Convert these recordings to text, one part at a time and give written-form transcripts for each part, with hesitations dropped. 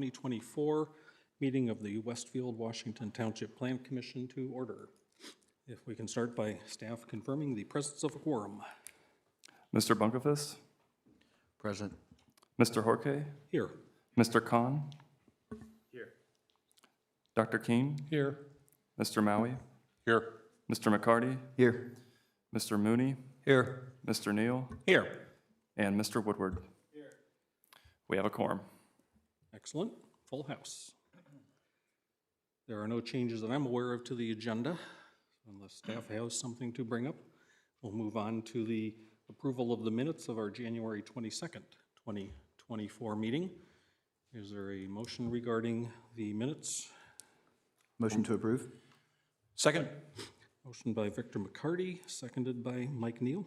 2024 meeting of the Westfield, Washington Township Plan Commission to order. If we can start by staff confirming the presence of a quorum. Mr. Bunkefus? Present. Mr. Horke? Here. Mr. Khan? Here. Dr. Keene? Here. Mr. Maui? Here. Mr. McCarty? Here. Mr. Mooney? Here. Mr. Neal? Here. And Mr. Woodward? Here. We have a quorum. Excellent. Full house. There are no changes that I'm aware of to the agenda. Unless staff has something to bring up, we'll move on to the approval of the minutes of our January 22nd, 2024 meeting. Is there a motion regarding the minutes? Motion to approve. Second. Motion by Victor McCarty, seconded by Mike Neal,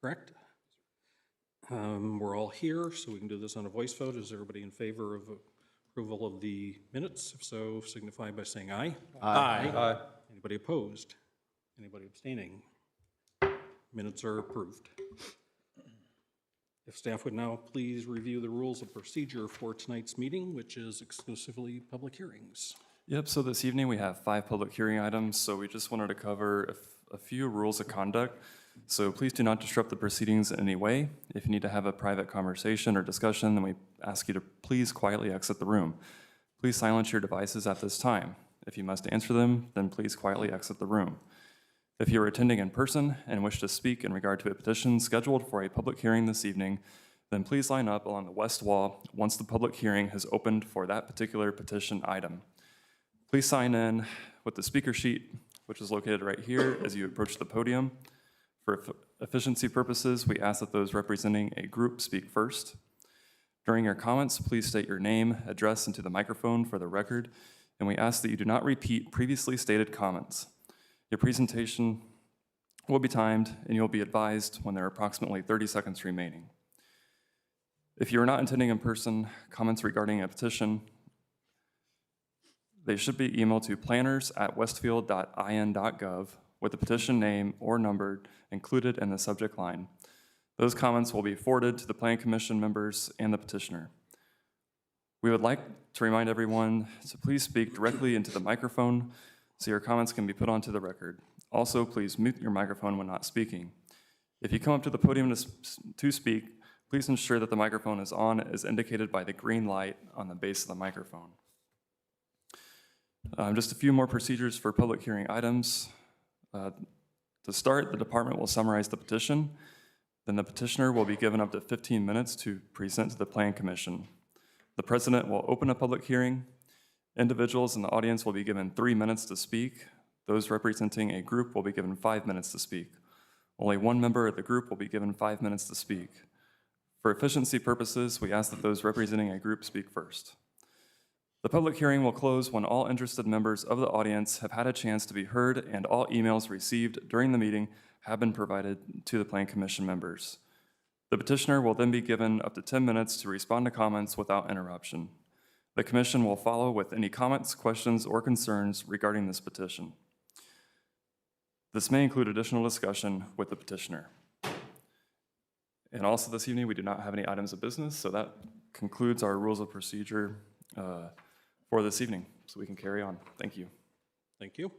correct? We're all here, so we can do this on a voice vote. Is everybody in favor of approval of the minutes? If so, signify by saying aye. Aye. Aye. Anybody opposed? Anybody abstaining? Minutes are approved. If staff would now please review the rules of procedure for tonight's meeting, which is exclusively public hearings. Yep, so this evening we have 5 public hearing items, so we just wanted to cover a few rules of conduct. So please do not disrupt the proceedings in any way. If you need to have a private conversation or discussion, then we ask you to please quietly exit the room. Please silence your devices at this time. If you must answer them, then please quietly exit the room. If you are attending in person and wish to speak in regard to a petition scheduled for a public hearing this evening, then please line up along the west wall once the public hearing has opened for that particular petition item. Please sign in with the speaker sheet, which is located right here as you approach the podium. For efficiency purposes, we ask that those representing a group speak first. During your comments, please state your name, address into the microphone for the record, and we ask that you do not repeat previously stated comments. Your presentation will be timed, and you'll be advised when there are approximately 30 seconds remaining. If you are not attending in person, comments regarding a petition, they should be emailed to planners@westfield.in.gov with the petition name or number included in the subject line. Those comments will be forwarded to the Plan Commission members and the petitioner. We would like to remind everyone to please speak directly into the microphone so your comments can be put onto the record. Also, please mute your microphone when not speaking. If you come up to the podium to speak, please ensure that the microphone is on as indicated by the green light on the base of the microphone. Just a few more procedures for public hearing items. To start, the department will summarize the petition. Then the petitioner will be given up to 15 minutes to present to the Plan Commission. The president will open a public hearing. Individuals in the audience will be given 3 minutes to speak. Those representing a group will be given 5 minutes to speak. Only one member of the group will be given 5 minutes to speak. For efficiency purposes, we ask that those representing a group speak first. The public hearing will close when all interested members of the audience have had a chance to be heard and all emails received during the meeting have been provided to the Plan Commission members. The petitioner will then be given up to 10 minutes to respond to comments without interruption. The Commission will follow with any comments, questions, or concerns regarding this petition. This may include additional discussion with the petitioner. And also this evening, we do not have any items of business, so that concludes our rules of procedure for this evening, so we can carry on. Thank you. Thank you.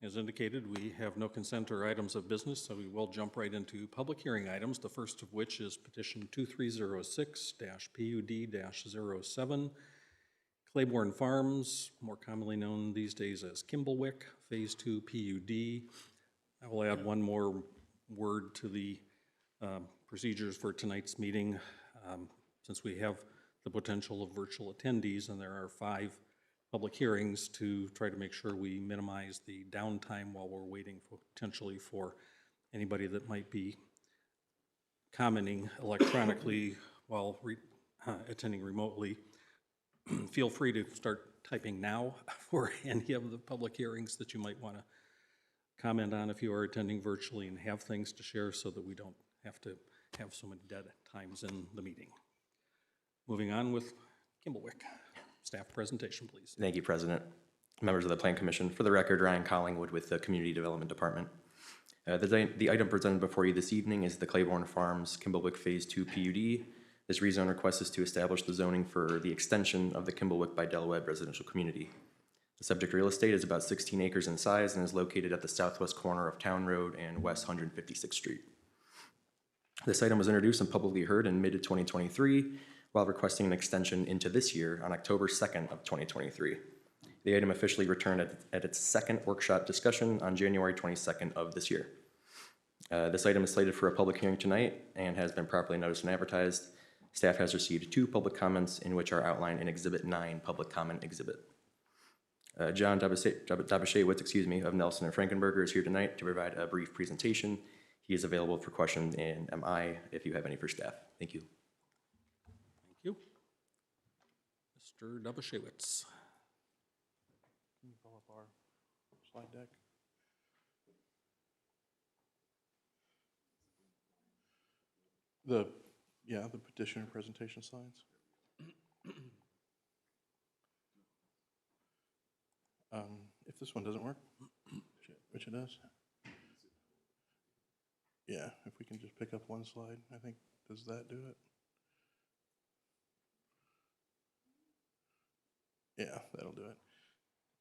As indicated, we have no consent or items of business, so we will jump right into public hearing items, the first of which is petition 2306-PUD-07, Clayborn Farms, more commonly known these days as Kimblewick, Phase 2 PUD. I will add one more word to the procedures for tonight's meeting, since we have the potential of virtual attendees, and there are 5 public hearings to try to make sure we minimize the downtime while we're waiting potentially for anybody that might be commenting electronically while attending remotely. Feel free to start typing now for any of the public hearings that you might want to comment on if you are attending virtually and have things to share so that we don't have to have so many dead times in the meeting. Moving on with Kimblewick. Staff presentation, please. Thank you, President. Members of the Plan Commission. For the record, Ryan Collingwood with the Community Development Department. The item presented before you this evening is the Clayborn Farms Kimblewick Phase 2 PUD. This rezone request is to establish the zoning for the extension of the Kimblewick by Delaware residential community. The subject real estate is about 16 acres in size and is located at the southwest corner of Town Road and West 156th Street. This item was introduced and publicly heard in mid-2023 while requesting an extension into this year on October 2nd of 2023. The item officially returned at its second workshop discussion on January 22nd of this year. This item is slated for a public hearing tonight and has been properly noticed and advertised. Staff has received 2 public comments in which are outlined in Exhibit 9, Public Comment Exhibit. John Dabashewitz, of Nelson and Frankenberger is here tonight to provide a brief presentation. He is available for questions and MI if you have any for staff. Thank you. Thank you. Mr. Dabashewitz. Can you pull up our slide deck? The petitioner presentation slides. If this one doesn't work, which it does. Yeah, if we can just pick up one slide, I think, does that do it? Yeah, that'll do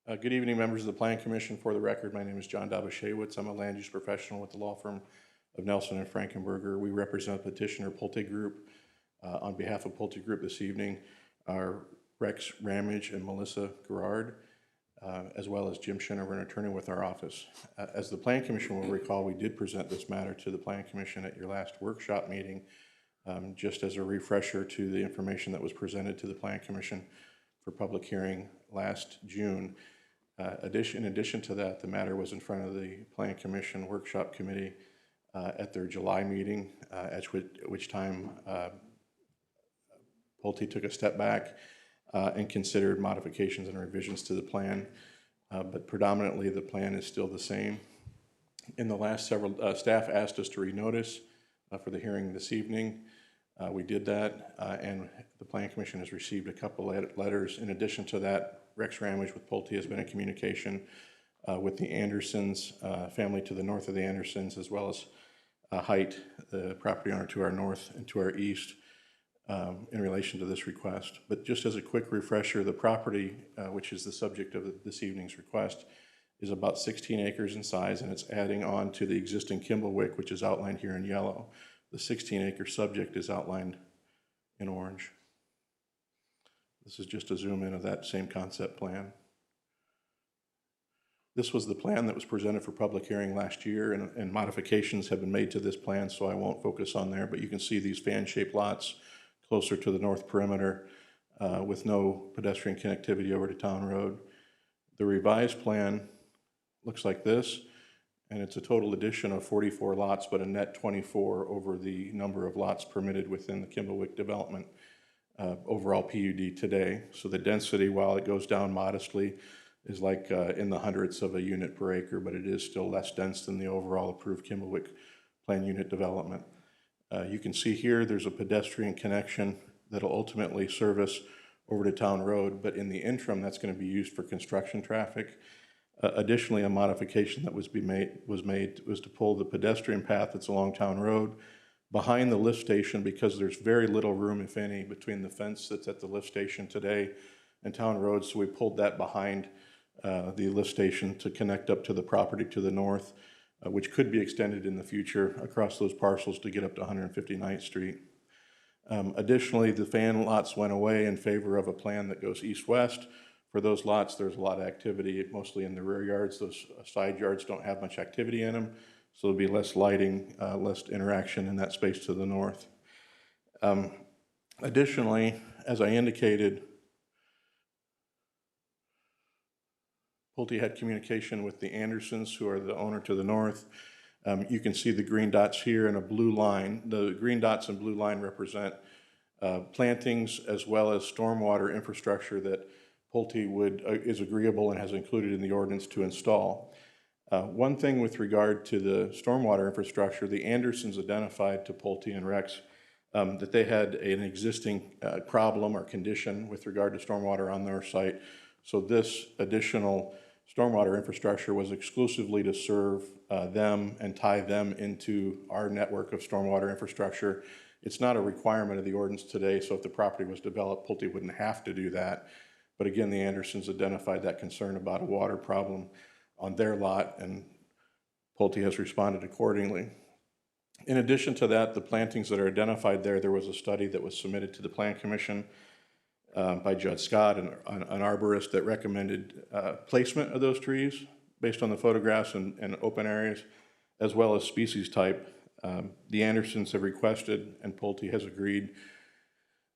it. Good evening, members of the Planning Commission. For the record, my name is John Dabashewitz. I'm a land use professional with the law firm of Nelson and Frankenberger. We represent petitioner Pulte Group. On behalf of Pulte Group this evening are Rex Ramage and Melissa Gerard, as well as Jim Schinover, an attorney with our office. As the Planning Commission will recall, we did present this matter to the Planning Commission at your last workshop meeting, just as a refresher to the information that was presented to the Planning Commission for public hearing last June. In addition to that, the matter was in front of the Planning Commission Workshop Committee at their July meeting, at which time Pulte took a step back and considered modifications and revisions to the plan, but predominantly the plan is still the same. In the last several, staff asked us to renotice for the hearing this evening. We did that, and the Planning Commission has received a couple letters. In addition to that, Rex Ramage with Pulte has been in communication with the Andersons, family to the north of the Andersons, as well as Height, the property owner to our north and to our east, in relation to this request. But just as a quick refresher, the property, which is the subject of this evening's request, is about 16 acres in size, and it's adding on to the existing Kimblewick, which is outlined here in yellow. The 16-acre subject is outlined in orange. This is just a zoom in of that same concept plan. This was the plan that was presented for public hearing last year, and modifications have been made to this plan, so I won't focus on there, but you can see these fan-shaped lots closer to the north perimeter with no pedestrian connectivity over to Town Road. The revised plan looks like this, and it's a total addition of 44 lots, but a net 24 over the number of lots permitted within the Kimblewick development overall PUD today. So the density, while it goes down modestly, is like in the hundredths of a unit per acre, but it is still less dense than the overall approved Kimblewick plan unit development. You can see here there's a pedestrian connection that'll ultimately service over to Town Road, but in the interim that's going to be used for construction traffic. Additionally, a modification that was to pull the pedestrian path that's along Town Road behind the lift station, because there's very little room, if any, between the fence that's at the lift station today and Town Road, so we pulled that behind the lift station to connect up to the property to the north, which could be extended in the future across those parcels to get up to 159th Street. Additionally, the fan lots went away in favor of a plan that goes east-west. For those lots, there's a lot of activity, mostly in the rear yards. Those side yards don't have much activity in them, so there'll be less lighting, less interaction in that space to the north. Additionally, as I indicated, Pulte had communication with the Andersons, who are the owner to the north. You can see the green dots here and a blue line. The green dots and blue line represent plantings as well as stormwater infrastructure that Pulte is agreeable and has included in the ordinance to install. One thing with regard to the stormwater infrastructure, the Andersons identified to Pulte and Rex that they had an existing problem or condition with regard to stormwater on their site. So this additional stormwater infrastructure was exclusively to serve them and tie them into our network of stormwater infrastructure It's not a requirement of the ordinance today, so if the property was developed, Pulte wouldn't have to do that. But again, the Andersons identified that concern about a water problem on their lot, and Pulte has responded accordingly. In addition to that, the plantings that are identified there was a study that was submitted to the Plan Commission by Judd Scott, an arborist, that recommended placement of those trees based on the photographs and open areas, as well as species type. The Andersons have requested, and Pulte has agreed,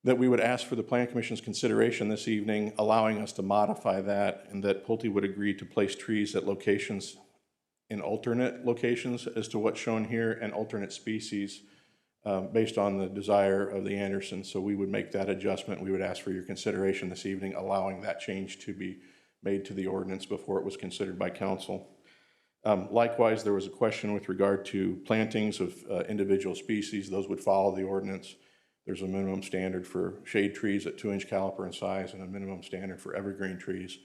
that we would ask for the Plan Commission's consideration this evening, allowing us to modify that, and that Pulte would agree to place trees at locations in alternate locations as to what's shown here, and alternate species based on the desire of the Andersons. So we would make that adjustment. We would ask for your consideration this evening, allowing that change to be made to the ordinance before it was considered by council. Likewise, there was a question with regard to plantings of individual species. Those would follow the ordinance. There's a minimum standard for shade trees at 2-inch caliper in size, and a minimum standard for evergreen trees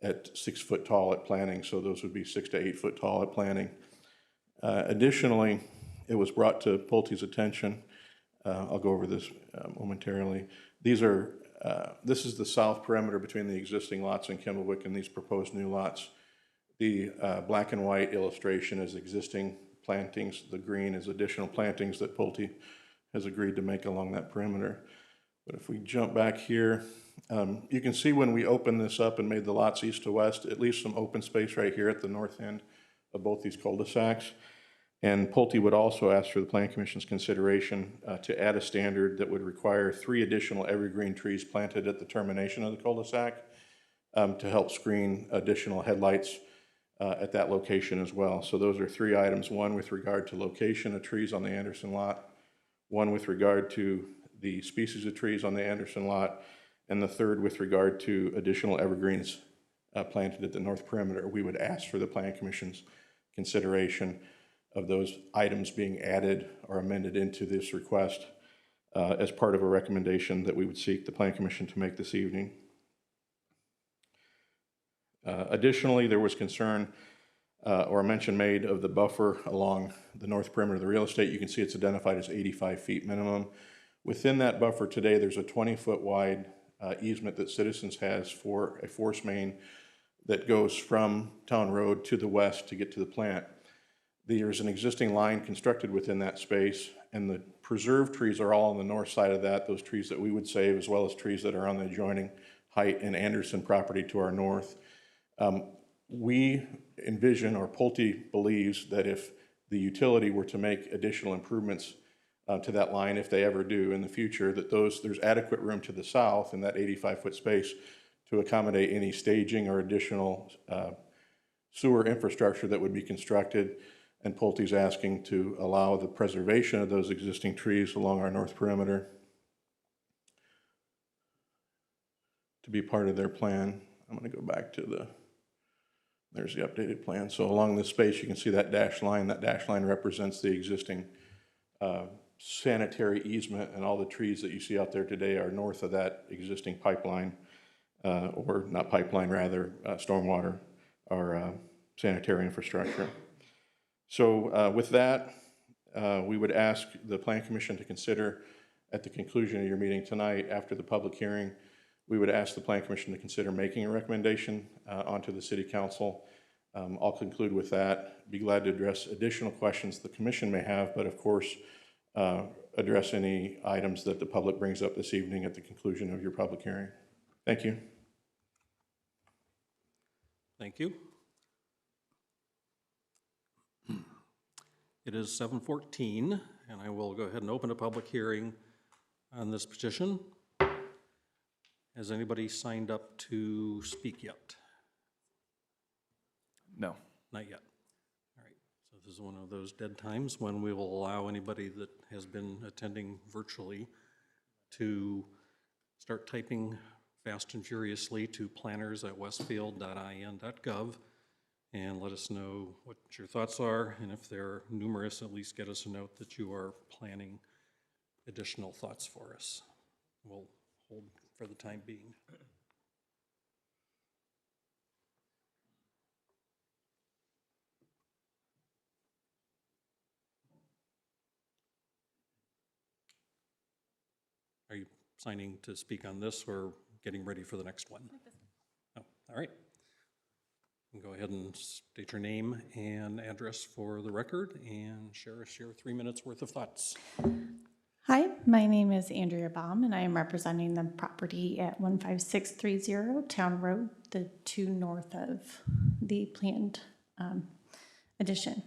at 6 foot tall at planting. So those would be 6 to 8 foot tall at planting. Additionally, it was brought to Pulte's attention. I'll go over this momentarily. This is the south perimeter between the existing lots in Kimblewick and these proposed new lots. The black and white illustration is existing plantings. The green is additional plantings that Pulte has agreed to make along that perimeter. But if we jump back here, you can see when we opened this up and made the lots east to west, at least some open space right here at the north end of both these cul-de-sacs. And Pulte would also ask for the Plan Commission's consideration to add a standard that would require 3 additional evergreen trees planted at the termination of the cul-de-sac to help screen additional headlights at that location as well. So those are 3 items: 1 with regard to location of trees on the Anderson lot, 1 with regard to the species of trees on the Anderson lot, and the 3rd with regard to additional evergreens planted at the north perimeter. We would ask for the Plan Commission's consideration of those items being added or amended into this request as part of a recommendation that we would seek the Plan Commission to make this evening. Additionally, there was concern or a mention made of the buffer along the north perimeter of the real estate. You can see it's identified as 85 feet minimum. Within that buffer today, there's a 20-foot wide easement that Citizens has for a force main that goes from Town Road to the west to get to the plant. There's an existing line constructed within that space, and the preserved trees are all on the north side of that, those trees that we would save, as well as trees that are on the adjoining Height and Anderson property to our north. We envision, or Pulte believes, that if the utility were to make additional improvements to that line, if they ever do in the future, that there's adequate room to the south in that 85-foot space to accommodate any staging or additional sewer infrastructure that would be constructed. And Pulte's asking to allow the preservation of those existing trees along our north perimeter to be part of their plan. I'm going to go back to there's the updated plan. So along this space, you can see that dashed line. That dashed line represents the existing sanitary easement, and all the trees that you see out there today are north of that existing pipeline, or not pipeline, rather stormwater or sanitary infrastructure. So with that, we would ask the Plan Commission to consider, at the conclusion of your meeting tonight, after the public hearing, we would ask the Plan Commission to consider making a recommendation onto the City Council. I'll conclude with that. Be glad to address additional questions the Commission may have, but of course, address any items that the public brings up this evening at the conclusion of your public hearing. Thank you. Thank you. It is 7:14, and I will go ahead and open a public hearing on this petition. Has anybody signed up to speak yet? No. Not yet. All right, so this is one of those dead times when we will allow anybody that has been attending virtually to start typing fast and furiously to planners@westfield.in.gov and let us know what your thoughts are, and if they're numerous, at least get us a note that you are planning additional thoughts for us. We'll hold for the time being. signing to speak on this or getting ready for the next one? Oh, all right. Go ahead and state your name and address for the record and share us your 3 minutes worth of thoughts. Hi, my name is Andrea Baum, and I am representing the property at 15630 Town Road, the 2 north of the planned addition.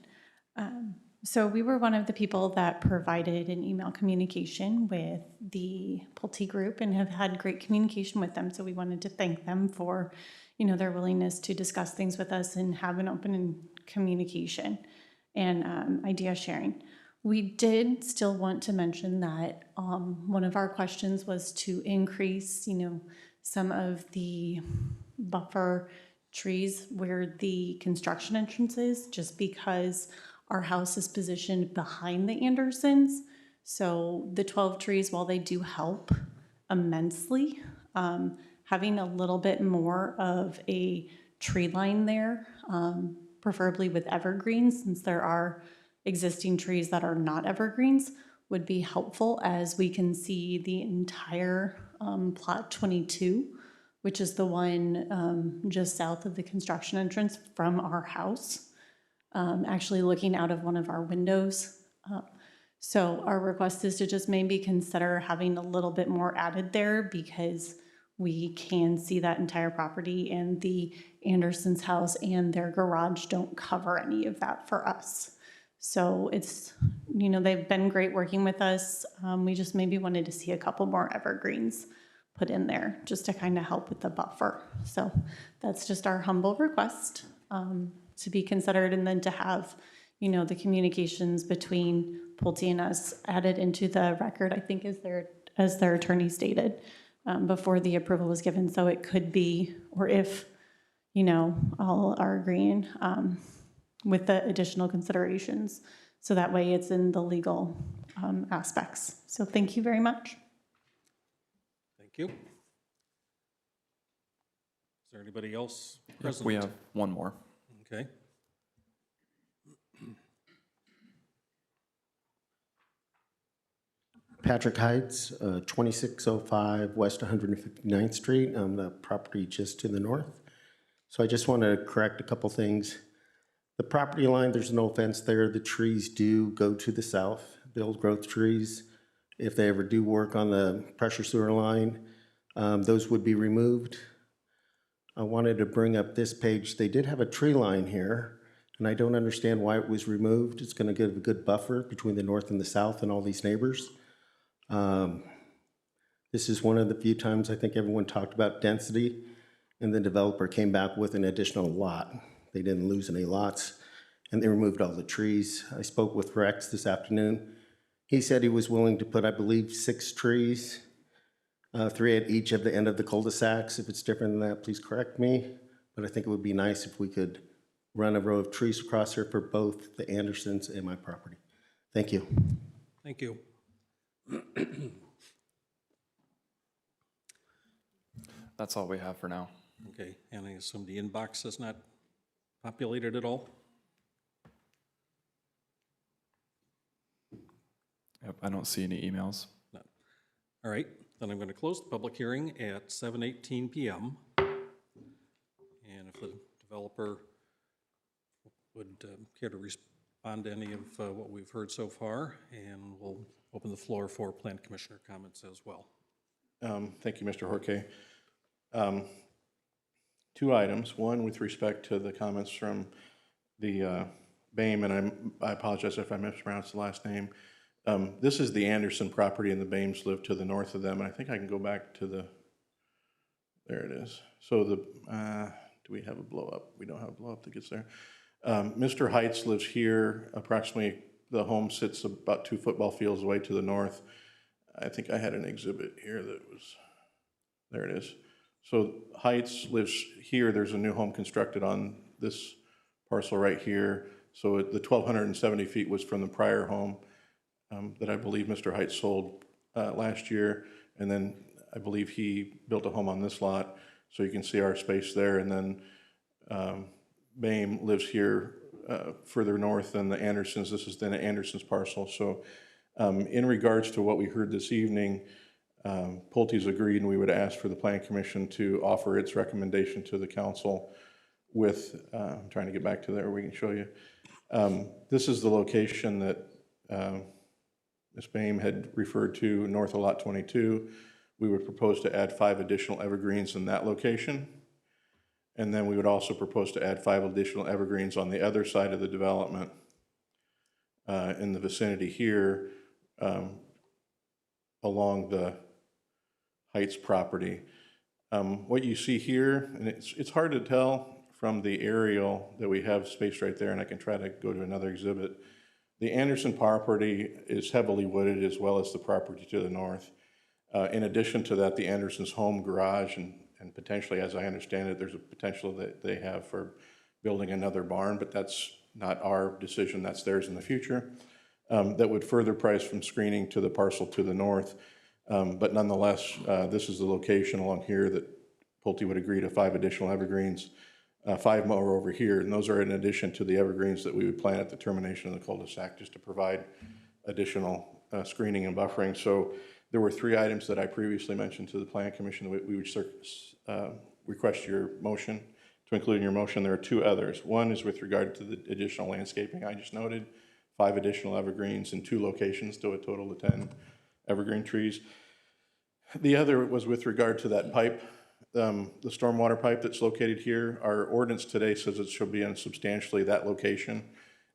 So we were one of the people that provided an email communication with the Pulte group and have had great communication with them. So we wanted to thank them for, their willingness to discuss things with us and have an open communication and idea sharing. We did still want to mention that one of our questions was to increase, some of the buffer trees where the construction entrance is, just because our house is positioned behind the Andersons. So the 12 trees, while they do help immensely, having a little bit more of a tree line there, preferably with evergreens, since there are existing trees that are not evergreens, would be helpful, as we can see the entire plot 22, which is the one just south of the construction entrance from our house, actually looking out of one of our windows. So our request is to just maybe consider having a little bit more added there, because we can see that entire property, and the Andersons' house and their garage don't cover any of that for us. So it's, they've been great working with us. We just maybe wanted to see a couple more evergreens put in there just to kind of help with the buffer. So that's just our humble request to be considered, and then to have, the communications between Pulte and us added into the record, I think as their attorney stated, before the approval was given. So it could be, or if, all are agreeing, with the additional considerations. So that way it's in the legal aspects. So thank you very much. Thank you. Is there anybody else present? We have one more. Okay. Patrick Heights, 2605 West 159th Street, the property just to the north. So I just want to correct a couple things. The property line, there's no fence there. The trees do go to the south, the old growth trees. If they ever do work on the pressure sewer line, those would be removed. I wanted to bring up this page. They did have a tree line here, and I don't understand why it was removed. It's going to give a good buffer between the north and the south and all these neighbors. This is one of the few times I think everyone talked about density, and the developer came back with an additional lot. They didn't lose any lots, and they removed all the trees. I spoke with Rex this afternoon. He said he was willing to put, I believe, 6 trees, 3 at each of the end of the cul-de-sacs. If it's different than that, please correct me. But I think it would be nice if we could run a row of trees across here for both the Andersons and my property. Thank you. Thank you. That's all we have for now. Okay, and I assume the inbox is not populated at all? Yep, I don't see any emails. No. All right, then I'm going to close the public hearing at 7:18 p.m. And if the developer would care to respond to any of what we've heard so far, and we'll open the floor for Plan Commissioner comments as well. Thank you, Mr. Horke. 2 items. One, with respect to the comments from the BAME, and I apologize if I mispronounced the last name. This is the Anderson property, and the BAMEs live to the north of them. And I think I can go back to the, there it is. So the, do we have a blow up? We don't have a blow up that gets there. Mr. Heights lives here. Approximately, the home sits about 2 football fields away to the north. I think I had an exhibit here that was, there it is. So Heights lives here. There's a new home constructed on this parcel right here. So the 1,270 feet was from the prior home that I believe Mr. Heights sold last year. And then I believe he built a home on this lot. So you can see our space there. And then BAME lives here further north than the Andersons. This is then an Anderson's parcel. So in regards to what we heard this evening, Pulte's agreed, and we would ask for the Plan Commission to offer its recommendation to the council with, I'm trying to get back to there, we can show you. This is the location that Ms. Boehm had referred to, north of Lot 22. We would propose to add 5 additional evergreens in that location. And then we would also propose to add 5 additional evergreens on the other side of the development in the vicinity here along the Heights property. What you see here, and it's hard to tell from the aerial that we have spaced right there, and I can try to go to another exhibit. The Anderson property is heavily wooded as well as the property to the north. In addition to that, the Anderson's home, garage, and potentially, as I understand it, there's a potential that they have for building another barn, but that's not our decision, that's theirs in the future. That would further price from screening to the parcel to the north. But nonetheless, this is the location along here that Pulte would agree to 5 additional evergreens, 5 more over here, and those are in addition to the evergreens that we would plant at the termination of the cul-de-sac, just to provide additional screening and buffering. So there were 3 items that I previously mentioned to the Plan Commission that we would request your motion to include in your motion. There are 2 others. One is with regard to the additional landscaping I just noted, 5 additional evergreens in 2 locations to a total of 10 evergreen trees. The other was with regard to that pipe, the stormwater pipe that's located here. Our ordinance today says it should be in substantially that location.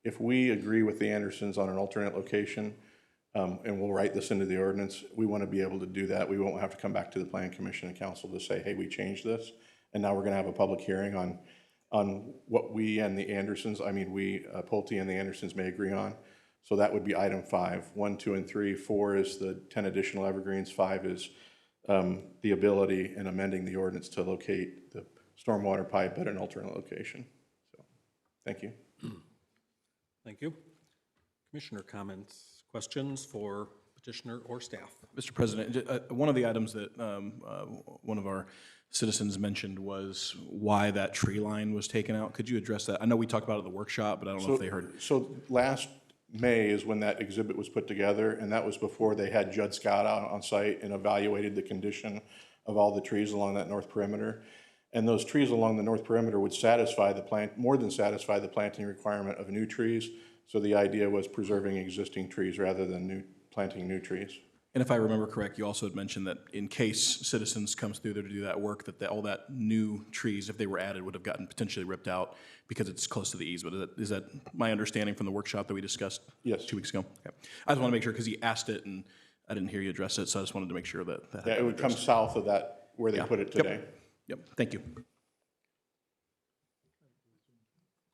If we agree with the Andersons on an alternate location, and we'll write this into the ordinance, we want to be able to do that. We won't have to come back to the Plan Commission and Council to say, hey, we changed this, and now we're going to have a public hearing on what we and the Andersons, Pulte and the Andersons may agree on. So that would be item 5. 1, 2, and 3. 4 is the 10 additional evergreens. 5 is the ability and amending the ordinance to locate the stormwater pipe at an alternate location. So, thank you. Thank you. Commissioner comments, questions for petitioner or staff? Mr. President, one of the items that one of our citizens mentioned was why that tree line was taken out. Could you address that? I know we talked about it at the workshop, but I don't know if they heard. So last May is when that exhibit was put together, and that was before they had Judd Scott out on site and evaluated the condition of all the trees along that north perimeter. And those trees along the north perimeter would satisfy the more than satisfy the planting requirement of new trees. So the idea was preserving existing trees rather than planting new trees. And if I remember correct, you also had mentioned that in case citizens comes through there to do that work, that all that new trees, if they were added, would have gotten potentially ripped out because it's close to the easement. Is that my understanding from the workshop that we discussed? Yes. 2 weeks ago? Okay. I just want to make sure, because he asked it and I didn't hear you address it, so I just wanted to make sure that. Yeah, it would come south of that where they put it today. Yep, thank you.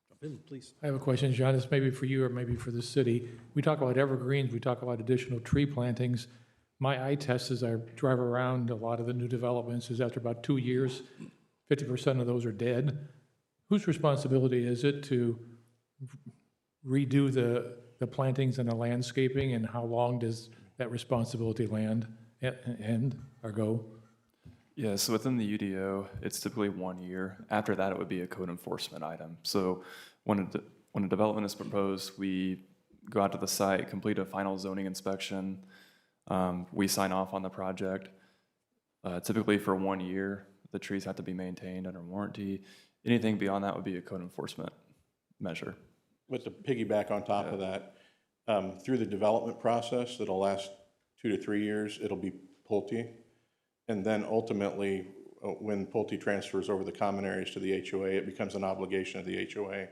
Jump in, please. I have a question, John. This may be for you or maybe for the city. We talk about evergreens, we talk about additional tree plantings. My eye test as I drive around a lot of the new developments is after about 2 years, 50% of those are dead. Whose responsibility is it to redo the plantings and the landscaping, and how long does that responsibility end or go? Yeah, so within the UDO, it's typically 1 year. After that, it would be a code enforcement item. So when a development is proposed, we go out to the site, complete a final zoning inspection, we sign off on the project. Typically for 1 year, the trees have to be maintained under warranty. Anything beyond that would be a code enforcement measure. With the piggyback on top of that, through the development process that'll last 2 to 3 years, it'll be Pulte. And then ultimately, when Pulte transfers over the common areas to the HOA, it becomes an obligation of the HOA.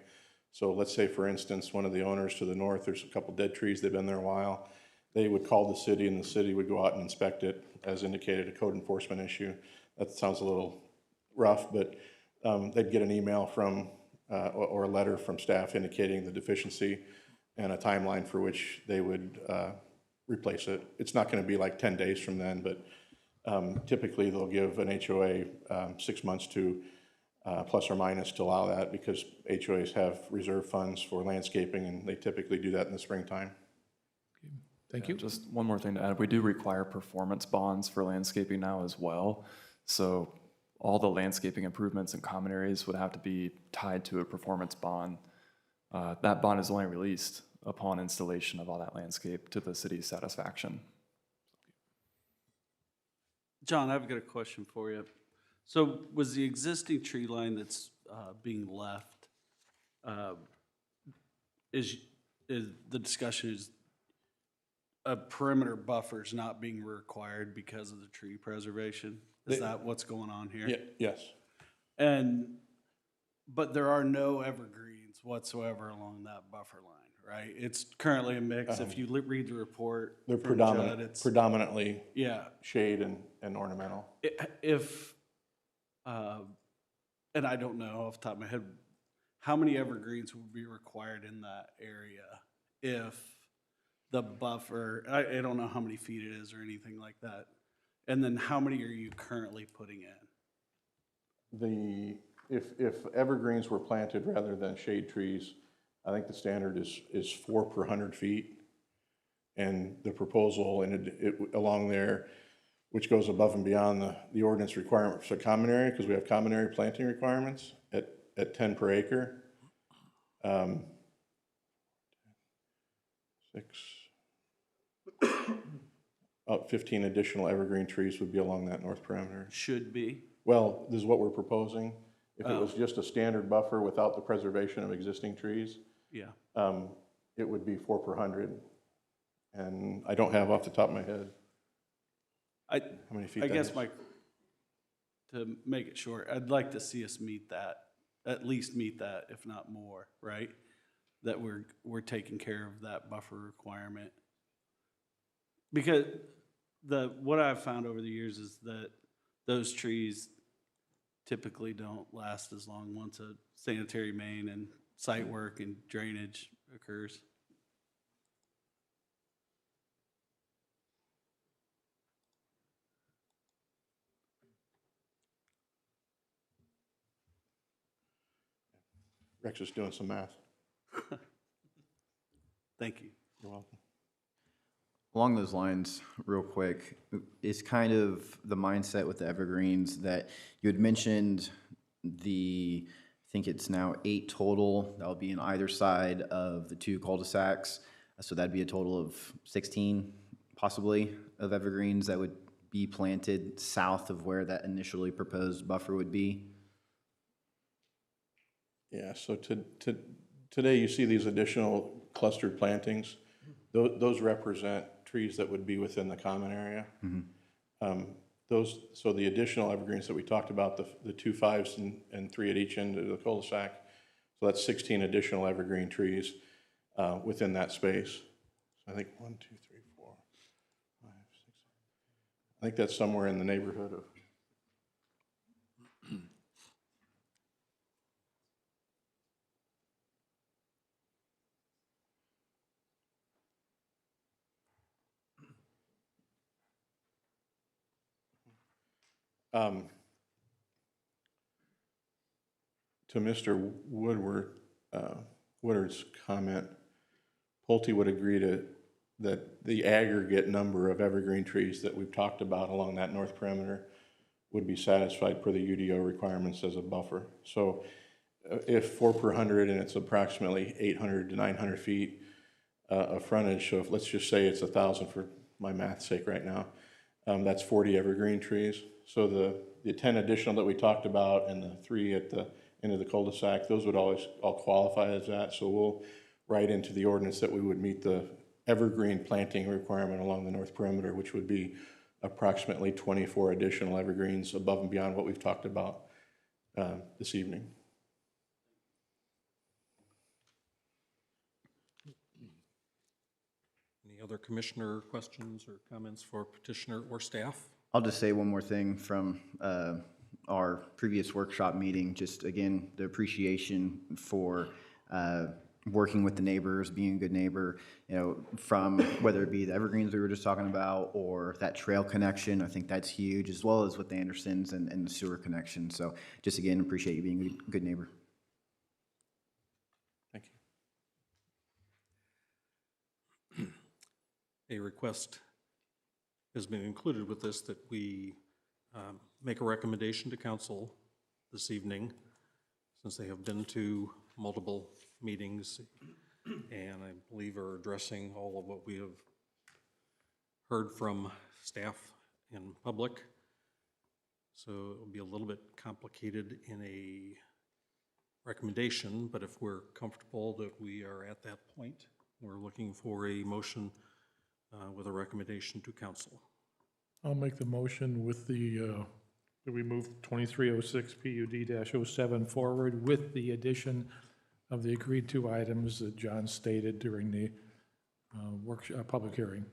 So let's say, for instance, one of the owners to the north, there's a couple dead trees, they've been there a while. They would call the city, and the city would go out and inspect it, as indicated, a code enforcement issue. That sounds a little rough, but they'd get an email from, or a letter from staff indicating the deficiency and a timeline for which they would replace it. It's not going to be like 10 days from then, but typically they'll give an HOA 6 months to plus or minus to allow that, because HOAs have reserve funds for landscaping, and they typically do that in the springtime. Thank you. Just one more thing to add. We do require performance bonds for landscaping now as well. So all the landscaping improvements in common areas would have to be tied to a performance bond. That bond is only released upon installation of all that landscape to the city's satisfaction. John, I've got a question for you. So was the existing tree line that's being left, is the discussion is a perimeter buffer's not being required because of the tree preservation? Is that what's going on here? Yeah, yes. But there are no evergreens whatsoever along that buffer line, right? It's currently a mix. If you read the report They're from Judd, predominant, it's, predominantly yeah. shade and ornamental. If, and I don't know off the top of my head, how many evergreens would be required in that area if the buffer, I don't know how many feet it is or anything like that. And then how many are you currently putting in? If evergreens were planted rather than shade trees, I think the standard is 4 per 100 feet. And the proposal along there, which goes above and beyond the ordinance requirement for common area, because we have common area planting requirements at 10 per acre. 15 additional evergreen trees would be along that north perimeter. Should be. Well, this is what we're proposing. If it was just a standard buffer without the preservation of existing trees, Yeah. it would be 4 per 100. And I don't have off the top of my head how many feet I that guess is. to make it short, I'd like to see us meet that, at least meet that, if not more, right? That we're taking care of that buffer requirement. Because what I've found over the years is that those trees typically don't last as long once a sanitary main and site work and drainage occurs. Rex is doing some math. Thank you. You're welcome. Along those lines, real quick, is kind of the mindset with the evergreens that you had mentioned I think it's now 8 total that will be on either side of the 2 cul-de-sacs. So that'd be a total of 16 possibly of evergreens that would be planted south of where that initially proposed buffer would be. Yeah, so today you see these additional clustered plantings. Those represent trees that would be within the common area. So the additional evergreens that we talked about, the 2 5s and 3 at each end of the cul-de-sac, so that's 16 additional evergreen trees within that space. So I think 1, 2, 3, 4, 5, 6. I think that's somewhere in the neighborhood of. To Mr. Woodard's comment, Pulte would agree that the aggregate number of evergreen trees that we've talked about along that north perimeter would be satisfied per the UDO requirements as a buffer. So if 4 per 100 and it's approximately 800 to 900 feet of frontage, so let's just say it's 1,000 for my math's sake right now, that's 40 evergreen trees. So the 10 additional that we talked about and the 3 at the end of the cul-de-sac, those would all qualify as that. So we'll write into the ordinance that we would meet the evergreen planting requirement along the north perimeter, which would be approximately 24 additional evergreens above and beyond what we've talked about this evening. Any other commissioner questions or comments for petitioner or staff? I'll just say one more thing from our previous workshop meeting. Just again, the appreciation for working with the neighbors, being a good neighbor, you know, from whether it be the evergreens we were just talking about or that trail connection. I think that's huge, as well as with the Andersons and the sewer connection. So just again, appreciate you being a good neighbor. Thank you. A request has been included with this that we make a recommendation to council this evening, since they have been to multiple meetings and I believe are addressing all of what we have heard from staff and public. So it will be a little bit complicated in a recommendation, but if we're comfortable that we are at that point, we're looking for a motion with a recommendation to council. I'll make the motion with the, that we move 2306 PUD-07 forward with the addition of the agreed-to items that John stated during the workshop, public hearing.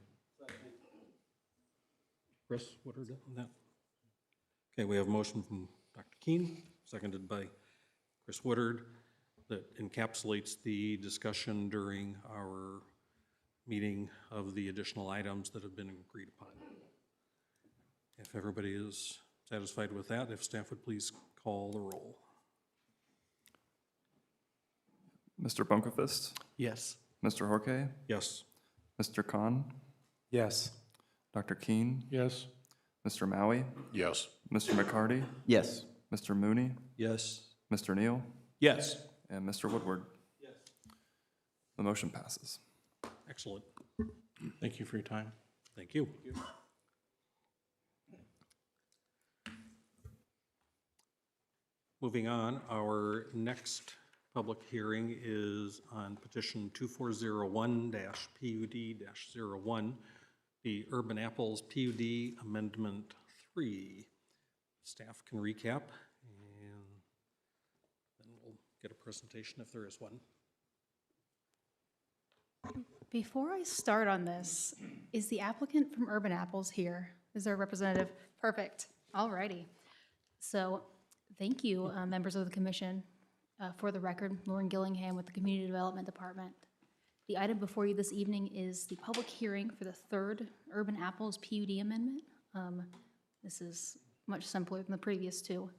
Chris, what are that? Okay, we have a motion from Dr. Keen, seconded by Chris Woodard, that encapsulates the discussion during our meeting of the additional items that have been agreed upon. If everybody is satisfied with that, if staff would please call the roll. Mr. Bunkerfist, Yes. Mr. Horke, Yes. Mr. Khan, Yes. Dr. Keen, Yes? Mr. Maui, Yes. Mr. McCarty, Yes. Mr. Mooney, Yes. Mr. Neal, Yes. and Mr. Woodward. Yes. The motion passes. Excellent. Thank you for your time. Thank you. Moving on, our next public hearing is on petition 2401-PUD-01, the Urban Apples PUD Amendment 3. Staff can recap, and then we'll get a presentation if there is one. Before I start on this, is the applicant from Urban Apples here? Is there a representative? Perfect. All righty. So thank you, members of the commission. For the record, Lauren Gillingham with the Community Development Department. The item before you this evening is the public hearing for the third Urban Apples PUD amendment. This is much simpler than the previous two.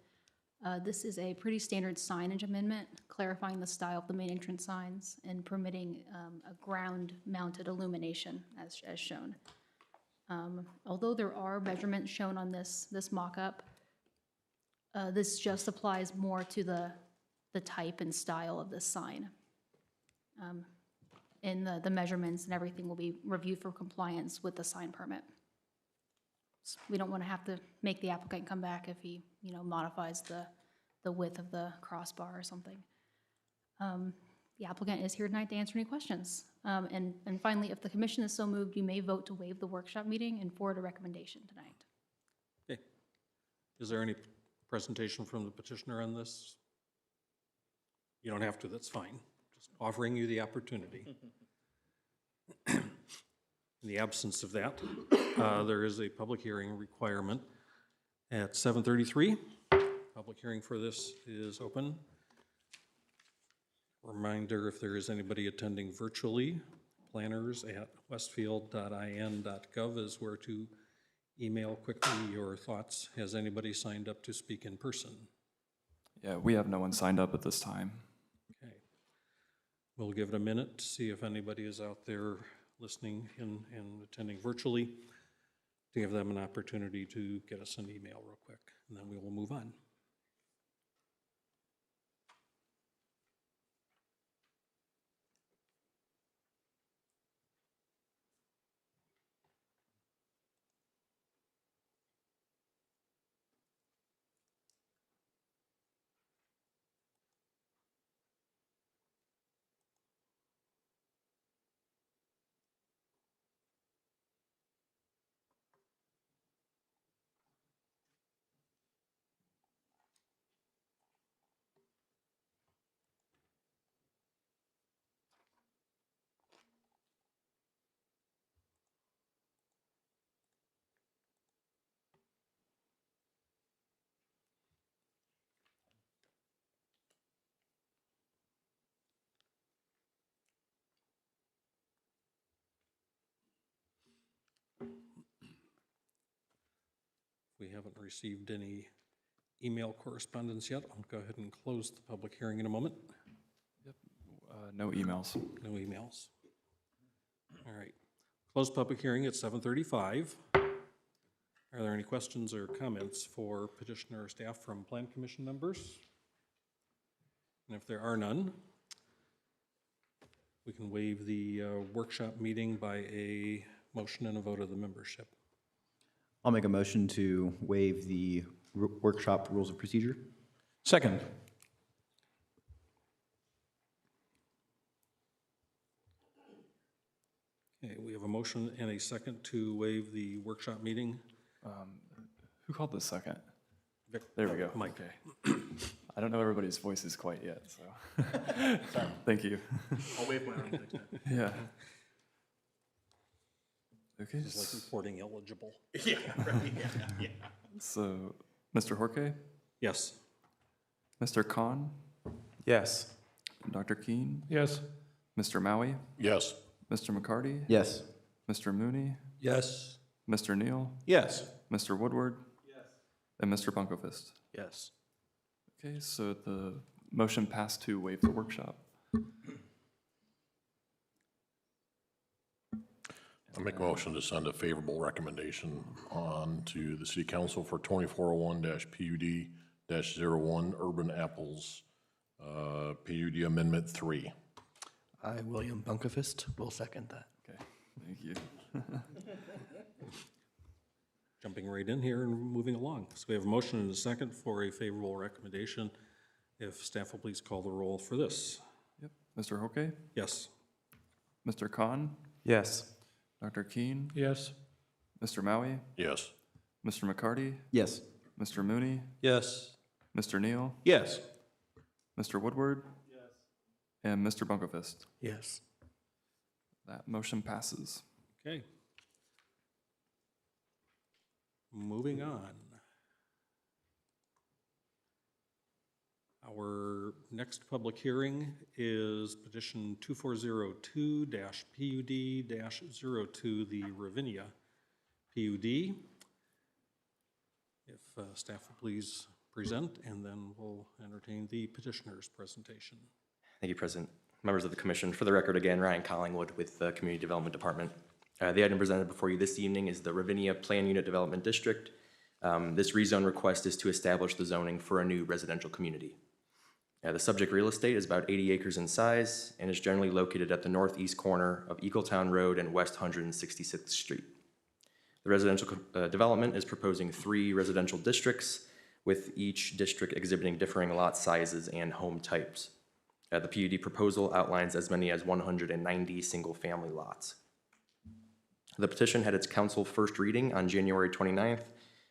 This is a pretty standard signage amendment, clarifying the style of the main entrance signs and permitting a ground-mounted illumination as shown. Although there are measurements shown on this mock-up, this just applies more to the type and style of this sign. And the measurements and everything will be reviewed for compliance with the sign permit. We don't want to have to make the applicant come back if he, modifies the width of the crossbar or something. The applicant is here tonight to answer any questions. And finally, if the commission is so moved, you may vote to waive the workshop meeting and forward a recommendation tonight. Okay. Is there any presentation from the petitioner on this? You don't have to, that's fine. Just offering you the opportunity. In the absence of that, there is a public hearing requirement at 7:33. Public hearing for this is open. Reminder, if there is anybody attending virtually, planners at westfield.in.gov is where to email quickly your thoughts. Has anybody signed up to speak in person? Yeah, we have no one signed up at this time. Okay. We'll give it a minute to see if anybody is out there listening and attending virtually, to give them an opportunity to get us an email real quick, and then we will move on. We haven't received any email correspondence yet. I'll go ahead and close the public hearing in a moment. No emails. No emails. All right. Closed public hearing at 7:35. Are there any questions or comments for petitioner or staff from Plan Commission members? And if there are none, we can waive the workshop meeting by a motion and a vote of the membership. I'll make a motion to waive the workshop rules of procedure. Second. Okay, we have a motion and a second to waive the workshop meeting. Who called the second? Vic- There we go. Mike. Okay. I don't know everybody's voices quite yet, so. Thank you. I'll waive my arm next time. Yeah. Okay, It's like reporting eligible. Yeah, right, yeah. so, Mr. Horke, Yes. Mr. Khan, Yes. Dr. Keen, Yes. Mr. Maui, Yes. Mr. McCarty, Yes. Mr. Mooney, Yes. Mr. Neal, Yes. Mr. Woodward, and Mr. Bunkofist. Yes. Okay, so the motion passed to waive the workshop. I make a motion to send a favorable recommendation on to the city council for 2401-PUD-01 Urban Apples, PUD Amendment 3. I, William Bunkefist, will second that. Okay, thank you. Jumping right in here and moving along. So we have a motion and a second for a favorable recommendation. If staff will please call the roll for this. Yep, Mr. Horke, Yes. Mr. Khan, Yes. Dr. Keen, Yes. Mr. Maui, Yes. Mr. McCarty, Yes. Mr. Mooney, Yes. Mr. Neal, Yes. Mr. Woodward, and Mr. Bunkofist. Yes. That motion passes. Okay. Moving on. Our next public hearing is petition 2402-PUD-02, the Ravinia PUD. If staff will please present, and then we'll entertain the petitioner's presentation. Thank you, President. Members of the commission, for the record again, Ryan Collingwood with the Community Development Department. The item presented before you this evening is the Ravinia Plan Unit Development District. This rezone request is to establish the zoning for a new residential community. The subject real estate is about 80 acres in size and is generally located at the northeast corner of Eagletown Road and West 166th Street. The residential development is proposing 3 residential districts, with each district exhibiting differing lot sizes and home types. The PUD proposal outlines as many as 190 single-family lots. The petition had its council first reading on January 29th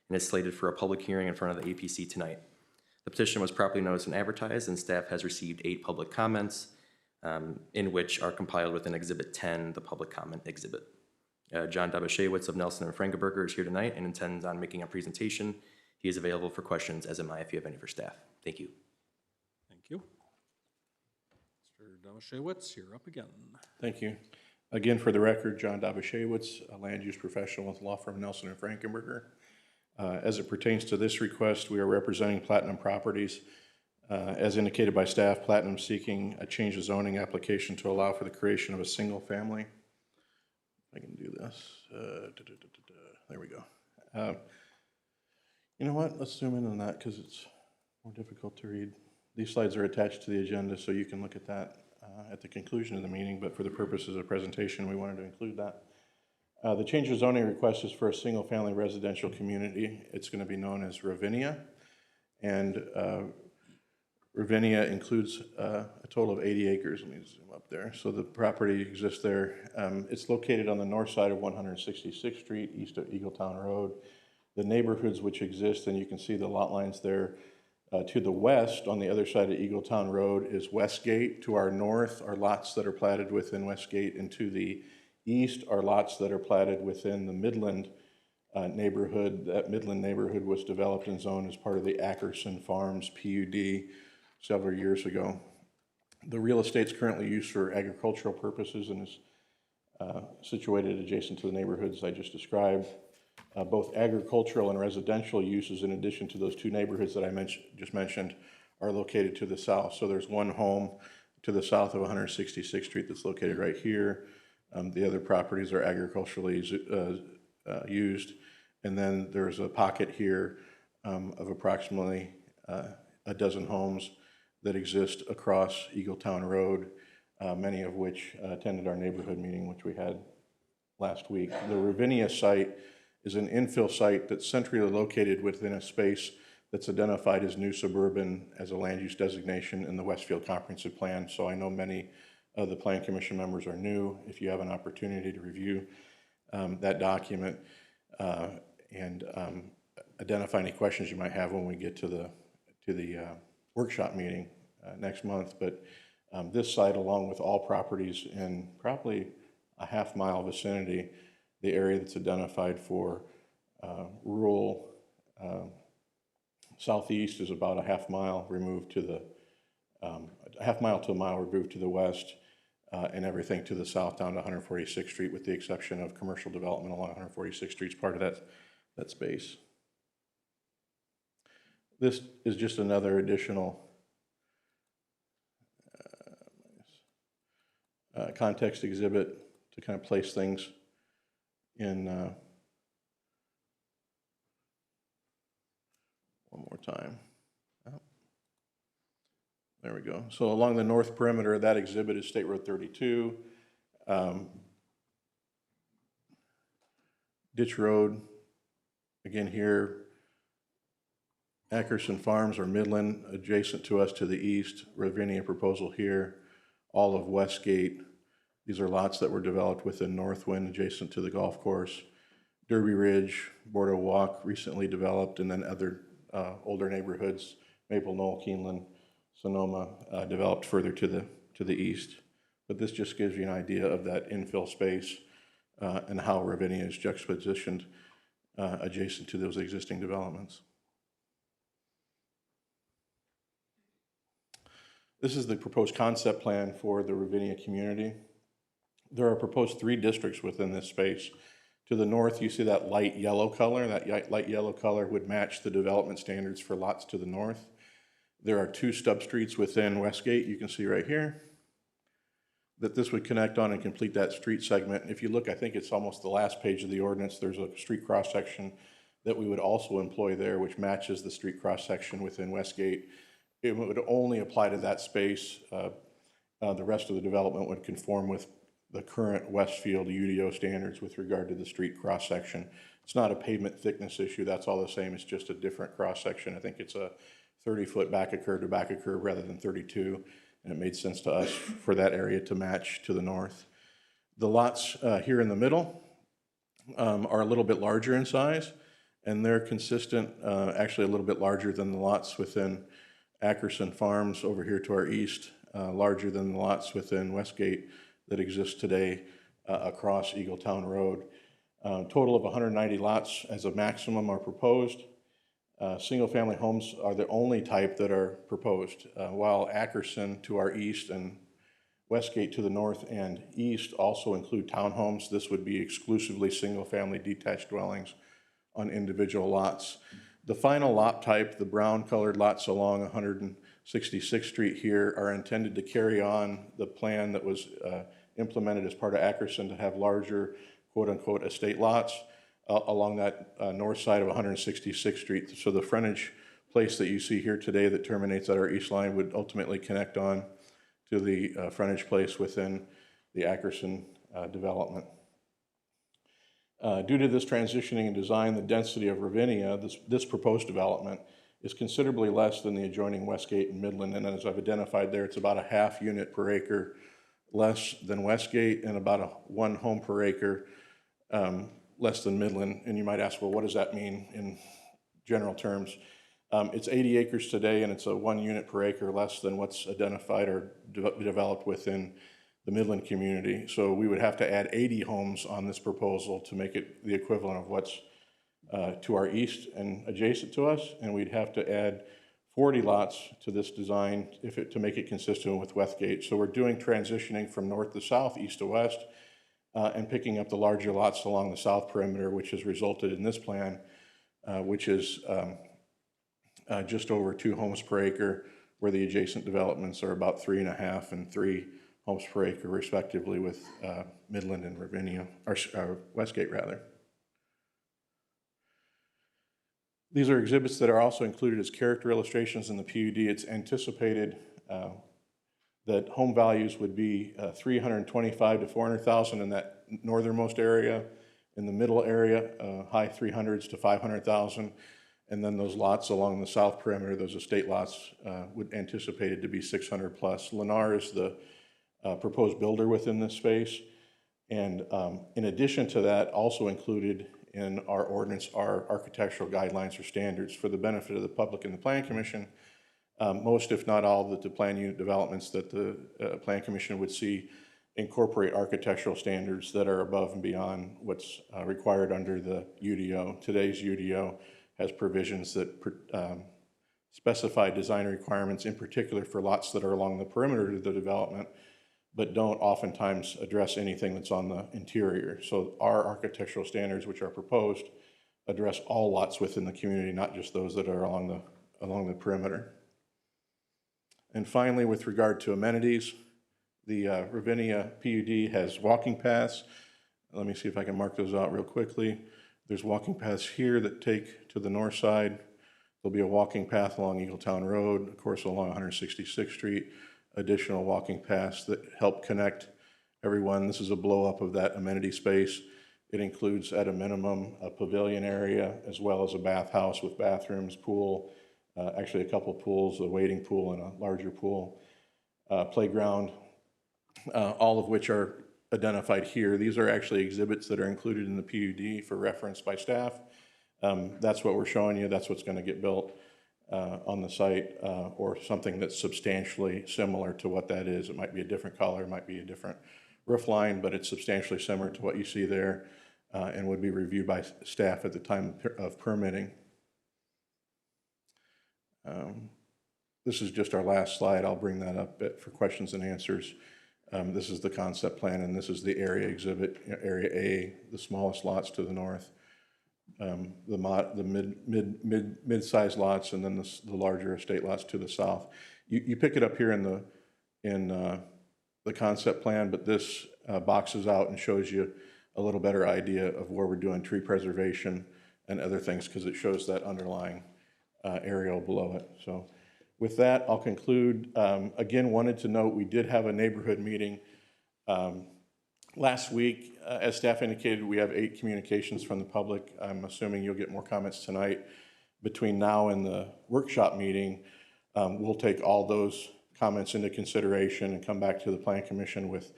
and is slated for a public hearing in front of the APC tonight. The petition was properly noticed and advertised, and staff has received 8 public comments, in which are compiled within Exhibit 10, the public comment exhibit. John Dabashewitz of Nelson and Frankenberger is here tonight and intends on making a presentation. He is available for questions, as am I, if you have any for staff. Thank you. Thank you. Mr. Damashewitz, you're up again. Thank you. Again, for the record, John Dabashewitz, a land use professional with the law firm Nelson and Frankenberger. As it pertains to this request, we are representing Platinum Properties. As indicated by staff, Platinum seeking a change of zoning application to allow for the creation of a single family. I can do this. There we go. You know what? Let's zoom in on that because it's more difficult to read. These slides are attached to the agenda, so you can look at that at the conclusion of the meeting, but for the purposes of presentation, we wanted to include that. The change of zoning request is for a single-family residential community. It's going to be known as Ravinia, and Ravinia includes a total of 80 acres. Let me zoom up there. So the property exists there. It's located on the north side of 166th Street, east of Eagletown Road. The neighborhoods which exist, and you can see the lot lines there. To the west, on the other side of Eagletown Road, is Westgate. To our north are lots that are platted within Westgate, and to the east are lots that are platted within the Midland neighborhood. That Midland neighborhood was developed and zoned as part of the Ackerson Farms PUD several years ago. The real estate's currently used for agricultural purposes and is situated adjacent to the neighborhoods I just described. Both agricultural and residential uses, in addition to those 2 neighborhoods that I just mentioned, are located to the south. So there's one home to the south of 166th Street that's located right here. The other properties are agriculturally used. And then there's a pocket here of approximately a dozen homes that exist across Eagletown Road, many of which attended our neighborhood meeting, which we had last week. The Ravinia site is an infill site that's centrally located within a space that's identified as new suburban as a land use designation in the Westfield Comprehensive Plan. So I know many of the Plan Commission members are new. If you have an opportunity to review that document and identify any questions you might have when we get to the workshop meeting next month. But this site, along with all properties in probably a half-mile vicinity, the area that's identified for rural southeast is about a half mile removed to the, a half mile to a mile removed to the west, and everything to the south down to 146th Street, with the exception of commercial development along 146th Street is part of that space. This is just another additional context exhibit to kind of place things in one more time. Oh. There we go. So along the north perimeter, that exhibit is State Road 32. Ditch Road, again here, Ackerson Farms or Midland, adjacent to us to the east, Ravinia proposal here, all of Westgate. These are lots that were developed within Northwind, adjacent to the golf course. Derby Ridge, Bordeaux Walk, recently developed, and then other older neighborhoods, Maple Knoll, Keeneland, Sonoma, developed further to the east. But this just gives you an idea of that infill space and how Ravinia is juxtapositioned adjacent to those existing developments. This is the proposed concept plan for the Ravinia community. There are proposed 3 districts within this space. To the north, you see that light yellow color. That light yellow color would match the development standards for lots to the north. There are 2 stub streets within Westgate, you can see right here, that this would connect on and complete that street segment. If you look, I think it's almost the last page of the ordinance, there's a street cross-section that we would also employ there, which matches the street cross-section within Westgate. It would only apply to that space. The rest of the development would conform with the current Westfield UDO standards with regard to the street cross-section. It's not a pavement thickness issue, that's all the same, it's just a different cross-section. I think it's a 30-foot back of curb to back of curb rather than 32, and it made sense to us for that area to match to the north. The lots here in the middle are a little bit larger in size, and they're consistent, actually a little bit larger than the lots within Ackerson Farms over here to our east, larger than the lots within Westgate that exist today across Eagletown Road. Total of 190 lots as a maximum are proposed. Single-family homes are the only type that are proposed, while Ackerson to our east and Westgate to the north and east also include townhomes. This would be exclusively single-family detached dwellings on individual lots. The final lot type, the brown-colored lots along 166th Street here, are intended to carry on the plan that was implemented as part of Ackerson to have larger, quote-unquote, estate lots along that north side of 166th Street. So the frontage place that you see here today that terminates at our east line would ultimately connect on to the frontage place within the Ackerson development. Due to this transitioning and design, the density of Ravinia, this proposed development, is considerably less than the adjoining Westgate and Midland. And as I've identified there, it's about a half unit per acre less than Westgate and about 1 home per acre less than Midland. And you might ask, well, what does that mean in general terms? It's 80 acres today, and it's a 1 unit per acre less than what's identified or developed within the Midland community. So we would have to add 80 homes on this proposal to make it the equivalent of what's to our east and adjacent to us, and we'd have to add 40 lots to this design to make it consistent with Westgate. So we're doing transitioning from north to south, east to west, and picking up the larger lots along the south perimeter, which has resulted in this plan, which is just over 2 homes per acre, where the adjacent developments are about 3.5 and 3 homes per acre, respectively, with Midland and Ravinia, or Westgate rather. These are exhibits that are also included as character illustrations in the PUD. It's anticipated that home values would be $325,000 to $400,000 in that northernmost area. In the middle area, high 300s to $500,000, And then those lots along the south perimeter, those estate lots, would anticipated to be 600 plus. Lennar is the proposed builder within this space. And in addition to that, also included in our ordinance are architectural guidelines or standards for the benefit of the public and the Plan Commission. Most, if not all, the plan unit developments that the Plan Commission would see incorporate architectural standards that are above and beyond what's required under the UDO. Today's UDO has provisions that specify design requirements in particular for lots that are along the perimeter of the development, but don't oftentimes address anything that's on the interior. So our architectural standards, which are proposed, address all lots within the community, not just those that are along the perimeter. And finally, with regard to amenities, the Ravinia PUD has walking paths. Let me see if I can mark those out real quickly. There's walking paths here that take to the north side. There'll be a walking path along Eagletown Road, of course, along 166th Street, additional walking paths that help connect everyone. This is a blow up of that amenity space. It includes, at a minimum, a pavilion area, as well as a bathhouse with bathrooms, pool, actually a couple pools, a wading pool and a larger pool, playground, all of which are identified here. These are actually exhibits that are included in the PUD for reference by staff. That's what we're showing you. That's what's going to get built on the site, or something that's substantially similar to what that is. It might be a different color, it might be a different roof line, but it's substantially similar to what you see there, and would be reviewed by staff at the time of permitting. This is just our last slide. I'll bring that up for questions and answers. This is the concept plan, and this is the area exhibit, area A, the smallest lots to the north, the mid-sized lots, and then the larger estate lots to the south. You pick it up here in the concept plan, but this boxes out and shows you a little better idea of where we're doing tree preservation and other things, because it shows that underlying aerial below it. So with that, I'll conclude. Again, wanted to note we did have a neighborhood meeting last week. As staff indicated, we have 8 communications from the public. I'm assuming you'll get more comments tonight. Between now and the workshop meeting, we'll take all those comments into consideration and come back to the Plan Commission with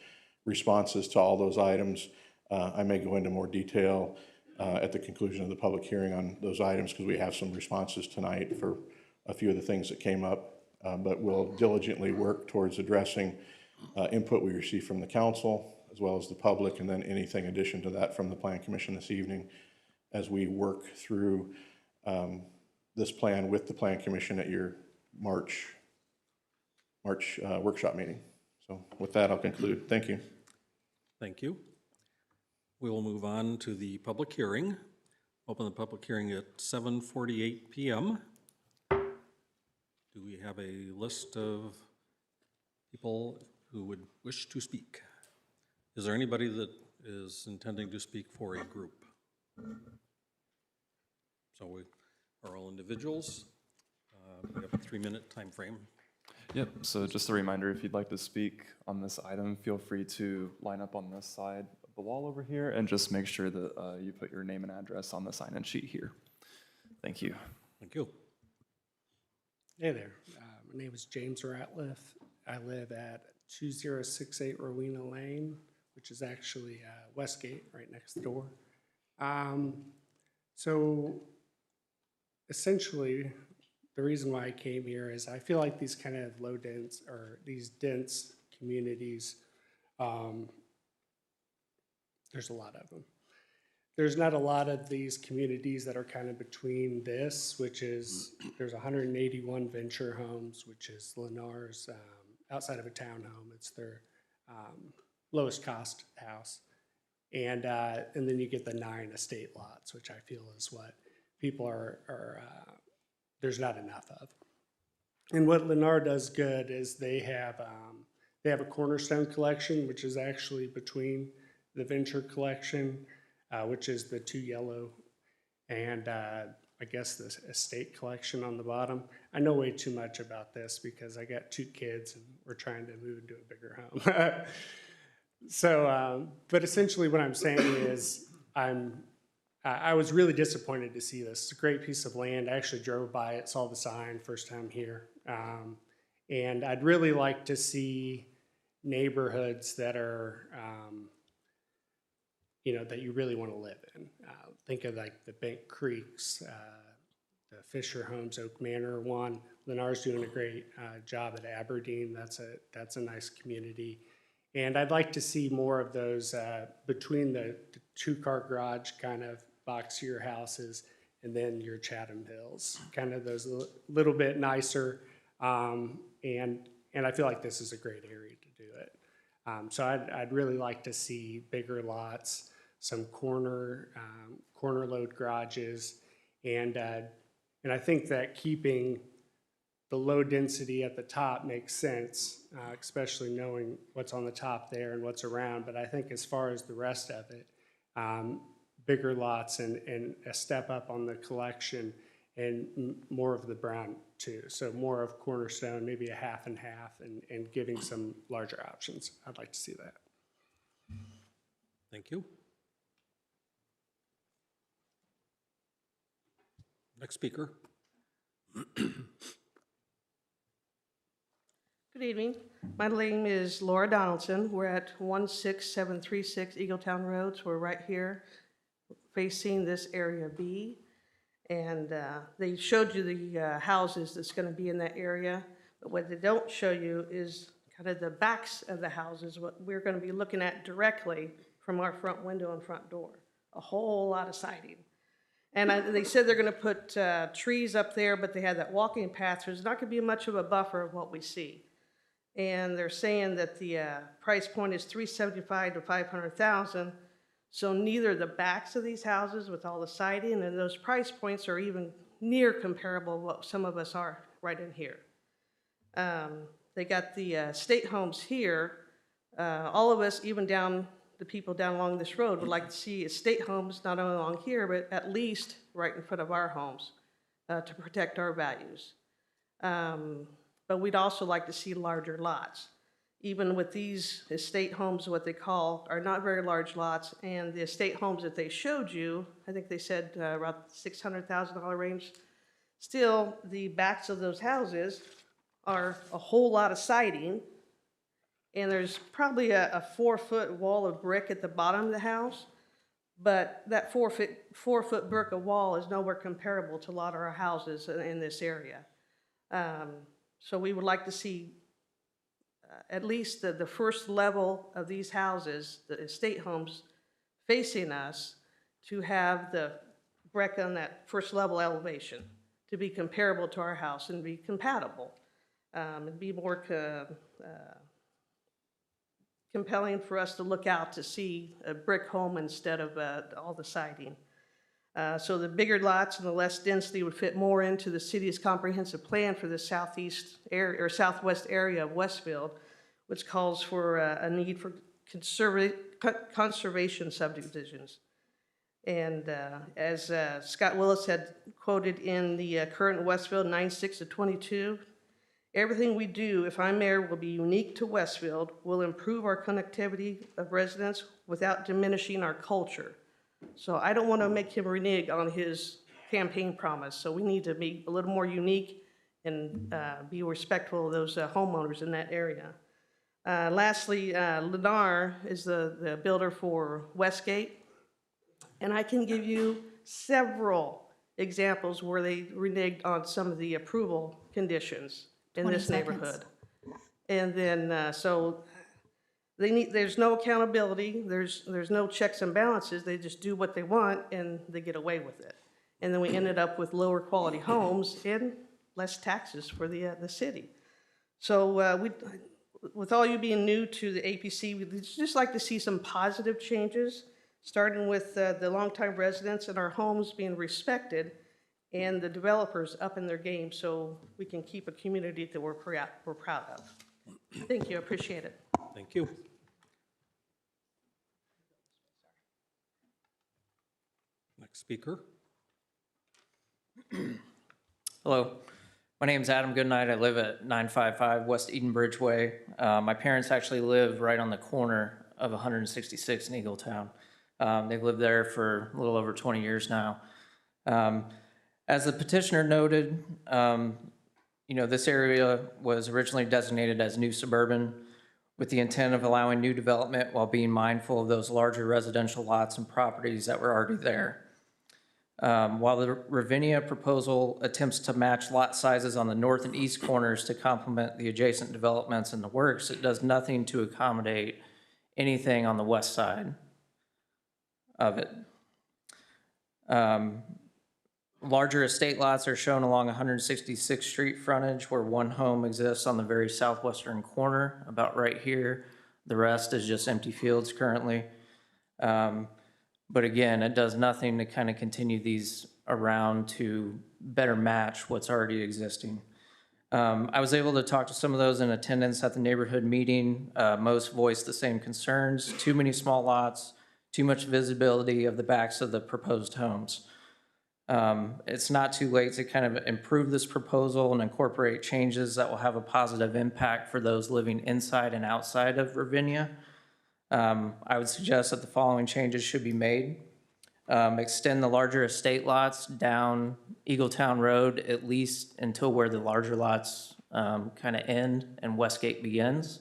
responses to all those items. I may go into more detail at the conclusion of the public hearing on those items, because we have some responses tonight for a few of the things that came up, but we'll diligently work towards addressing input we receive from the council as well as the public, and then anything addition to that from the Plan Commission this evening as we work through this plan with the Plan Commission at your March workshop meeting. So with that, I'll conclude. Thank you. Thank you. We will move on to the public hearing. Open the public hearing at 7:48 p.m. Do we have a list of people who would wish to speak? Is there anybody that is intending to speak for a group? So we are all individuals. We have a 3-minute time frame. Yep, so just a reminder, if you'd like to speak on this item, feel free to line up on this side of the wall over here and just make sure that you put your name and address on the sign-in sheet here. Thank you. Thank you. Hey there, my name is James Ratliff. I live at 2068 Rowena Lane, which is actually Westgate, right next door. So essentially, the reason why I came here is I feel like these kind of low dense, or these dense communities, there's a lot of them. There's not a lot of these communities that are kind of between this, which is, there's 181 venture homes, which is Lennar's, outside of a townhome. It's their lowest cost house. And then you get the 9 estate lots, which I feel is what people are there's not enough of. And what Lennar does good is they have a cornerstone collection, which is actually between the venture collection, which is the 2 yellow, and I guess the estate collection on the bottom. I know way too much about this because I got 2 kids and we're trying to move into a bigger home. So, but essentially what I'm saying is I'm I was really disappointed to see this. It's a great piece of land. I actually drove by it, saw the sign first time here. And I'd really like to see neighborhoods that are, that you really want to live in. Think of like the Bank Creeks, the Fisher Homes, Oak Manor one. Lennar's doing a great job at Aberdeen. That's a nice community. And I'd like to see more of those between the two-car garage kind of boxier houses and then your Chatham Hills, kind of those little bit nicer. And I feel like this is a great area to do it. So I'd really like to see bigger lots, some corner load garages, and I think that keeping the low density at the top makes sense, especially knowing what's on the top there and what's around. But I think as far as the rest of it, bigger lots and a step up on the collection and more of the brown too. So more of Cornerstone, maybe a half and half, and giving some larger options. I'd like to see that. Thank you. Next speaker. Good evening. My name is Laura Donaldson. We're at 16736 Eagletown Roads. We're right here facing this area B. And they showed you the houses that's going to be in that area. But what they don't show you is kind of the backs of the houses, what we're going to be looking at directly from our front window and front door. A whole lot of siding. And they said they're going to put trees up there, but they had that walking path. So there's not going to be much of a buffer of what we see. And they're saying that the price point is $375,000 to $500,000. So neither the backs of these houses with all the siding and those price points are even near comparable to what some of us are right in here. They got the state homes here. All of us, even down the people down along this road, would like to see estate homes not only along here, but at least right in front of our homes to protect our values. But we'd also like to see larger lots. Even with these estate homes, what they call, are not very large lots, and the estate homes that they showed you, I think they said around $600,000 range, still the backs of those houses are a whole lot of siding, and there's probably a 4-foot wall of brick at the bottom of the house, but that 4-foot brick of wall is nowhere comparable to a lot of our houses in this area. So we would like to see at least the first level of these houses, the estate homes facing us, to have the brick on that first level elevation to be comparable to our house and be compatible. It'd be more compelling for us to look out to see a brick home instead of all the siding. So the bigger lots and the less density would fit more into the city's comprehensive plan for the southeast area or southwest area of Westfield, which calls for a need for conservation subdivisions. And as Scott Willis had quoted in the current Westfield 9/6/22, everything we do, if I'm mayor, will be unique to Westfield, will improve our connectivity of residents without diminishing our culture. So I don't want to make him renege on his campaign promise. So we need to be a little more unique and be respectful of those homeowners in that area. Lastly, Lennar is the builder for Westgate. And I can give you several examples where they reneged on some of the approval conditions in this neighborhood. And then, so there's no accountability, there's no checks and balances, they just do what they want and they get away with it. And then we ended up with lower quality homes and less taxes for the city. So with all you being new to the APC, we'd just like to see some positive changes, starting with the longtime residents and our homes being respected and the developers up in their game so we can keep a community that we're proud of. Thank you, I appreciate it. Thank you. Next speaker. Hello, my name is Adam Goodnight. I live at 955 West Eden Bridgeway. My parents actually live right on the corner of 166 in Eagletown. They've lived there for a little over 20 years now. As the petitioner noted, this area was originally designated as new suburban with the intent of allowing new development while being mindful of those larger residential lots and properties that were already there. While the Ravinia proposal attempts to match lot sizes on the north and east corners to complement the adjacent developments in the works, it does nothing to accommodate anything on the west side of it. Larger estate lots are shown along 166th Street frontage where one home exists on the very southwestern corner, about right here. The rest is just empty fields currently. But again, it does nothing to kind of continue these around to better match what's already existing. I was able to talk to some of those in attendance at the neighborhood meeting. Most voiced the same concerns: too many small lots, too much visibility of the backs of the proposed homes. It's not too late to kind of improve this proposal and incorporate changes that will have a positive impact for those living inside and outside of Ravinia. I would suggest that the following changes should be made. Extend the larger estate lots down Eagletown Road at least until where the larger lots kind of end and Westgate begins.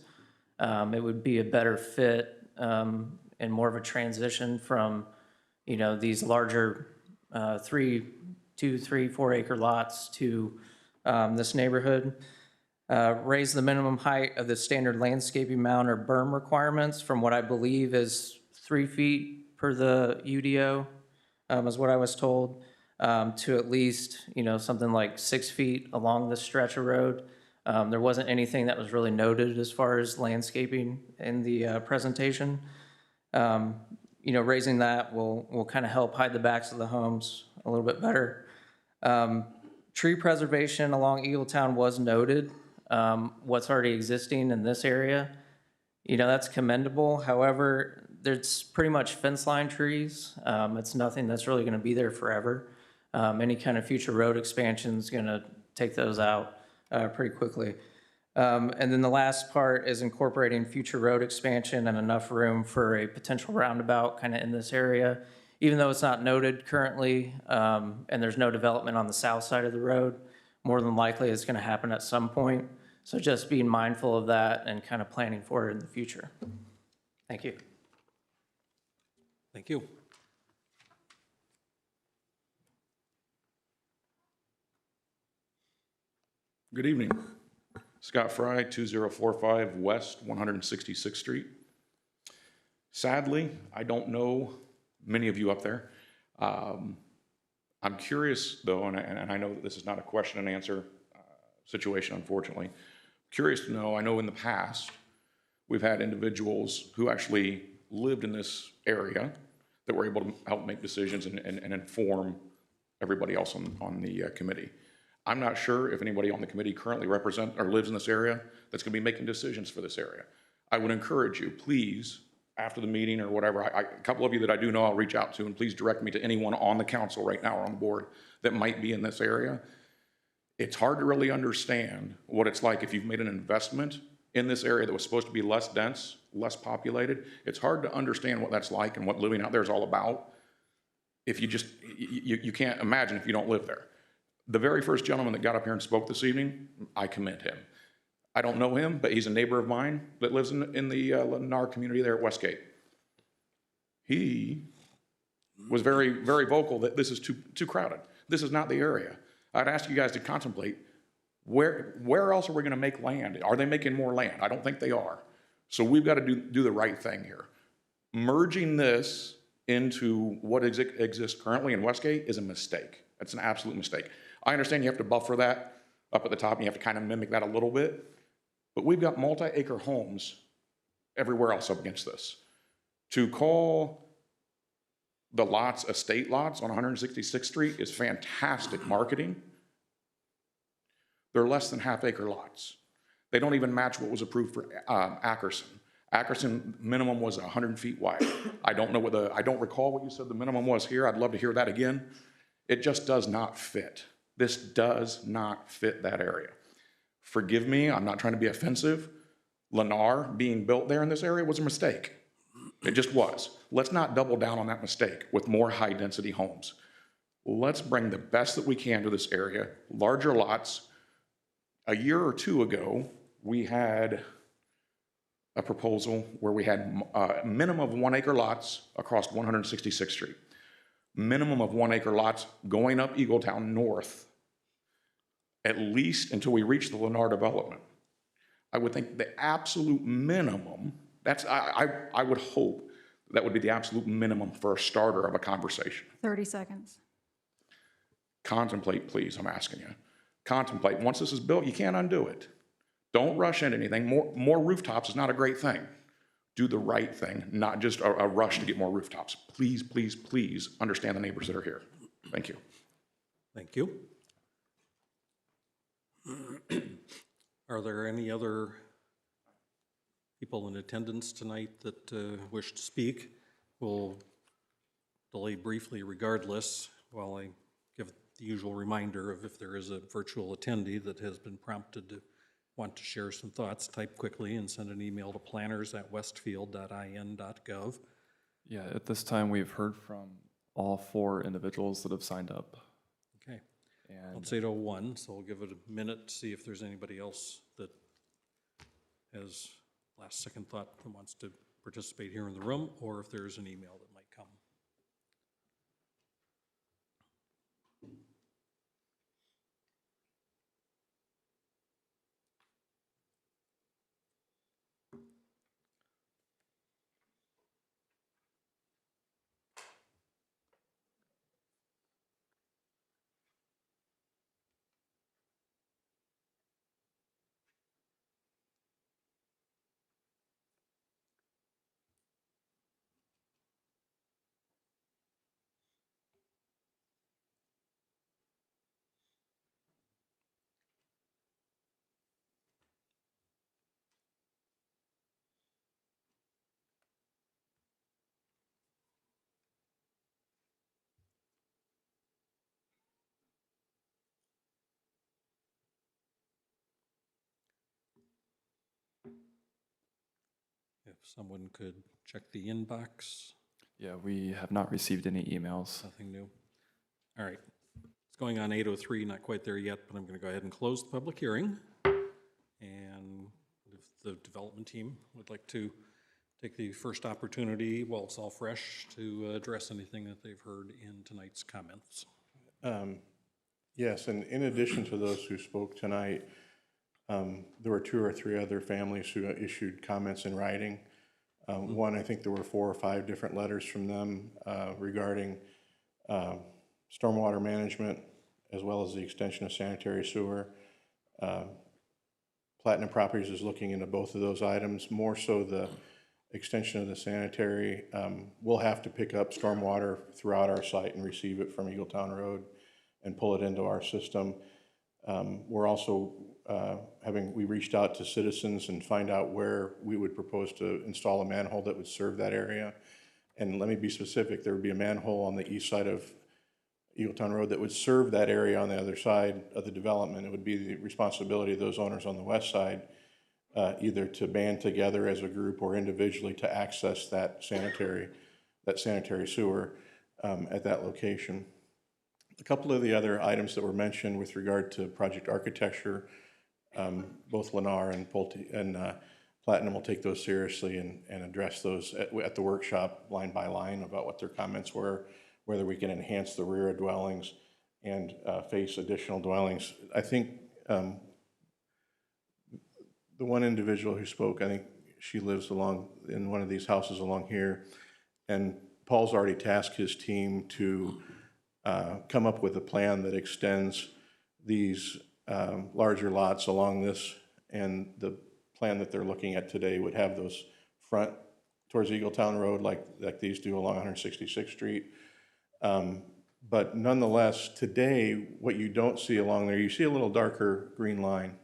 It would be a better fit and more of a transition from, these larger 3, 2, 3, 4 acre lots to this neighborhood. Raise the minimum height of the standard landscaping mound or berm requirements from what I believe is 3 feet per the UDO, is what I was told, to at least, something like 6 feet along this stretch of road. There wasn't anything that was really noted as far as landscaping in the presentation. Raising that will kind of help hide the backs of the homes a little bit better. Tree preservation along Eagletown was noted. What's already existing in this area, that's commendable. However, there's pretty much fence line trees. It's nothing that's really going to be there forever. Any kind of future road expansion is going to take those out pretty quickly. And then the last part is incorporating future road expansion and enough room for a potential roundabout kind of in this area. Even though it's not noted currently, and there's no development on the south side of the road, more than likely it's going to happen at some point. So just being mindful of that and kind of planning for it in the future. Thank you. Thank you. Good evening. Scott Fry, 2045 West 166th Street. Sadly, I don't know many of you up there. I'm curious, though, and I know that this is not a question and answer situation, unfortunately. Curious to know, I know in the past, we've had individuals who actually lived in this area that were able to help make decisions and inform everybody else on the committee. I'm not sure if anybody on the committee currently represents or lives in this area that's going to be making decisions for this area. I would encourage you, please, after the meeting or whatever, a couple of you that I do know I'll reach out to, and please direct me to anyone on the council right now or on the board that might be in this area. It's hard to really understand what it's like if you've made an investment in this area that was supposed to be less dense, less populated. It's hard to understand what that's like and what living out there is all about if you can't imagine if you don't live there. The very first gentleman that got up here and spoke this evening, I commend him. I don't know him, but he's a neighbor of mine that lives in the Lennar community there at Westgate. He was very, very vocal that this is too crowded. This is not the area. I'd ask you guys to contemplate, where else are we going to make land? Are they making more land? I don't think they are. So we've got to do the right thing here. Merging this into what exists currently in Westgate is a mistake. It's an absolute mistake. I understand you have to buffer that up at the top, and you have to kind of mimic that a little bit, but we've got multi-acre homes everywhere else up against this. To call the lots estate lots on 166th Street is fantastic marketing. They're less than half-acre lots. They don't even match what was approved for Ackerson. Ackerson minimum was 100 feet wide. I don't recall what you said the minimum was here. I'd love to hear that again. It just does not fit. This does not fit that area. Forgive me, I'm not trying to be offensive. Lennar being built there in this area was a mistake. It just was. Let's not double down on that mistake with more high-density homes. Let's bring the best that we can to this area, larger lots. A year or two ago, we had a proposal where we had a minimum of 1 acre lots across 166th Street. Minimum of 1 acre lots going up Eagletown North, at least until we reach the Lennar development. I would think the absolute minimum, I would hope that would be the absolute minimum for a starter of a conversation. 30 seconds. Contemplate, please, I'm asking you. Contemplate. Once this is built, you can't undo it. Don't rush into anything. More rooftops is not a great thing. Do the right thing, not just a rush to get more rooftops. Please, please, please understand the neighbors that are here. Thank you. Thank you. Are there any other people in attendance tonight that wish to speak? We'll delay briefly regardless while I give the usual reminder of if there is a virtual attendee that has been prompted to want to share some thoughts, type quickly and send an email to planners@westfield.in.gov. Yeah, at this time, we've heard from all 4 individuals that have signed up. Okay. And It's 8:01, so we'll give it a minute to see if there's anybody else that has last second thought that wants to participate here in the room, or if there's an email that might come. If someone could check the inbox. yeah, we have not received any emails. Nothing new. All right. It's going on 8:03, not quite there yet, but I'm going to go ahead and close the public hearing. And if the development team would like to take the first opportunity while it's all fresh to address anything that they've heard in tonight's comments. Yes, and in addition to those who spoke tonight, there were 2 or 3 other families who issued comments in writing. One, I think there were 4 or 5 different letters from them regarding stormwater management, as well as the extension of sanitary sewer. Platinum Properties is looking into both of those items, more so the extension of the sanitary. We'll have to pick up stormwater throughout our site and receive it from Eagletown Road and pull it into our system. We're also we reached out to citizens and find out where we would propose to install a manhole that would serve that area. And let me be specific, there would be a manhole on the east side of Eagletown Road that would serve that area on the other side of the development. It would be the responsibility of those owners on the west side either to band together as a group or individually to access that sanitary sewer at that location. A couple of the other items that were mentioned with regard to project architecture, both Lennar and Platinum will take those seriously and address those at the workshop line by line about what their comments were, whether we can enhance the rear of dwellings and face additional dwellings. I think the one individual who spoke, I think she lives in one of these houses along here, and Paul's already tasked his team to come up with a plan that extends these larger lots along this, and the plan that they're looking at today would have those front towards Eagletown Road like these do along 166th Street. But nonetheless, today, what you don't see along there, you see a little darker green line.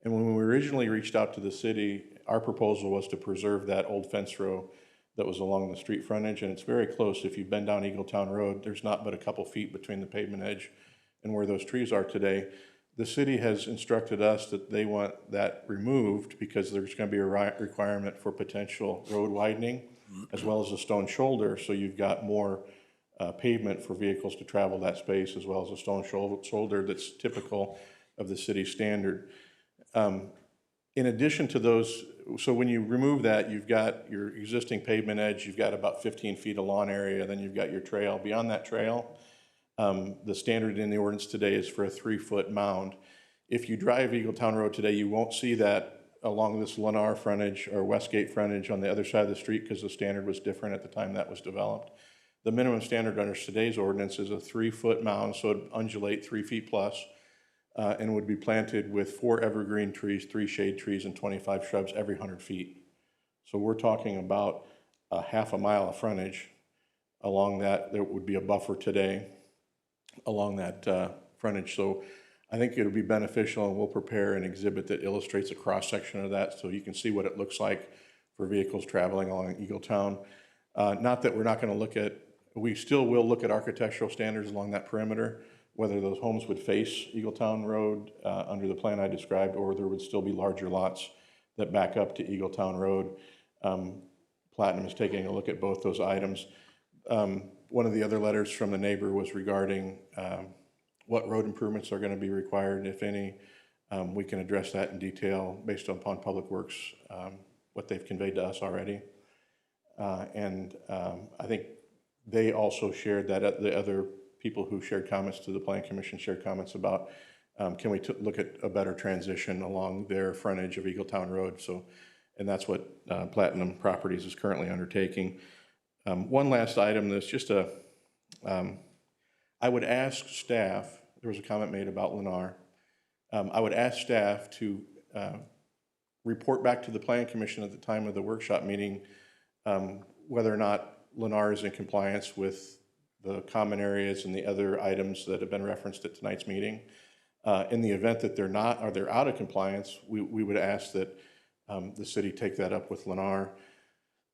And when we originally reached out to the city, our proposal was to preserve that old fence row that was along the street frontage, and it's very close. If you've been down Eagletown Road, there's not but a couple feet between the pavement edge and where those trees are today. The city has instructed us that they want that removed because there's going to be a requirement for potential road widening. as well as a stone shoulder, so you've got more pavement for vehicles to travel that space, as well as a stone shoulder that's typical of the city standard. In addition to those, so when you remove that, you've got your existing pavement edge, you've got about 15 feet of lawn area, then you've got your trail. Beyond that trail, the standard in the ordinance today is for a 3-foot mound. If you drive Eagletown Road today, you won't see that along this Lennar frontage or Westgate frontage on the other side of the street, because the standard was different at the time that was developed. The minimum standard under today's ordinance is a 3-foot mound, so it'd undulate 3 feet plus, and would be planted with 4 evergreen trees, 3 shade trees, and 25 shrubs every 100 feet. So we're talking about a half a mile of frontage along that. There would be a buffer today along that frontage. So I think it'll be beneficial, and we'll prepare an exhibit that illustrates a cross-section of that so you can see what it looks like for vehicles traveling along Eagletown. Not that we're not going to look at, we still will look at architectural standards along that perimeter, whether those homes would face Eagletown Road under the plan I described, or there would still be larger lots that back up to Eagletown Road. Platinum is taking a look at both those items. One of the other letters from the neighbor was regarding what road improvements are going to be required, if any. We can address that in detail based upon Public Works, what they've conveyed to us already. And I think they also shared that the other people who shared comments to the Plan Commission shared comments about can we look at a better transition along their frontage of Eagletown Road. So, and that's what Platinum Properties is currently undertaking. One last item that's just I would ask staff, there was a comment made about Lennar. I would ask staff to report back to the Plan Commission at the time of the workshop meeting whether or not Lennar is in compliance with the common areas and the other items that have been referenced at tonight's meeting. In the event that they're not, or they're out of compliance, we would ask that the city take that up with Lennar.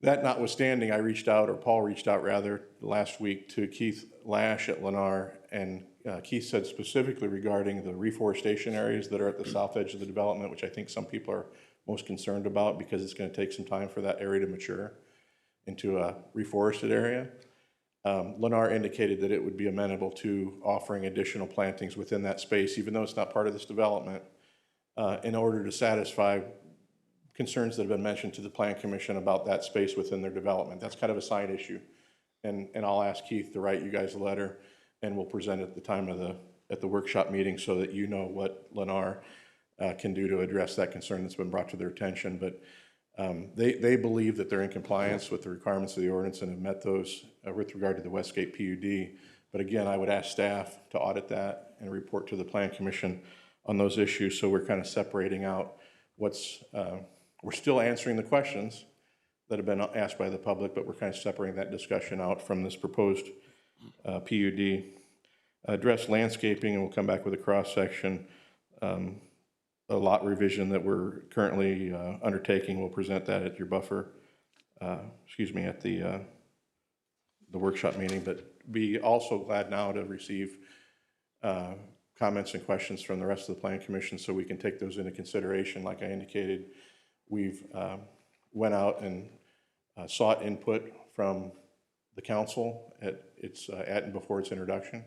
That notwithstanding, I reached out, or Paul reached out rather, last week to Keith Lash at Lennar, and Keith said specifically regarding the reforestation areas that are at the south edge of the development, which I think some people are most concerned about because it's going to take some time for that area to mature into a reforested area. Lennar indicated that it would be amenable to offering additional plantings within that space, even though it's not part of this development, in order to satisfy concerns that have been mentioned to the Plan Commission about that space within their development. That's kind of a side issue. And I'll ask Keith to write you guys a letter, and we'll present it at the time of the workshop meeting so that you know what Lennar can do to address that concern that's been brought to their attention. But they believe that they're in compliance with the requirements of the ordinance and have met those with regard to the Westgate PUD. But again, I would ask staff to audit that and report to the Plan Commission on those issues. So we're kind of separating out what's, we're still answering the questions that have been asked by the public, but we're kind of separating that discussion out from this proposed PUD. Address landscaping, and we'll come back with a cross-section. A lot revision that we're currently undertaking. We'll present that at your buffer, at the workshop meeting, but be also glad now to receive comments and questions from the rest of the Plan Commission so we can take those into consideration. Like I indicated, we've went out and sought input from the council at and before its introduction.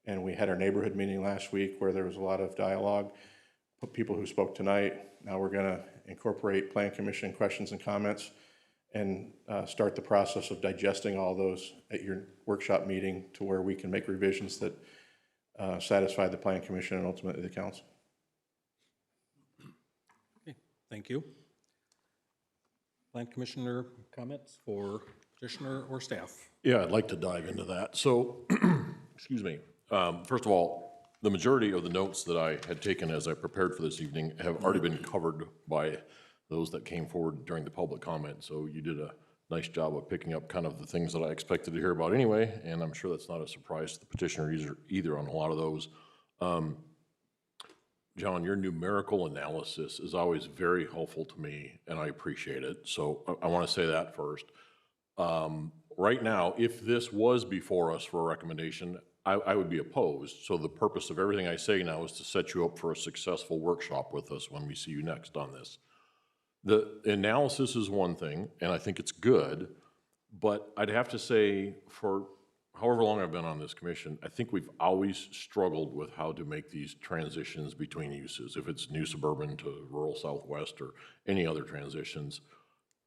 And we had our neighborhood meeting last week where there was a lot of dialogue. People who spoke tonight. Now we're going to incorporate Plan Commission questions and comments and start the process of digesting all those at your workshop meeting to where we can make revisions that satisfy the Plan Commission and ultimately the council. Okay, thank you. Plan Commissioner comments for petitioner or staff? Yeah, I'd like to dive into that. So, excuse me. First of all, the majority of the notes that I had taken as I prepared for this evening have already been covered by those that came forward during the public comment. So you did a nice job of picking up kind of the things that I expected to hear about anyway, and I'm sure that's not a surprise to the petitioner either on a lot of those. John, your numerical analysis is always very helpful to me, and I appreciate it. So I want to say that first. Right now, if this was before us for a recommendation, I would be opposed. So the purpose of everything I say now is to set you up for a successful workshop with us when we see you next on this. The analysis is one thing, and I think it's good, But I'd have to say, for however long I've been on this commission, I think we've always struggled with how to make these transitions between uses, if it's new suburban to rural southwest or any other transitions.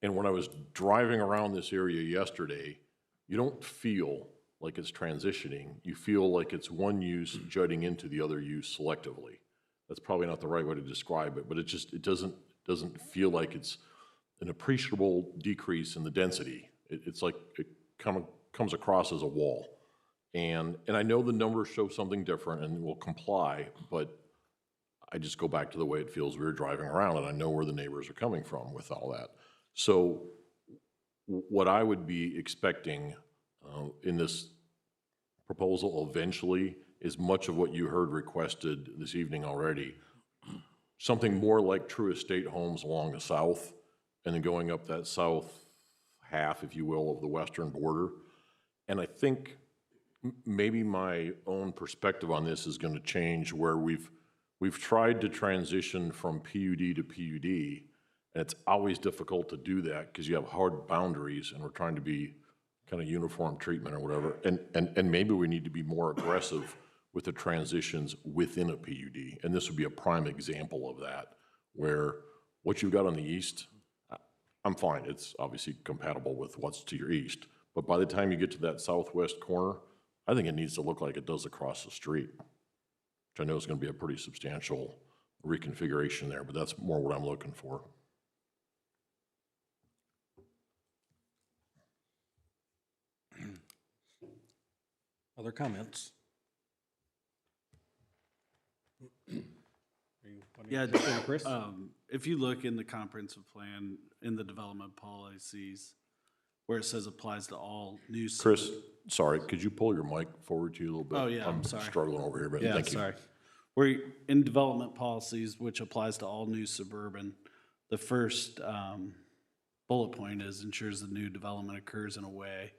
And when I was driving around this area yesterday, you don't feel like it's transitioning. You feel like it's one use jutting into the other use selectively. That's probably not the right way to describe it, but it doesn't feel like it's an appreciable decrease in the density. It's like it comes across as a wall. And I know the numbers show something different and will comply, but I just go back to the way it feels we were driving around, and I know where the neighbors are coming from with all that. So what I would be expecting in this proposal eventually is much of what you heard requested this evening already. Something more like true estate homes along the south, and then going up that south half, if you will, of the western border. And I think maybe my own perspective on this is going to change, where we've tried to transition from PUD to PUD, and it's always difficult to do that because you have hard boundaries, and we're trying to be kind of uniform treatment or whatever. And maybe we need to be more aggressive with the transitions within a PUD. And this would be a prime example of that, where what you've got on the east, I'm fine. It's obviously compatible with what's to your east. But by the time you get to that southwest corner, I think it needs to look like it does across the street, which I know is going to be a pretty substantial reconfiguration there, but that's more what I'm looking for. Other comments? Yeah, Chris? if you look in the comprehensive plan, in the development policies, where it says applies to all new. Chris, sorry, could you pull your mic forward to you a little bit? Oh, yeah, I'm sorry. Struggling over here, but Yeah, thank you. sorry. We're in development policies, which applies to all new suburban. The first bullet point is ensures the new development occurs in a way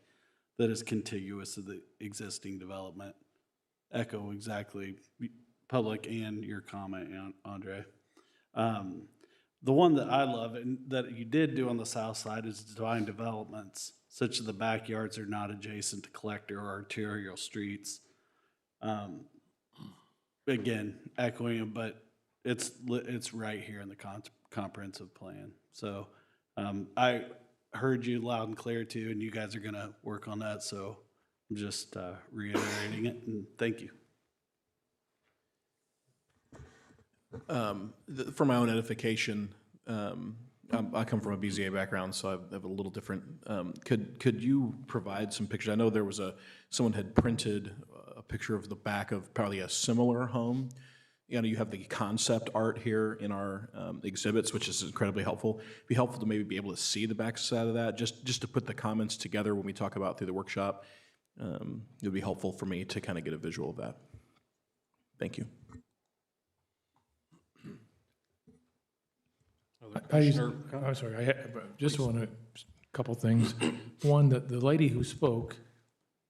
that is contiguous to the existing development. Echo exactly public and your comment, Andre. The one that I love and that you did do on the south side is design developments, such that the backyards are not adjacent to collector or arterial streets. Again, echoing it, but it's right here in the comprehensive plan. So I heard you loud and clear too, and you guys are gonna work on that, so I'm just reiterating it, and thank you. For my own edification, I come from a BZA background, so I have a little different. Could you provide some pictures? I know there was someone had printed a picture of the back of probably a similar home. You know, you have the concept art here in our exhibits, which is incredibly helpful. It'd be helpful to maybe be able to see the back side of that, just to put the comments together when we talk about through the workshop. It would be helpful for me to kind of get a visual of that. Thank you. I'm sorry, I just want a couple things. One, that the lady who spoke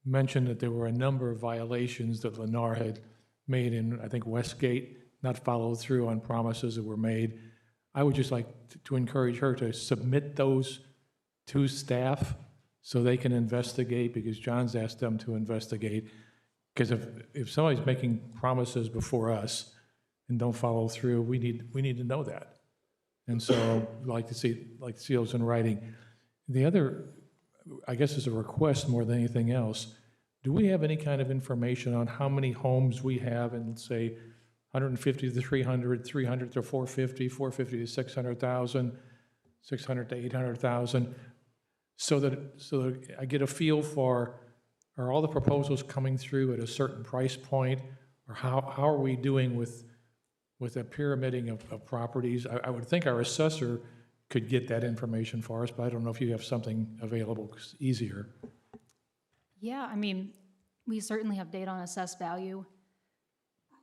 mentioned that there were a number of violations that Lennar had made in, I think, Westgate, not followed through on promises that were made. I would just like to encourage her to submit those to staff so they can investigate, because John's asked them to investigate. Because if somebody's making promises before us and don't follow through, we need to know that. And so I'd like to see those in writing. The other, I guess, is a request more than anything else. Do we have any kind of information on how many homes we have in, let's say, 150 to 300, 300 to 450, 450 to 600,000, 600 to 800,000, so that I get a feel for, are all the proposals coming through at a certain price point, or how are we doing with a pyramiding of properties? I would think our assessor could get that information for us, but I don't know if you have something available easier. Yeah, I mean, we certainly have data on assessed value.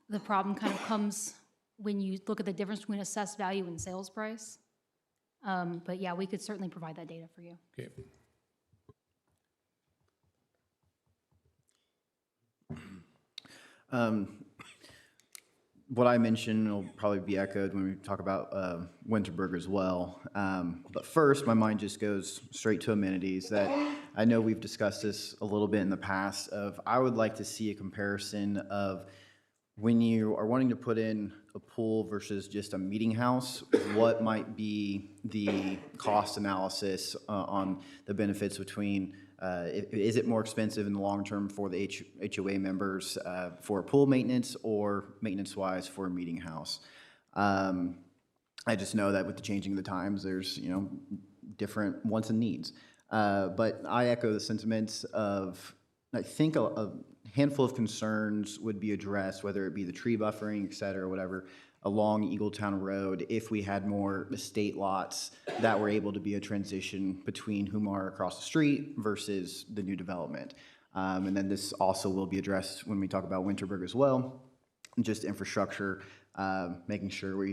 The problem kind of comes when you look at the difference between assessed value and sales price. But yeah, we could certainly provide that data for you. Okay. what I mentioned will probably be echoed when we talk about Winterberg as well. But first, my mind just goes straight to amenities. That I know we've discussed this a little bit in the past. I would like to see a comparison of when you are wanting to put in a pool versus just a meeting house, what might be the cost analysis on the benefits between, is it more expensive in the long term for the HOA members for pool maintenance or maintenance-wise for a meeting house? I just know that with the changing of the times, there's, different wants and needs. But I echo the sentiments of, I think a handful of concerns would be addressed, whether it be the tree buffering, et cetera, whatever, along Eagletown Road, if we had more estate lots that were able to be a transition between whom are across the street versus the new development. And then this also will be addressed when we talk about Winterberg as well, just infrastructure, making sure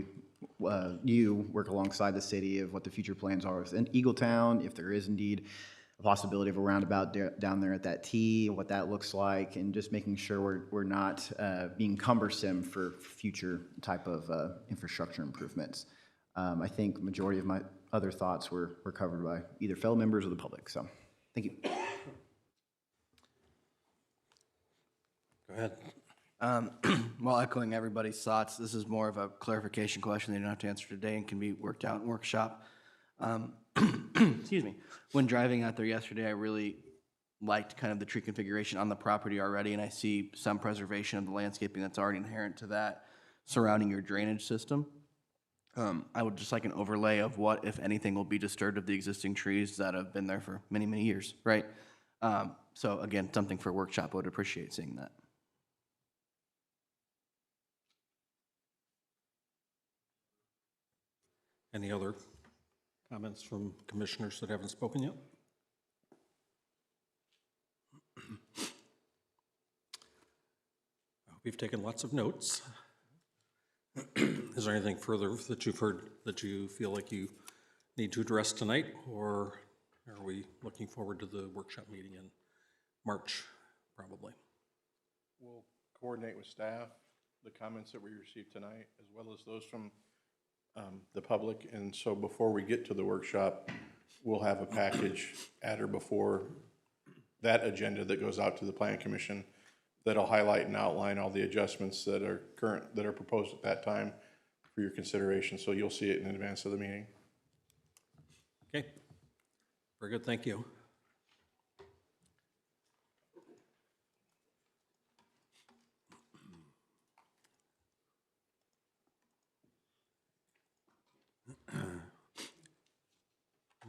you work alongside the city of what the future plans are within Eagletown, if there is indeed a possibility of a roundabout down there at that T, what that looks like, and just making sure we're not being cumbersome for future type of infrastructure improvements. I think majority of my other thoughts were covered by either fellow members or the public, so thank you. Go ahead. While echoing everybody's thoughts, this is more of a clarification question they don't have to answer today and can be worked out in workshop. Excuse me. When driving out there yesterday, I really liked kind of the tree configuration on the property already, and I see some preservation of the landscaping that's already inherent to that surrounding your drainage system. I would just like an overlay of what, if anything, will be disturbed of the existing trees that have been there for many, many years, right? So again, something for a workshop. I would appreciate seeing that. Any other comments from commissioners that haven't spoken yet? I hope you've taken lots of notes. Is there anything further that you've heard that you feel like you need to address tonight, or are we looking forward to the workshop meeting in March, probably? We'll coordinate with staff the comments that we received tonight, as well as those from the public, and so before we get to the workshop, we'll have a package at or before that agenda that goes out to the Plan Commission that'll highlight and outline all the adjustments that are proposed at that time for your consideration, so you'll see it in advance of the meeting. Okay, very good, thank you.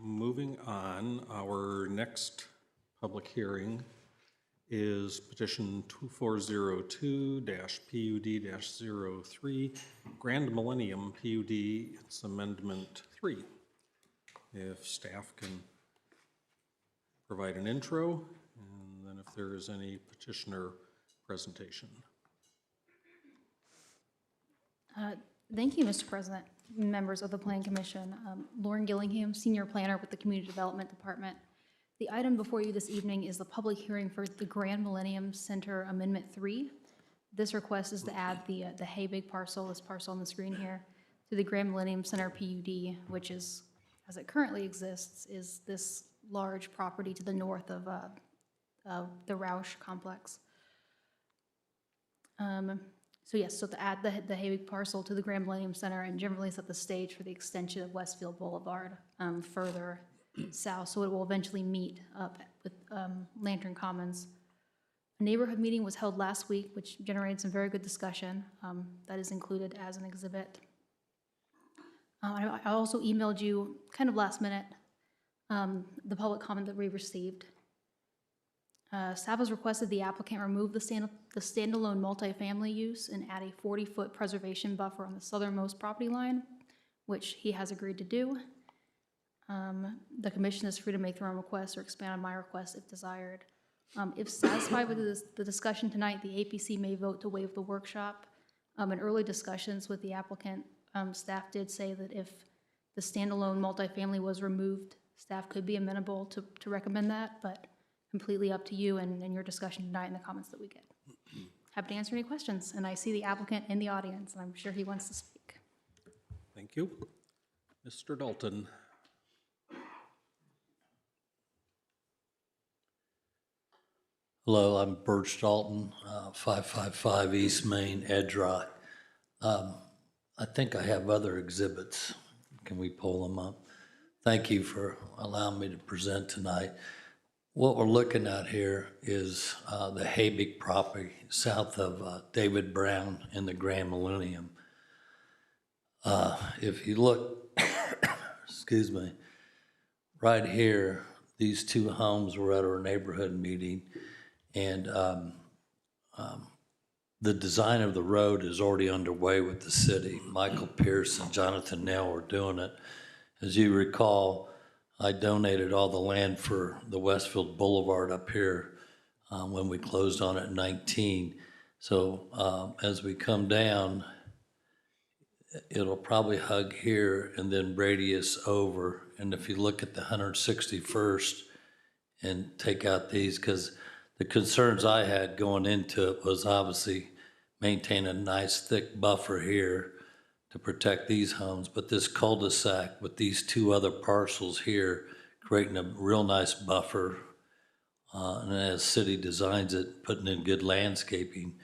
Moving on, our next public hearing is petition 2402-PUD-03, Grand Millennium PUD, it's amendment 3. If staff can provide an intro, and then if there is any petitioner presentation. Thank you, Mr. President, members of the Plan Commission. Lauren Gillingham, Senior Planner with the Community Development Department. The item before you this evening is the public hearing for the Grand Millennium Center Amendment 3. This request is to add the Haybig parcel, this parcel on the screen here, to the Grand Millennium Center PUD, which is, as it currently exists, is this large property to the north of the Roush complex. So yes, so to add the Haybig parcel to the Grand Millennium Center and generally set the stage for the extension of Westfield Boulevard further south, so it will eventually meet up with Lantern Commons. A neighborhood meeting was held last week, which generated some very good discussion. That is included as an exhibit. I also emailed you, kind of last minute, the public comment that we received. Staff has requested the applicant remove the standalone multifamily use and add a 40-foot preservation buffer on the southernmost property line, which he has agreed to do. The commission is free to make their own requests or expand on my request if desired. If satisfied with the discussion tonight, the APC may vote to waive the workshop. In early discussions with the applicant, staff did say that if the standalone multifamily was removed, staff could be amenable to recommend that, but completely up to you and your discussion tonight and the comments that we get. happy to answer any questions. And I see the applicant in the audience, and I'm sure he wants to speak. Thank you. Mr. Dalton. Hello, I'm Birch Dalton, 555 East Main, Edge Rock. I think I have other exhibits. Can we pull them up? Thank you for allowing me to present tonight. What we're looking at here is the Habig property south of David Brown in the Grand Millennium. If you look, excuse me, right here, these two homes were at our neighborhood meeting, and the design of the road is already underway with the city. Michael Pierce and Jonathan Nail are doing it. As you recall, I donated all the land for the Westfield Boulevard up here when we closed on it in 19. So as we come down, it'll probably hug here and then radius over. And if you look at the 161st and take out these, because the concerns I had going into it was obviously maintain a nice thick buffer here to protect these homes, but this cul-de-sac with these two other parcels here, creating a real nice buffer, and as city designs it, putting in good landscaping.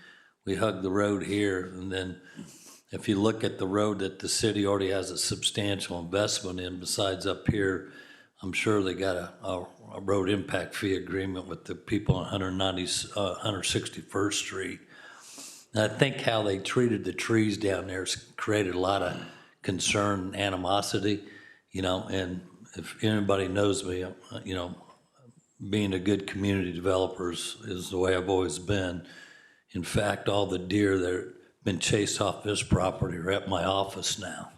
We hug the road here, and then if you look at the road that the city already has a substantial investment in, besides up here, I'm sure they got a road impact fee agreement with the people on 161st Street. And I think how they treated the trees down there has created a lot of concern and animosity, you know, and if anybody knows me, you know, being a good community developer is the way I've always been. In fact, all the deer that have been chased off this property are at my office now.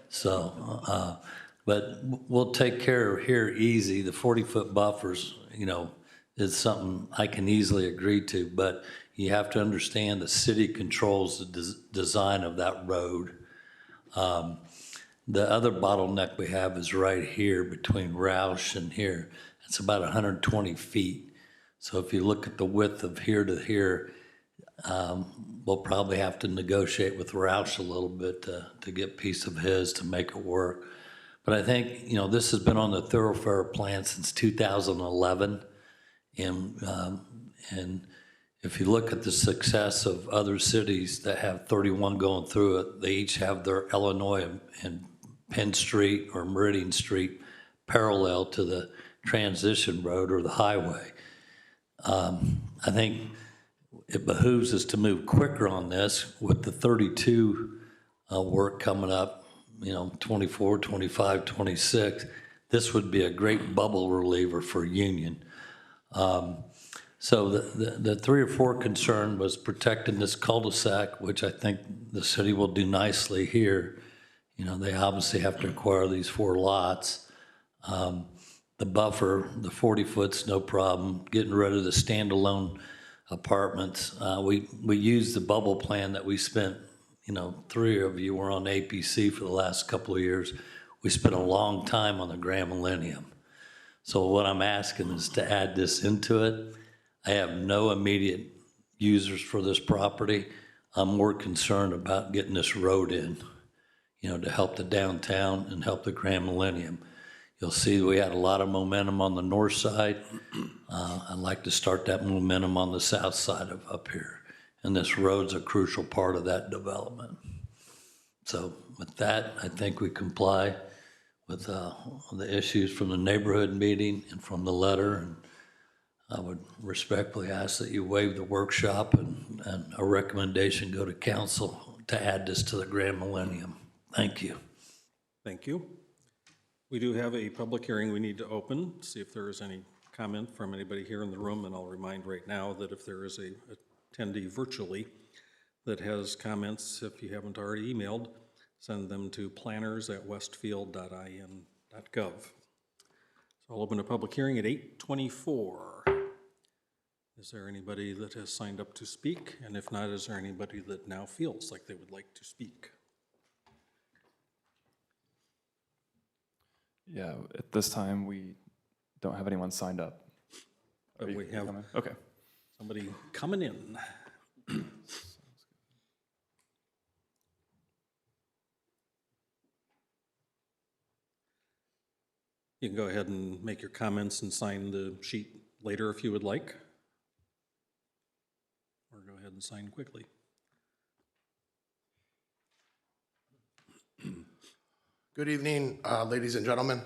So, but we'll take care of here easy. The 40-foot buffers, you know, is something I can easily agree to, but you have to understand the city controls the design of that road. The other bottleneck we have is right here between Roush and here. It's about 120 feet. So if you look at the width of here to here, we'll probably have to negotiate with Roush a little bit to get a piece of his to make it work. But I think, you know, this has been on the thoroughfare plan since 2011. And if you look at the success of other cities that have 31 going through it, they each have their Illinois and Penn Street or Meridian Street parallel to the transition road or the highway. I think it behooves us to move quicker on this with the 32 work coming up, you know, 24, 25, 26. This would be a great bubble reliever for Union. So the 3 or 4 concern was protecting this cul-de-sac, which I think the city will do nicely here. You know, they obviously have to acquire these 4 lots. The buffer, the 40 foot's no problem. Getting rid of the standalone apartments. We used the bubble plan that we spent, you know, 3 of you were on APC for the last couple of years. We spent a long time on the Grand Millennium. So what I'm asking is to add this into it. I have no immediate users for this property. I'm more concerned about getting this road in, you know, to help the downtown and help the Grand Millennium. You'll see we had a lot of momentum on the north side. I'd like to start that momentum on the south side of up here. And this road's a crucial part of that development. So with that, I think we comply with the issues from the neighborhood meeting and from the letter. And I would respectfully ask that you waive the workshop and a recommendation go to council to add this to the Grand Millennium. Thank you. Thank you. We do have a public hearing we need to open, see if there is any comment from anybody here in the room, and I'll remind right now that if there is a attendee virtually that has comments, if you haven't already emailed, send them to planners@westfield.in.gov. So I'll open a public hearing at 8:24. Is there anybody that has signed up to speak? And if not, is there anybody that now feels like they would like to speak? Yeah, at this time, we don't have anyone signed up. But we have okay. somebody coming in. You can go ahead and make your comments and sign the sheet later if you would like. Or go ahead and sign quickly. Good evening, ladies and gentlemen.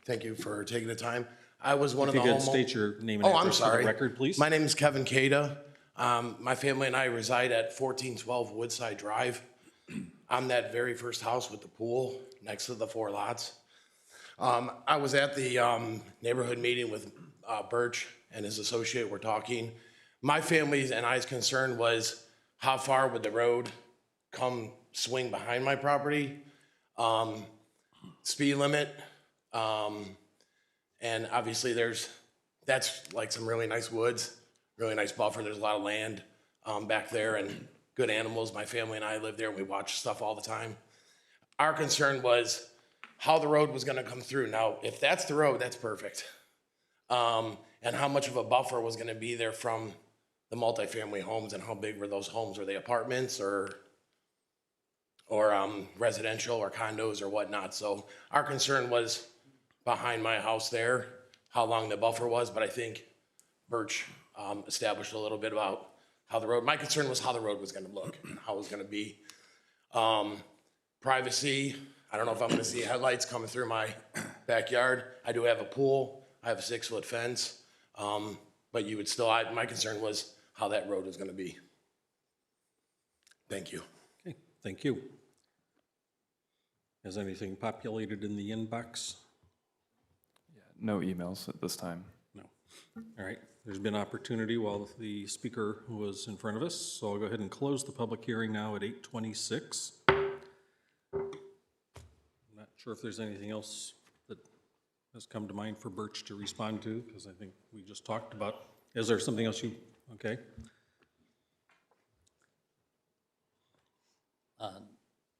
Thank you for taking the time. I was one If of you the could state your name and Oh, I'm address for the sorry. record, please. My name is Kevin Cada. My family and I reside at 1412 Woodside Drive. I'm that very first house with the pool next to the 4 lots. I was at the neighborhood meeting with Birch and his associate were talking. My family's and I's concern was how far would the road come swing behind my property? Speed limit. And obviously that's like some really nice woods, really nice buffer. There's a lot of land back there and good animals. My family and I live there and we watch stuff all the time. Our concern was how the road was gonna come through. Now, if that's the road, that's perfect. And how much of a buffer was gonna be there from the multifamily homes and how big were those homes? Were they apartments or residential or condos or whatnot? So our concern was behind my house there, how long the buffer was, but I think Birch established a little bit about how the road, my concern was how the road was gonna look and how it was gonna be. Privacy, I don't know if I'm gonna see headlights coming through my backyard. I do have a pool, I have a 6-foot fence, but you would still, my concern was how that road was gonna be. Thank you. Okay, thank you. Has anything populated in the inbox? No emails at this time. No. All right, there's been opportunity while the speaker was in front of us, so I'll go ahead and close the public hearing now at 8:26. I'm not sure if there's anything else that has come to mind for Birch to respond to, because I think we just talked about. Is there something else you, okay?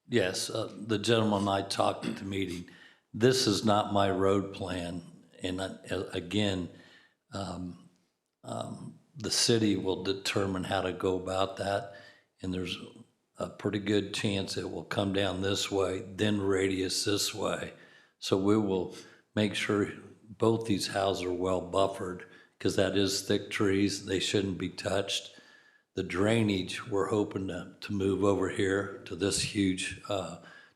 Yes, the gentleman I talked at the meeting, this is not my road plan. And again, the city will determine how to go about that. And there's a pretty good chance it will come down this way, then radius this way. So we will make sure both these houses are well buffered, because that is thick trees. They shouldn't be touched. The drainage, we're hoping to move over here to this huge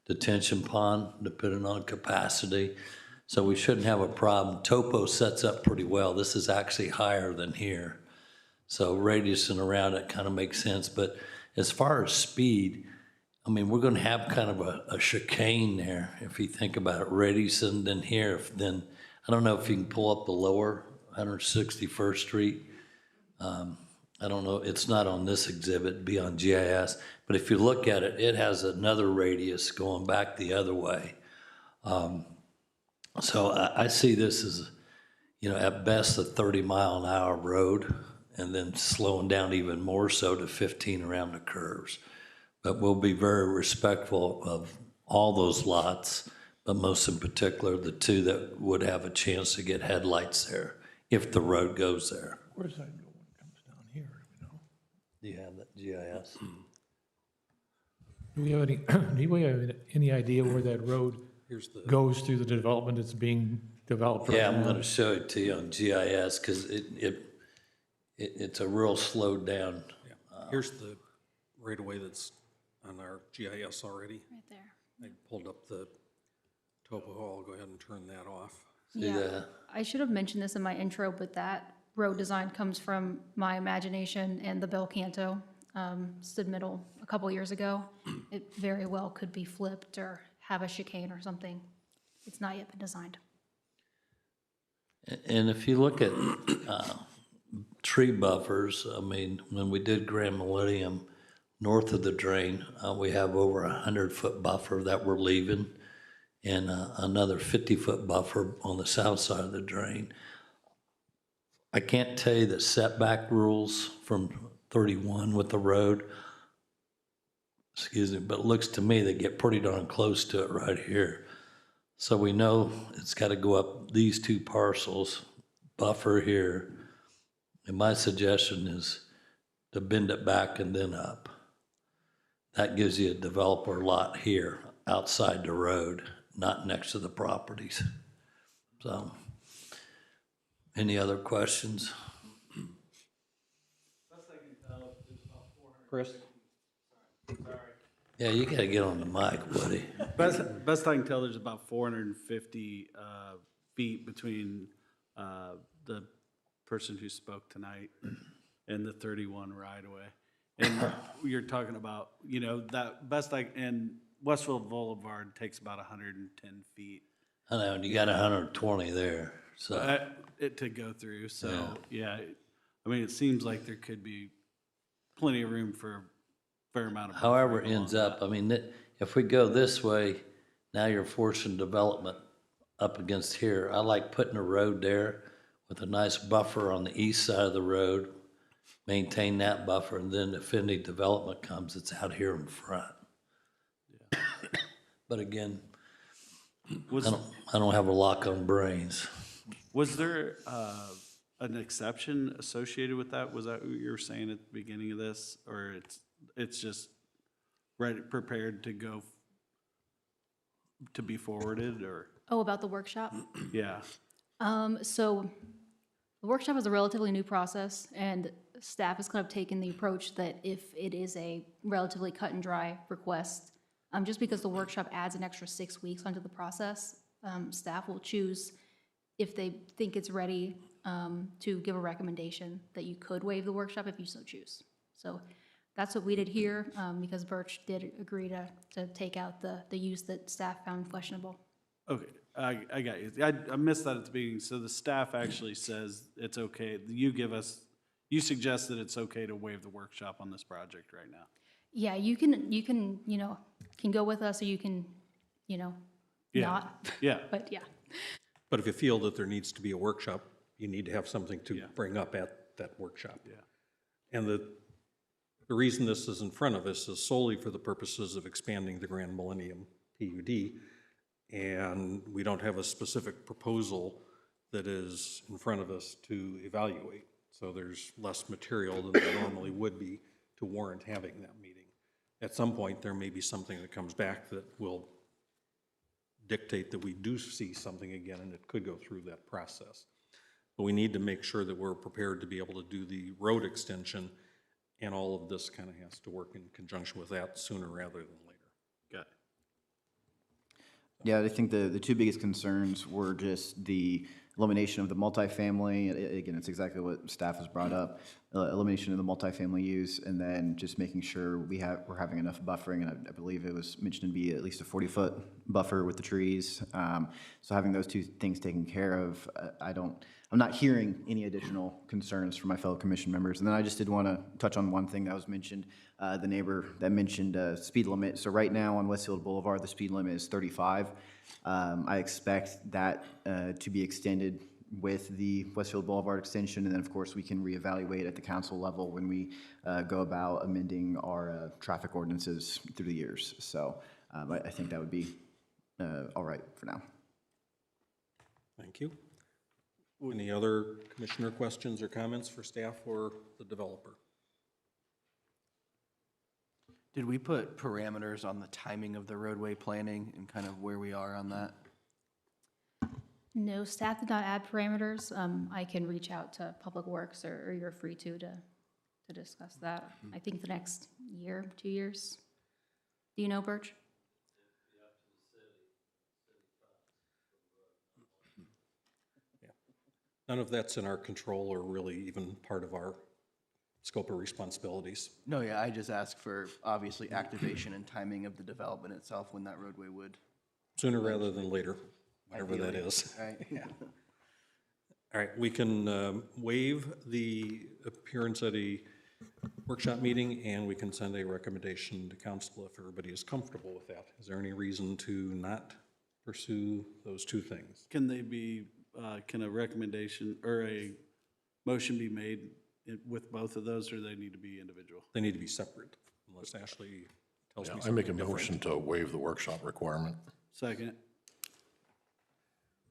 detention pond, depending on capacity. So we shouldn't have a problem. Topo sets up pretty well. This is actually higher than here. So radiusing around it kind of makes sense. But as far as speed, I mean, we're gonna have kind of a chicane there, if you think about it, radiusing than here. Then, I don't know if you can pull up the lower 161st Street. I don't know, it's not on this exhibit, it'd be on GIS, but if you look at it, it has another radius going back the other way. So I see this as, you know, at best a 30-mile-an-hour road, and then slowing down even more so to 15 around the curves. But we'll be very respectful of all those lots, but most in particular, the 2 that would have a chance to get headlights there, if the road goes there. Where does that go when it comes down here? Do you have that GIS? Do we have any idea where that road goes through the development that's being developed? Yeah, right I'm now? gonna show it to you on GIS, because it's a real slowed down. Here's the right-of-way that's on our GIS already. Right there. I pulled up the topo. I'll go ahead and turn that off. Yeah, I should have mentioned this in my intro, but that road design comes from my imagination and the Bill Canto submittal a couple years ago. It very well could be flipped or have a chicane or something. It's not yet been designed. And if you look at tree buffers, I mean, when we did Grand Millennium, north of the drain, we have over 100-foot buffer that we're leaving, and another 50-foot buffer on the south side of the drain. I can't tell you the setback rules from 31 with the road, excuse me, but it looks to me they get pretty darn close to it right here. So we know it's got to go up these 2 parcels, buffer here, and my suggestion is to bend it back and then up. That gives you a developer lot here outside the road, not next to the properties. So, any other questions? Chris? Yeah, you gotta get on the mic, Woody. Best I can tell, there's about 450 feet between the person who spoke tonight and the 31 right-of-way. And you're talking about, you know, that and Westfield Boulevard takes about 110 feet. I know, and you got 120 there, so. To go through, so, yeah. I mean, it seems like there could be plenty of room for a fair amount of. However it ends up, I mean, if we go this way, now you're forcing development up against here. I like putting a road there with a nice buffer on the east side of the road, maintain that buffer, and then if any development comes, it's out here in front. But again, I don't have a lock on brains. Was there an exception associated with that? Was that what you were saying at the beginning of this? Or it's just prepared to go to be forwarded, or? Oh, about the workshop? Yeah. So the workshop is a relatively new process, and staff has kind of taken the approach that if it is a relatively cut and dry request, just because the workshop adds an extra 6 weeks onto the process, staff will choose, if they think it's ready, to give a recommendation that you could waive the workshop if you so choose. So that's what we did here, because Birch did agree to take out the use that staff found questionable. Okay, I got you. I missed that at the beginning. So the staff actually says it's okay. You suggest that it's okay to waive the workshop on this project right now. Yeah, you can, can go with us, or you can, not. Yeah. But yeah. But if you feel that there needs to be a workshop, you need to have something to bring up at that workshop. Yeah. And the reason this is in front of us is solely for the purposes of expanding the Grand Millennium PUD. And we don't have a specific proposal that is in front of us to evaluate. So there's less material than there normally would be to warrant having that meeting. At some point, there may be something that comes back that will dictate that we do see something again, and it could go through that process. But we need to make sure that we're prepared to be able to do the road extension, and all of this kind of has to work in conjunction with that sooner rather than later. Got it. Yeah, I think the two biggest concerns were just the elimination of the multifamily. Again, it's exactly what staff has brought up. Elimination of the multifamily use, and then just making sure we're having enough buffering. And I believe it was mentioned to be at least a 40-foot buffer with the trees. So having those two things taken care of, I'm not hearing any additional concerns from my fellow commission members. And then I just did want to touch on one thing that was mentioned. The neighbor that mentioned speed limit. So right now on Westfield Boulevard, the speed limit is 35. I expect that to be extended with the Westfield Boulevard extension, and then of course we can reevaluate at the council level when we go about amending our traffic ordinances through the years. So I think that would be all right for now. Thank you. Any other commissioner questions or comments for staff or the developer? Did we put parameters on the timing of the roadway planning and kind of where we are on that? No, staff did not add parameters. I can reach out to Public Works, or you're free to discuss that. I think the next year, 2 years. Do you know, Birch? Yeah. None of that's in our control or really even part of our scope of responsibilities. No, yeah, I just asked for obviously activation and timing of the development itself when that roadway would. Sooner rather than later, whatever that Ideally, is. right? Yeah. All right, we can waive the appearance at a workshop meeting, and we can send a recommendation to council if everybody is comfortable with that. Is there any reason to not pursue those two things? Can they be, can a recommendation or a motion be made with both of those, or they need to be individual? They need to be separate, unless Ashley tells me I something make a different. motion to waive the workshop requirement. Second.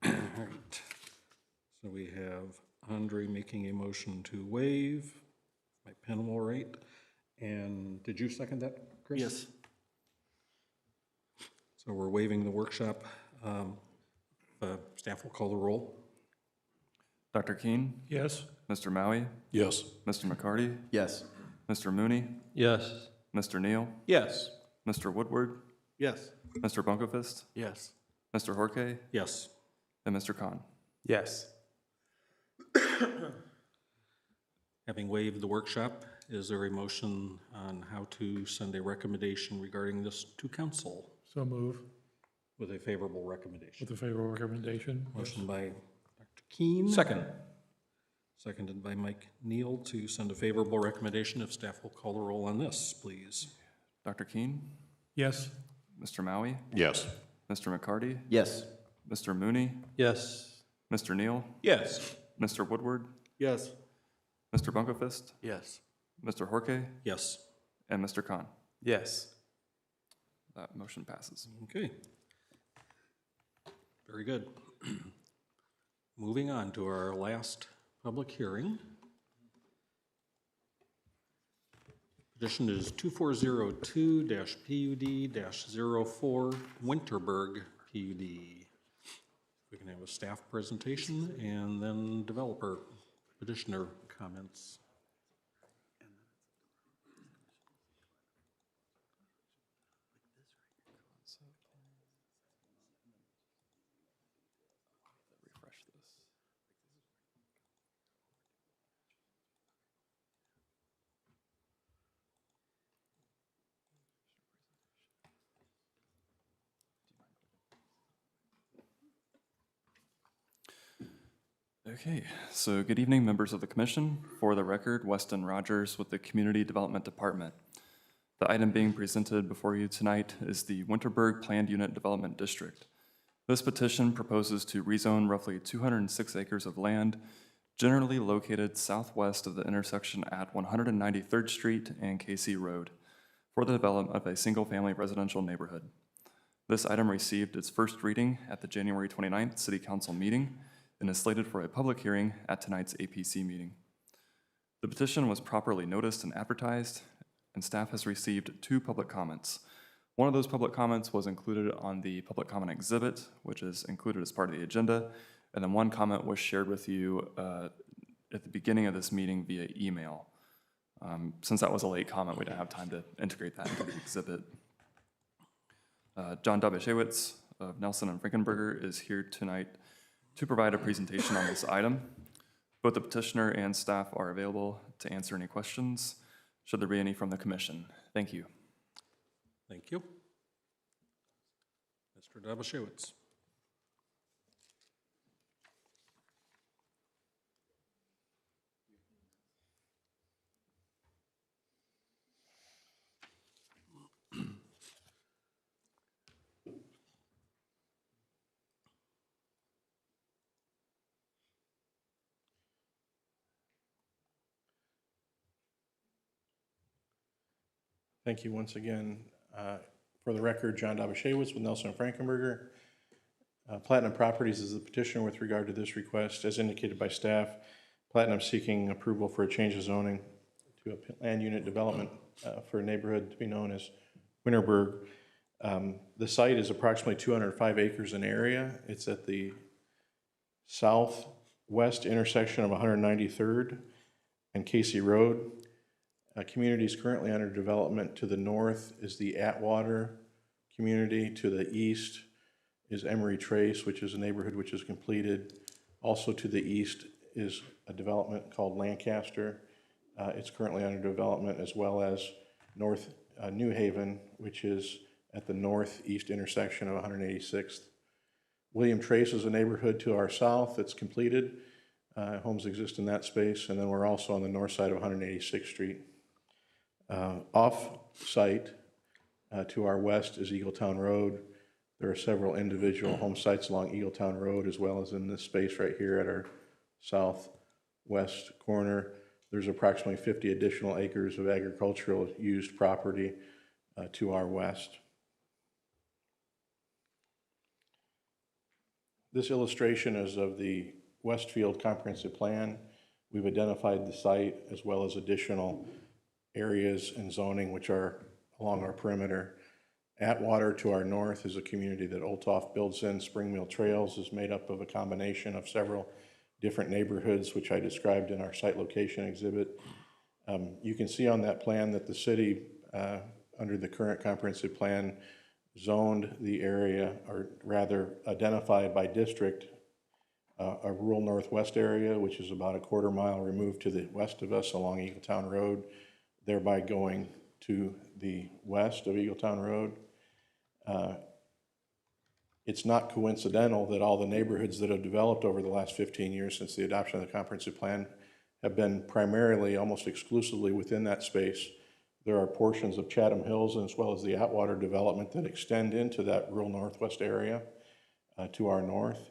All right. So we have Andre making a motion to waive. My pen will write. And did you second that, Chris? Yes. So we're waiving the workshop. If staff will call the roll. Dr. Keen? Yes. Mr. Maui? Yes. Mr. McCarty? Yes. Mr. Mooney? Yes. Mr. Neal? Yes. Mr. Woodward? Yes. Mr. Bunkelfist? Yes. Mr. Horke? Yes. And Mr. Khan? Yes. Having waived the workshop, is there a motion on how to send a recommendation regarding this to council So move with a favorable recommendation? with a favorable recommendation. Motion by Dr. Keen. Second. Seconded by Mike Neal to send a favorable recommendation. If staff will call the roll on this, please. Dr. Keen? Yes. Mr. Maui? Yes. Mr. McCarty? Yes. Mr. Mooney? Yes. Mr. Neal? Yes. Mr. Woodward? Yes. Mr. Bunkelfist? Yes. Mr. Horke? Yes. And Mr. Khan? Yes. That motion passes. Okay. Very good. Moving on to our last public hearing. Petition is 2402-PUD-04 Winterberg PUD. We can have a staff presentation and then developer petitioner comments. Refresh this. Okay, so good evening, members of the commission. For the record, Weston Rogers with the Community Development Department. The item being presented before you tonight is the Winterberg Planned Unit Development District. This petition proposes to rezone roughly 206 acres of land generally located southwest of the intersection at 193rd Street and Casey Road for the development of a single-family residential neighborhood. This item received its first reading at the January 29th City Council meeting and is slated for a public hearing at tonight's APC meeting. The petition was properly noticed and advertised, and staff has received 2 public comments. One of those public comments was included on the public comment exhibit, which is included as part of the agenda, and then 1 comment was shared with you at the beginning of this meeting via email. Since that was a late comment, we didn't have time to integrate that into the exhibit. John Dobashewitz of Nelson and Frankenberger is here tonight to provide a presentation on this item. Both the petitioner and staff are available to answer any questions, should there be any from the commission. Thank you. Thank you. Mr. Dobashewitz. Thank you once again. For the record, John Dobashewitz with Nelson and Frankenberger. Platinum Properties is the petitioner with regard to this request. As indicated by staff, Platinum seeking approval for a change of zoning to a land unit development for a neighborhood to be known as Winterberg. The site is approximately 205 acres in area. It's at the southwest intersection of 193rd and Casey Road. Community is currently under development. To the north is the Atwater community. To the east is Emery Trace, which is a neighborhood which is completed. Also to the east is a development called Lancaster. It's currently under development, as well as North New Haven, which is at the northeast intersection of 186th. William Trace is a neighborhood to our south that's completed. Homes exist in that space, and then we're also on the north side of 186th Street. Off-site to our west is Eagletown Road. There are several individual home sites along Eagletown Road, as well as in this space right here at our southwest corner. There's approximately 50 additional acres of agricultural used property to our west. This illustration is of the Westfield Comprehensive Plan. We've identified the site as well as additional areas and zoning which are along our perimeter. Atwater to our north is a community that Olthoff builds in. Spring Mill Trails is made up of a combination of several different neighborhoods, which I described in our site location exhibit. You can see on that plan that the city, under the current comprehensive plan, zoned the area, or rather identified by district, a rural northwest area, which is about a quarter-mile removed to the west of us along Eagletown Road, thereby going to the west of Eagletown Road. It's not coincidental that all the neighborhoods that have developed over the last 15 years since the adoption of the comprehensive plan have been primarily, almost exclusively within that space. There are portions of Chatham Hills as well as the Atwater development that extend into that rural northwest area to our north.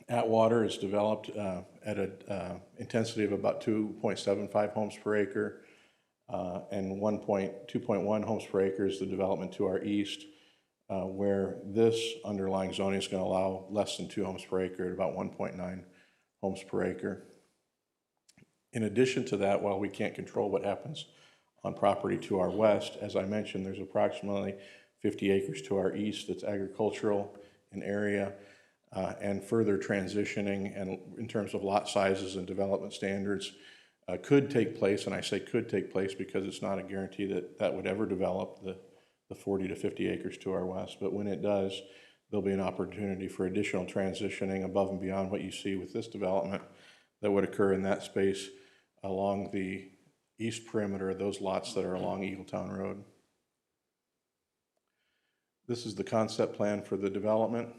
Atwater is developed at an intensity of about 2.75 homes per acre, and 2.1 homes per acre is the development to our east, where this underlying zoning is going to allow less than 2 homes per acre at about 1.9 homes per acre. In addition to that, while we can't control what happens on property to our west, as I mentioned, there's approximately 50 acres to our east that's agricultural in area, and further transitioning, and in terms of lot sizes and development standards, could take place. And I say could take place because it's not a guarantee that that would ever develop, the 40 to 50 acres to our west. But when it does, there'll be an opportunity for additional transitioning above and beyond what you see with this development that would occur in that space along the east perimeter of those lots that are along Eagletown Road. This is the concept plan for the development.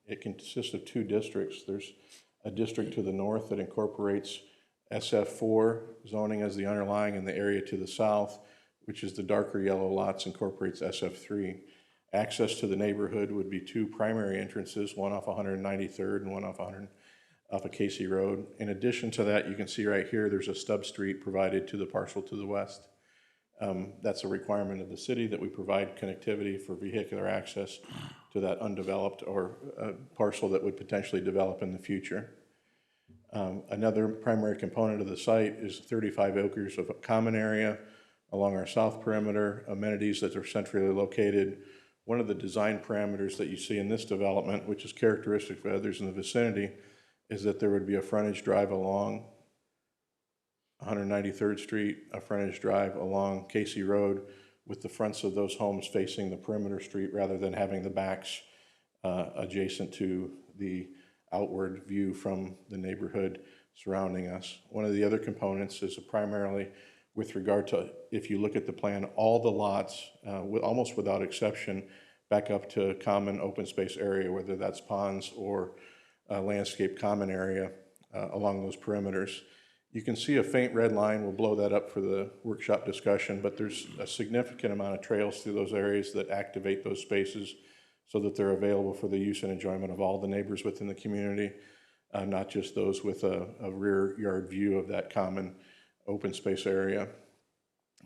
It consists of 2 districts. There's a district to the north that incorporates SF4 zoning as the underlying, and the area to the south, which is the darker yellow lots, incorporates SF3. Access to the neighborhood would be 2 primary entrances, one off 193rd and one off of Casey Road. In addition to that, you can see right here, there's a stub street provided to the parcel to the west. That's a requirement of the city that we provide connectivity for vehicular access to that undeveloped or parcel that would potentially develop in the future. Another primary component of the site is 35 acres of a common area along our south perimeter, amenities that are centrally located. One of the design parameters that you see in this development, which is characteristic for others in the vicinity, is that there would be a frontage drive along 193rd Street, a frontage drive along Casey Road, with the fronts of those homes facing the perimeter street rather than having the backs adjacent to the outward view from the neighborhood surrounding us. One of the other components is primarily with regard to, if you look at the plan, all the lots, almost without exception, back up to common open space area, whether that's ponds or landscape common area along those perimeters. You can see a faint red line. We'll blow that up for the workshop discussion, but there's a significant amount of trails through those areas that activate those spaces so that they're available for the use and enjoyment of all the neighbors within the community, not just those with a rear yard view of that common open space area.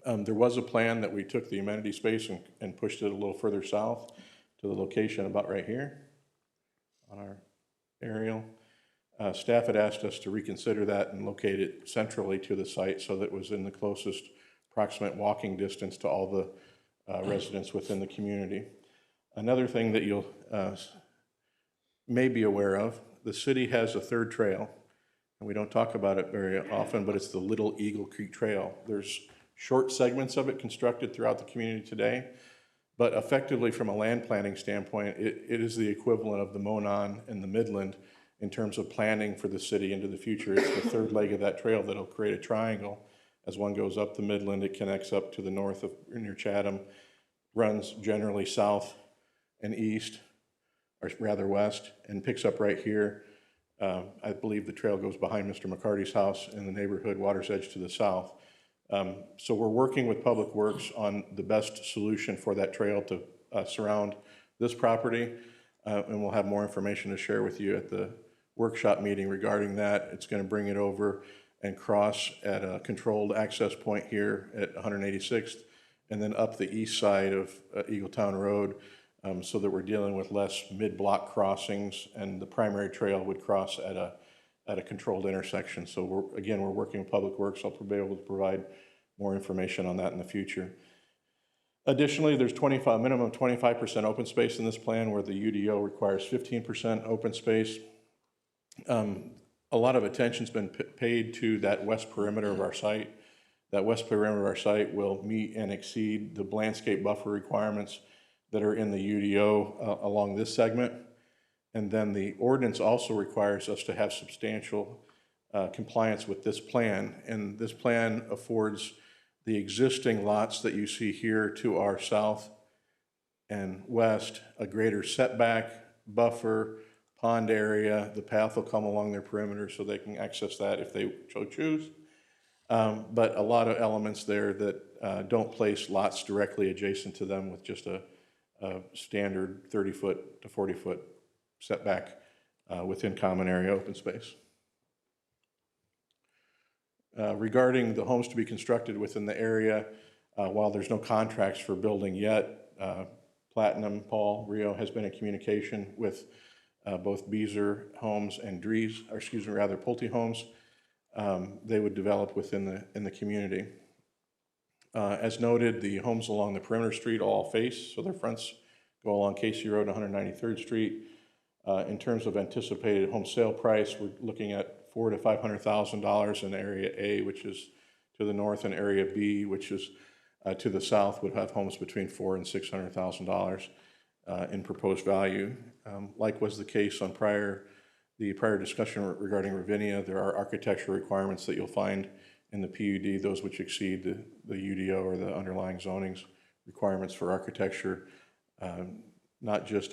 There was a plan that we took the amenity space and pushed it a little further south to the location about right here on our aerial. Staff had asked us to reconsider that and locate it centrally to the site so that it was in the closest approximate walking distance to all the residents within the community. Another thing that you'll may be aware of, the city has a third trail, and we don't talk about it very often, but it's the Little Eagle Creek Trail. There's short segments of it constructed throughout the community today, but effectively from a land planning standpoint, it is the equivalent of the Monon and the Midland in terms of planning for the city into the future. It's the third leg of that trail that'll create a triangle. As one goes up the Midland, it connects up to the north of near Chatham, runs generally south and east, or rather west, and picks up right here. I believe the trail goes behind Mr. McCarty's house in the neighborhood, Water's Edge to the south. So we're working with Public Works on the best solution for that trail to surround this property, and we'll have more information to share with you at the workshop meeting regarding that. It's going to bring it over and cross at a controlled access point here at 186th, and then up the east side of Eagletown Road, so that we're dealing with less mid-block crossings, and the primary trail would cross at a controlled intersection. So we're working with Public Works. I'll be able to provide more information on that in the future. Additionally, there's minimum 25% open space in this plan where the UDO requires 15% open space. A lot of attention's been paid to that west perimeter of our site. That west perimeter of our site will meet and exceed the landscape buffer requirements that are in the UDO along this segment. And then the ordinance also requires us to have substantial compliance with this plan. And this plan affords the existing lots that you see here to our south and west a greater setback, buffer, pond area. The path will come along their perimeter so they can access that if they so choose. But a lot of elements there that don't place lots directly adjacent to them with just a standard 30-foot to 40-foot setback within common area open space. Regarding the homes to be constructed within the area, while there's no contracts for building yet, Platinum, Paul, Rio has been in communication with both Beezer Homes and Pulte Homes. They would develop within the community. As noted, the homes along the perimeter street all face, so their fronts go along Casey Road, 193rd Street. In terms of anticipated home sale price, we're looking at $400,000 to $500,000 in Area A, which is to the north, and Area B, which is to the south, would have homes between $400,000 and $600,000 in proposed value. Like was the case on the prior discussion regarding Ravinia, there are architectural requirements that you'll find in the PUD, those which exceed the UDO or the underlying zoning's requirements for architecture, not just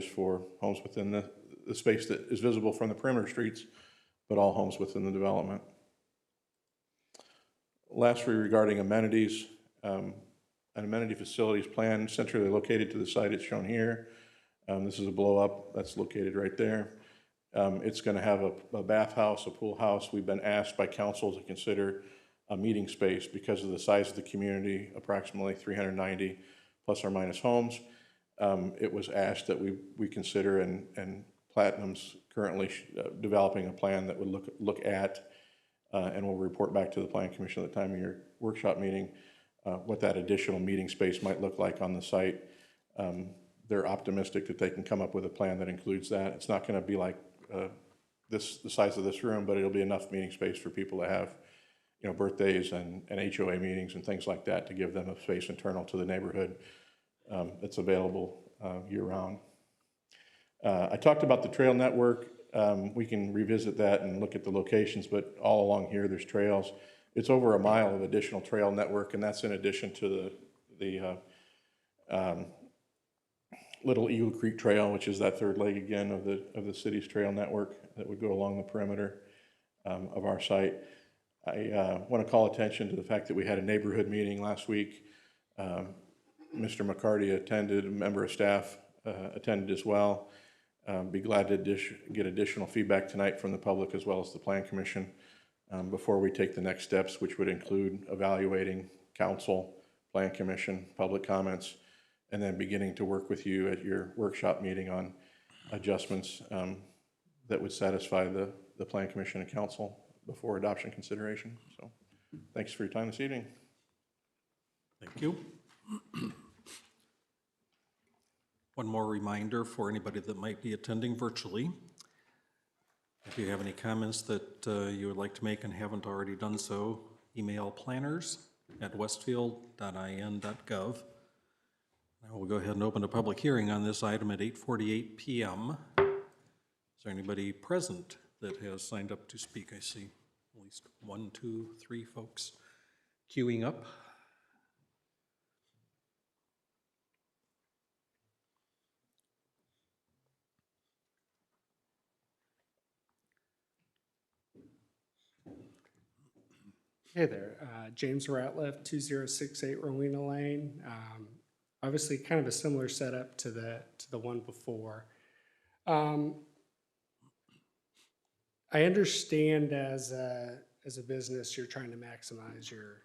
for homes within the space that is visible from the perimeter streets, but all homes within the development. Lastly, regarding amenities, an amenity facilities plan centrally located to the site is shown here. This is a blow up that's located right there. It's going to have a bathhouse, a pool house. We've been asked by council to consider a meeting space because of the size of the community, approximately 390 plus or minus homes. It was asked that we consider, and Platinum's currently developing a plan that would look at, and we'll report back to the Planning Commission at the time of your workshop meeting, what that additional meeting space might look like on the site. They're optimistic that they can come up with a plan that includes that. It's not going to be like the size of this room, but it'll be enough meeting space for people to have, birthdays and HOA meetings and things like that to give them a space internal to the neighborhood that's available year-round. I talked about the trail network. We can revisit that and look at the locations, but all along here there's trails. It's over 1 mile of additional trail network, and that's in addition to the Little Eagle Creek Trail, which is that third leg again of the city's trail network that would go along the perimeter of our site. I want to call attention to the fact that we had a neighborhood meeting last week. Mr. McCarty attended, a member of staff attended as well. Be glad to get additional feedback tonight from the public as well as the Plan Commission before we take the next steps, which would include evaluating council, Plan Commission, public comments, and then beginning to work with you at your workshop meeting on adjustments that would satisfy the Plan Commission and council before adoption consideration. So thanks for your time this evening. Thank you. One more reminder for anybody that might be attending virtually. If you have any comments that you would like to make and haven't already done so, email planners@westfield.in.gov. Now we'll go ahead and open a public hearing on this item at 8:48 p.m. Is there anybody present that has signed up to speak? I see at least 1, 2, 3 folks queuing up. Hey there, James Ratliff, 2068 Rowena Lane. Obviously, kind of a similar setup to the one before. I understand as a business, you're trying to maximize your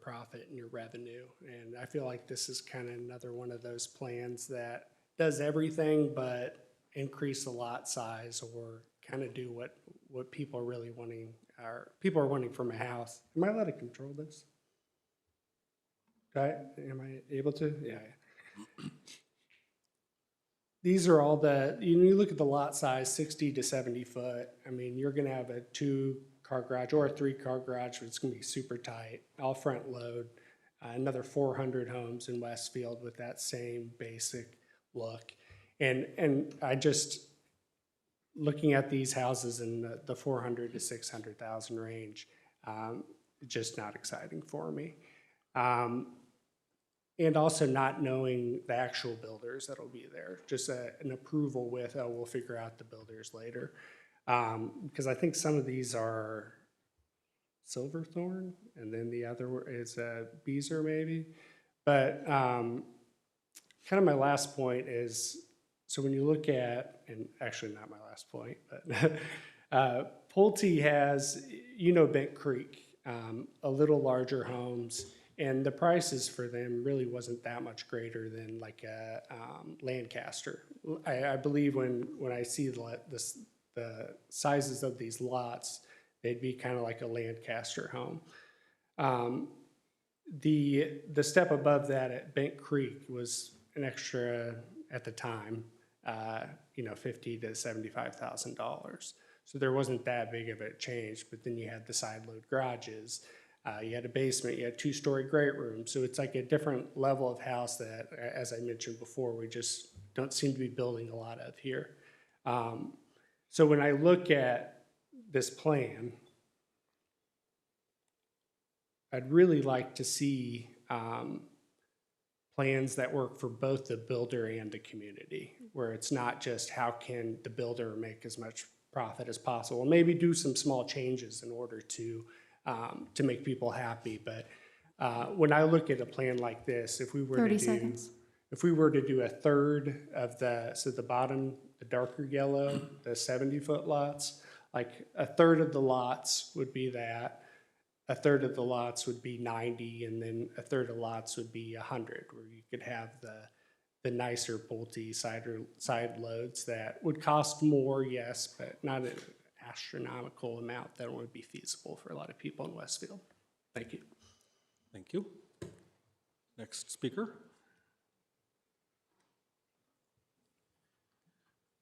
profit and your revenue, and I feel like this is kind of another one of those plans that does everything but increase the lot size or kind of do what people are really wanting. People are wanting from a house. Am I allowed to control this? Am I able to? Yeah. These are all you look at the lot size, 60 to 70 foot. I mean, you're gonna have a 2-car garage or a 3-car garage, but it's gonna be super tight, all front load. Another 400 homes in Westfield with that same basic look. And I just, looking at these houses in the 400 to 600,000 range, just not exciting for me. And also not knowing the actual builders that'll be there, just an approval with, oh, we'll figure out the builders later. Because I think some of these are Silverthorne, and then the other is Beezer maybe. But kind of my last point is, so when you look at, and actually not my last point, but Pulte has, Bent Creek, a little larger homes, and the prices for them really wasn't that much greater than like a Lancaster. I believe when I see the sizes of these lots, they'd be kind of like a Lancaster home. The step above that at Bent Creek was an extra, at the time, $50,000 to $75,000. So there wasn't that big of a change, but then you had the side load garages, you had a basement, you had 2-story great rooms. So it's like a different level of house that, as I mentioned before, we just don't seem to be building a lot of here. So when I look at this plan, I'd really like to see plans that work for both the builder and the community, where it's not just how can the builder make as much profit as possible, maybe do some small changes in order to make people happy. But when I look at a plan like this, if we were 30 to seconds. if we were to do a third of the bottom, the darker yellow, the 70-foot lots, like a third of the lots would be that, a third of the lots would be 90, and then a third of lots would be 100, where you could have the nicer Pulte side loads that would cost more, yes, but not an astronomical amount that would be feasible for a lot of people in Westfield. Thank you. Thank you. Next speaker.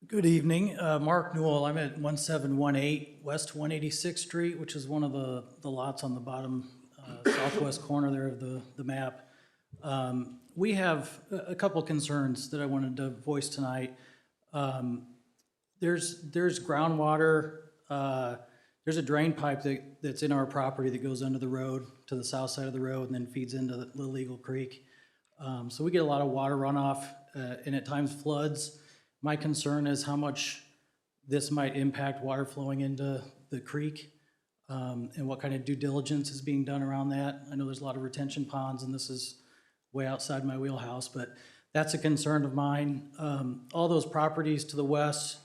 Good evening, Mark Newell. I'm at 1718 West 186th Street, which is one of the lots on the bottom southwest corner there of the map. We have a couple concerns that I wanted to voice tonight. There's groundwater. There's a drain pipe that's in our property that goes under the road to the south side of the road and then feeds into the Little Eagle Creek. So we get a lot of water runoff and at times floods. My concern is how much this might impact water flowing into the creek and what kind of due diligence is being done around that. I know there's a lot of retention ponds and this is way outside my wheelhouse, but that's a concern of mine. All those properties to the west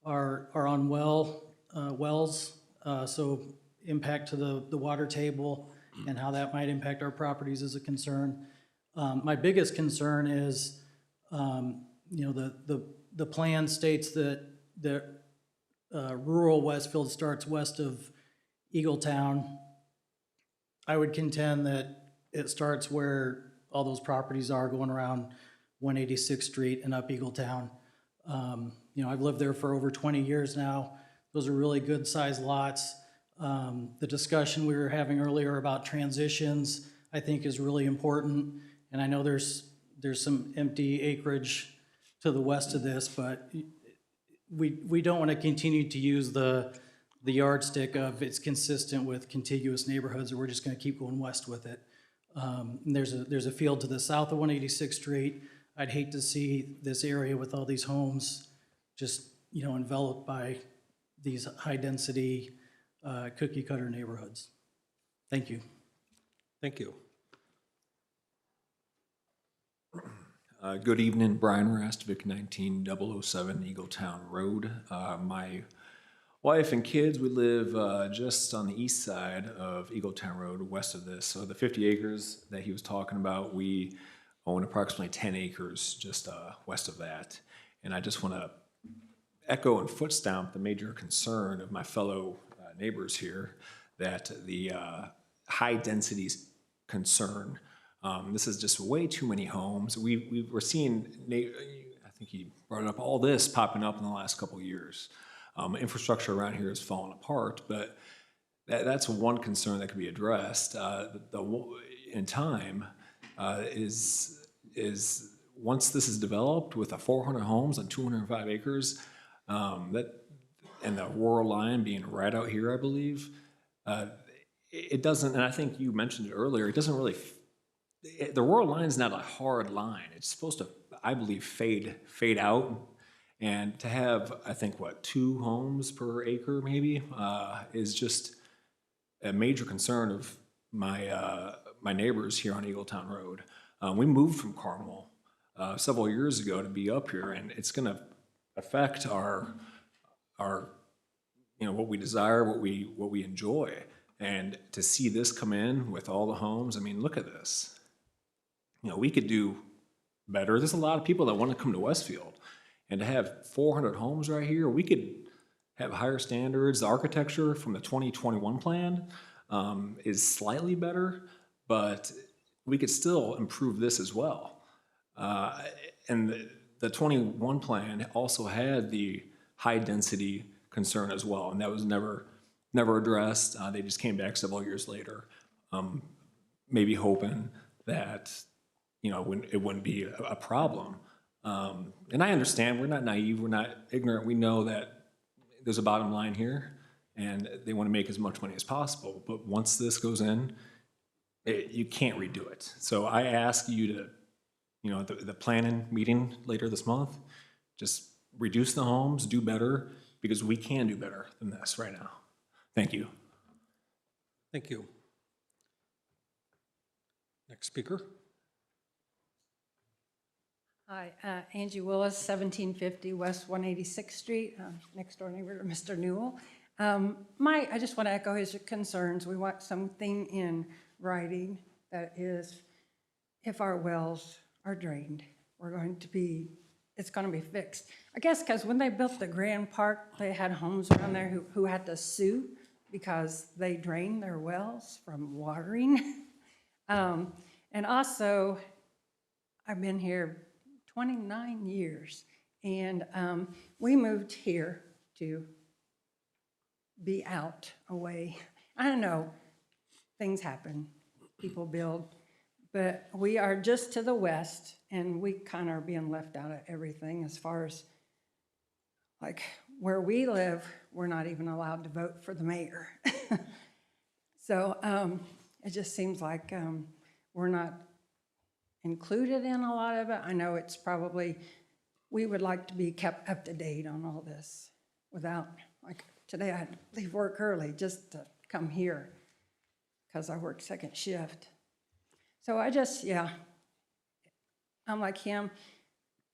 are on wells, so impact to the water table and how that might impact our properties is a concern. My biggest concern is, the plan states that rural Westfield starts west of Eagletown. I would contend that it starts where all those properties are going around 186th Street and up Eagletown. I've lived there for over 20 years now. Those are really good sized lots. The discussion we were having earlier about transitions, I think is really important. And I know there's some empty acreage to the west of this, but we don't want to continue to use the yardstick of it's consistent with contiguous neighborhoods, or we're just going to keep going west with it. There's a field to the south of 186th Street. I'd hate to see this area with all these homes just enveloped by these high-density cookie-cutter neighborhoods. Thank you. Thank you. Good evening, Brian Rastovic, 19007 Eagletown Road. My wife and kids, we live just on the east side of Eagletown Road, west of this. So the 50 acres that he was talking about, we own approximately 10 acres just west of that. And I just want to echo and foot stomp the major concern of my fellow neighbors here, that the high densities concern This is just way too many homes. We're seeing, I think you brought it up, all this popping up in the last couple of years. Infrastructure around here has fallen apart, but that's one concern that could be addressed in time. Is once this is developed with 400 homes on 205 acres, and the rural line being right out here, I believe, it doesn't. And I think you mentioned it earlier. It doesn't really. The rural line is not a hard line. It's supposed to, I believe, fade out. And to have, I think, 2 homes per acre maybe is just a major concern of my neighbors here on Eagletown Road. We moved from Carmel several years ago to be up here, and it's going to affect our what we desire, what we enjoy. And to see this come in with all the homes, I mean, look at this. We could do better. There's a lot of people that want to come to Westfield. And to have 400 homes right here, we could have higher standards. The architecture from the 2021 plan is slightly better, but we could still improve this as well. And the 21 plan also had the high density concern as well, and that was never addressed. They just came back several years later, maybe hoping that it wouldn't be a problem. And I understand, we're not naive, we're not ignorant. We know that there's a bottom line here, and they want to make as much money as possible. But once this goes in, you can't redo it. So I ask you to, the planning meeting later this month, just reduce the homes, do better, because we can do better than this right now. Thank you. Thank you. Next speaker. Hi, Angie Willis, 1750 West 186th Street, next door neighbor to Mr. Newell. I just want to echo his concerns. We want something in writing that is, if our wells are drained, it's going to be fixed. I guess because when they built the Grand Park, they had homes around there who had to sue because they drained their wells from watering. And also, I've been here 29 years, and we moved here to be out, away. I don't know, things happen, people build, but we are just to the west, and we kind of are being left out of everything as far as, like, where we live, we're not even allowed to vote for the mayor. So it just seems like we're not included in a lot of it. I know it's probably, we would like to be kept up to date on all this without, like today I had to leave work early just to come here because I work second shift. So I'm like him.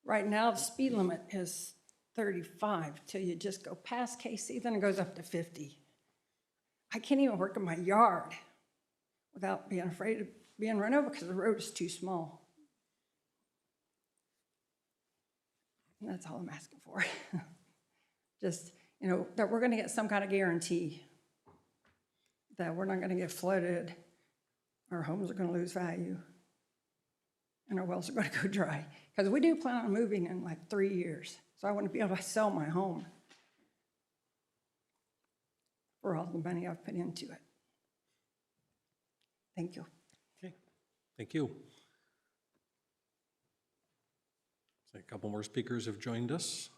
Right now the speed limit is 35 till you just go past KC, then it goes up to 50. I can't even work in my yard without being afraid of being run over because the road is too small. And that's all I'm asking for. Just, that we're going to get some kind of guarantee that we're not going to get flooded, our homes are going to lose value, and our wells are going to go dry. Because we do plan on moving in like 3 years, so I want to be able to sell my home for all the money I've put into it. Thank you. Thank you. A couple more speakers have joined us.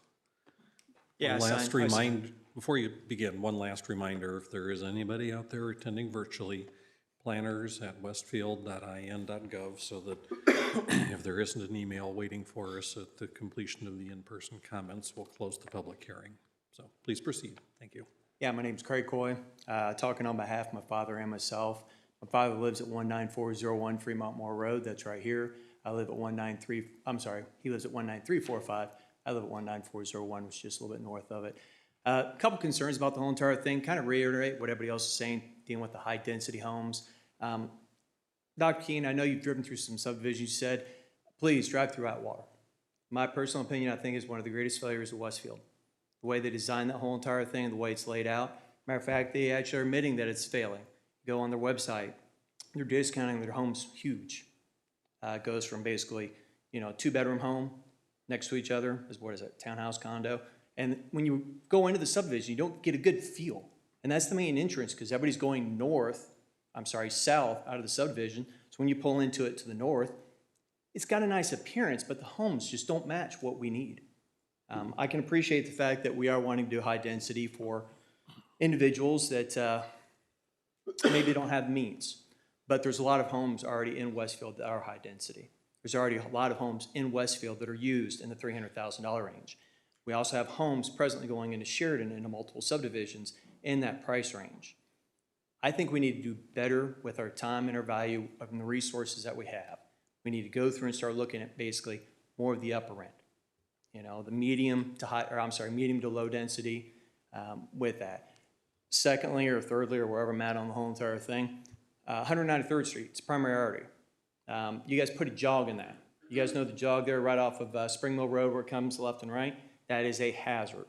Before you begin, one last reminder, if there is anybody out there attending virtually, planners@westfield.in.gov, so that if there isn't an email waiting for us at the completion of the in-person comments, we'll close the public hearing. So please proceed. Thank you. Yeah, my name's Craig Coy, talking on behalf of my father and myself. My father lives at 19401 Fremont Moore Road. That's right here. I live at he lives at 19345. I live at 19401, which is just a little bit north of it. A couple concerns about the whole entire thing, kind of reiterate what everybody else is saying, dealing with the high density homes. Dr. Keene, I know you've driven through some subdivisions. You said, please drive through Atwater. My personal opinion, I think, is one of the greatest failures of Westfield. The way they designed that whole entire thing and the way it's laid out. Matter of fact, they actually are admitting that it's failing. Go on their website, they're discounting their homes huge. Goes from basically, you know, two-bedroom home next to each other, is what is it, townhouse condo? And when you go into the subdivision, you don't get a good feel. And that's the main entrance, because everybody's going south out of the subdivision. So when you pull into it to the north, it's got a nice appearance, but the homes just don't match what we need. I can appreciate the fact that we are wanting to do high density for individuals that maybe don't have means. But there's a lot of homes already in Westfield that are high density. There's already a lot of homes in Westfield that are used in the $300,000 range. We also have homes presently going into Sheridan into multiple subdivisions in that price range. I think we need to do better with our time and our value of the resources that we have. We need to go through and start looking at basically more of the upper end. You know, the medium to low density with that. Secondly or thirdly, or wherever I'm at on the whole entire thing, 193rd Street, it's a primary artery. You guys put a jog in that. You guys know the jog there right off of Spring Mill Road where it comes left and right? That is a hazard.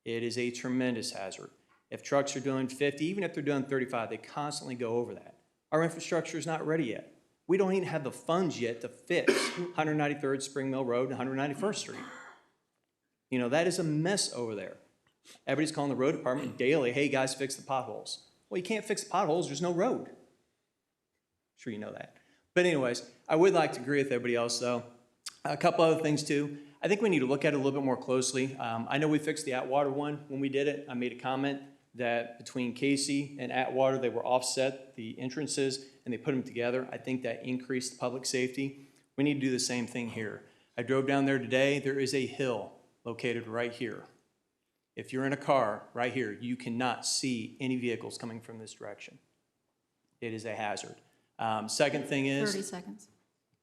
It is a tremendous hazard. If trucks are doing 50, even if they're doing 35, they constantly go over that. Our infrastructure is not ready yet. We don't even have the funds yet to fix 193rd Spring Mill Road and 191st Street. You know, that is a mess over there. Everybody's calling the road department daily, hey guys, fix the potholes. Well, you can't fix the potholes, there's no road. I'm sure you know that. But anyways, I would like to agree with everybody else though. A couple other things too. I think we need to look at it a little bit more closely. I know we fixed the Atwater one when we did it. I made a comment that between Casey and Atwater, they were offset, the entrances, and they put them together. I think that increased public safety. We need to do the same thing here. I drove down there today. There is a hill located right here. If you're in a car right here, you cannot see any vehicles coming from this direction. It is a hazard. Second thing is 30 seconds.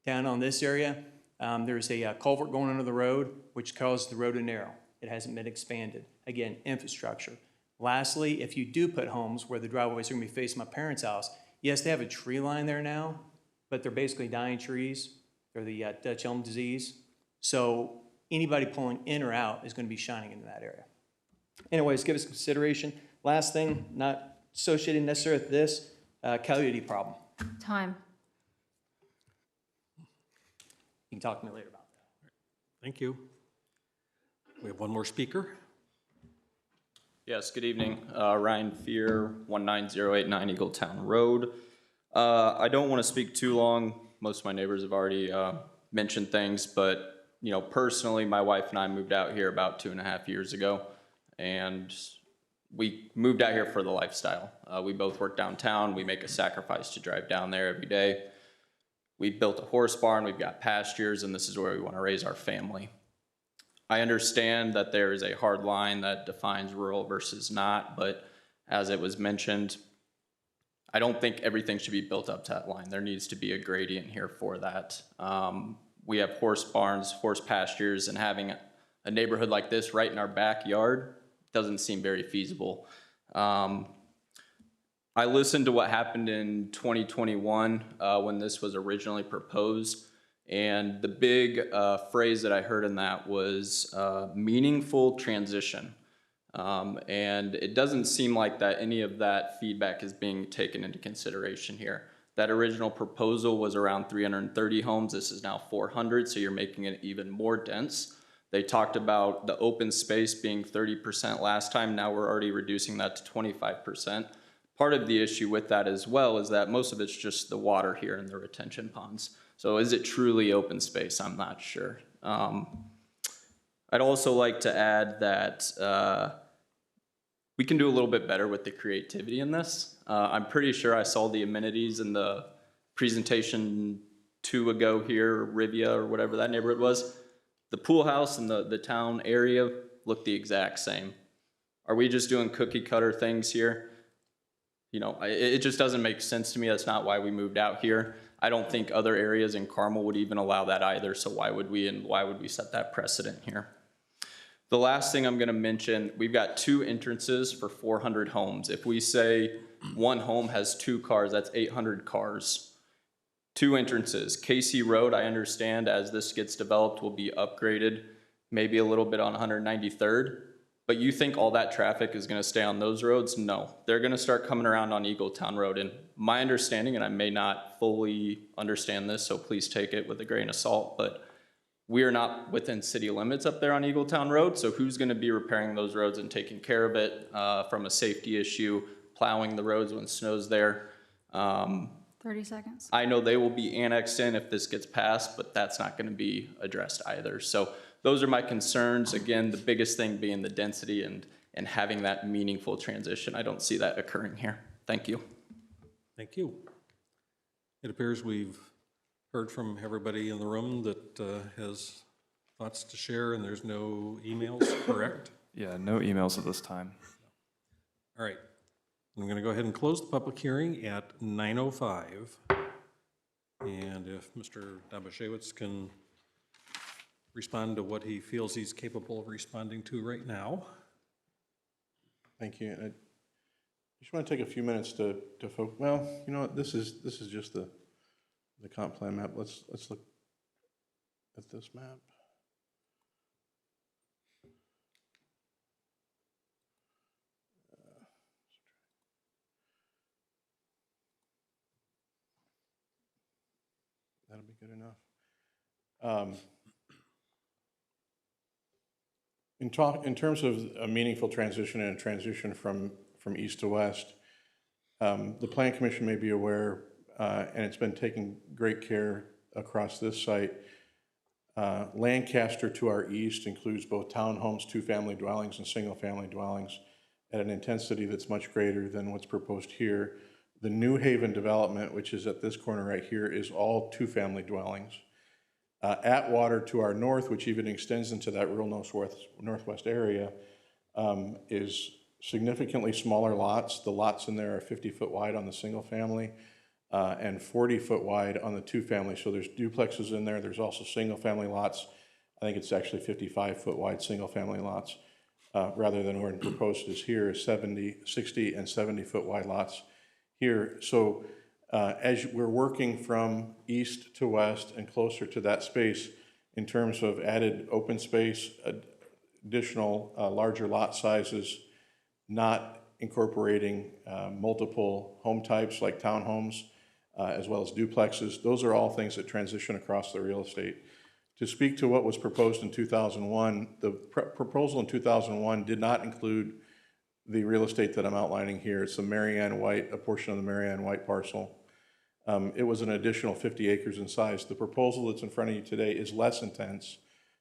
Down on this area, there's a culvert going under the road, which caused the road to narrow. It hasn't been expanded. Again, infrastructure. Lastly, if you do put homes where the driveways are going to be facing my parents' house, yes, they have a tree line there now, but they're basically dying trees. They're the Dutch elm disease. So anybody pulling in or out is going to be shining into that area. Anyways, give us consideration. Last thing, not associated necessarily with this, coyote problem. Time. You can talk to me later about that. Thank you. We have one more speaker. Yes, good evening. Ryan Fear, 19089 Eagletown Road. I don't want to speak too long. Most of my neighbors have already mentioned things, but you know, personally, my wife and I moved out here about 2.5 years ago, and we moved out here for the lifestyle. We both work downtown. We make a sacrifice to drive down there every day. We built a horse barn. We've got pastures, and this is where we want to raise our family. I understand that there is a hard line that defines rural versus not, but as it was mentioned, I don't think everything should be built up to that line. There needs to be a gradient here for that. We have horse barns, horse pastures, and having a neighborhood like this right in our backyard doesn't seem very feasible. I listened to what happened in 2021 when this was originally proposed. And the big phrase that I heard in that was meaningful transition. And it doesn't seem like that any of that feedback is being taken into consideration here. That original proposal was around 330 homes. This is now 400, so you're making it even more dense. They talked about the open space being 30% last time. Now we're already reducing that to 25%. Part of the issue with that as well is that most of it's just the water here in the retention ponds. So is it truly open space? I'm not sure. I'd also like to add that we can do a little bit better with the creativity in this. I'm pretty sure I saw the amenities in the presentation 2 ago here, Rivia or whatever that neighborhood was. The pool house and the town area look the exact same. Are we just doing cookie cutter things here? You know, it just doesn't make sense to me. That's not why we moved out here. I don't think other areas in Carmel would even allow that either, so why would we, and why would we set that precedent here? The last thing I'm gonna mention, we've got 2 entrances for 400 homes. If we say one home has 2 cars, that's 800 cars. 2 entrances. Casey Road, I understand as this gets developed will be upgraded, maybe a little bit on 193rd. But you think all that traffic is gonna stay on those roads? No. They're gonna start coming around on Eagletown Road. And my understanding, and I may not fully understand this, so please take it with a grain of salt, but we are not within city limits up there on Eagletown Road, so who's gonna be repairing those roads and taking care of it from a safety issue, plowing the roads when snow's there? 30 seconds. I know they will be annexed in if this gets passed, but that's not gonna be addressed either. So those are my concerns. Again, the biggest thing being the density and having that meaningful transition. I don't see that occurring here. Thank you. Thank you. It appears we've heard from everybody in the room that has thoughts to share, and there's no emails, correct? Yeah, no emails at this time. All right. I'm going to go ahead and close the public hearing at 9:05. And if Mr. Dabashewitz can respond to what he feels he's capable of responding to right now. Thank you. I just want to take a few minutes to focus. Well, you know what? This is just the comp plan map. Let's look at this map. That'll be good enough. In terms of a meaningful transition and a transition from east to west, the Plan Commission may be aware, and it's been taking great care across this site. Lancaster to our east includes both townhomes, two-family dwellings, and single-family dwellings at an intensity that's much greater than what's proposed here. The New Haven development, which is at this corner right here, is all two-family dwellings. Atwater to our north, which even extends into that rural northwest area, is significantly smaller lots. The lots in there are 50-foot wide on the single family and 40-foot wide on the two family. So there's duplexes in there. There's also single family lots. I think it's actually 55-foot wide single family lots rather than where proposed is here is 60 and 70-foot wide lots here. So as we're working from east to west and closer to that space in terms of added open space, additional larger lot sizes, not incorporating multiple home types like townhomes, as well as duplexes, those are all things that transition across the real estate. To speak to what was proposed in 2001, the proposal in 2001 did not include the real estate that I'm outlining here. It's the Marianne White, a portion of the Marianne White parcel. It was an additional 50 acres in size. The proposal that's in front of you today is less intense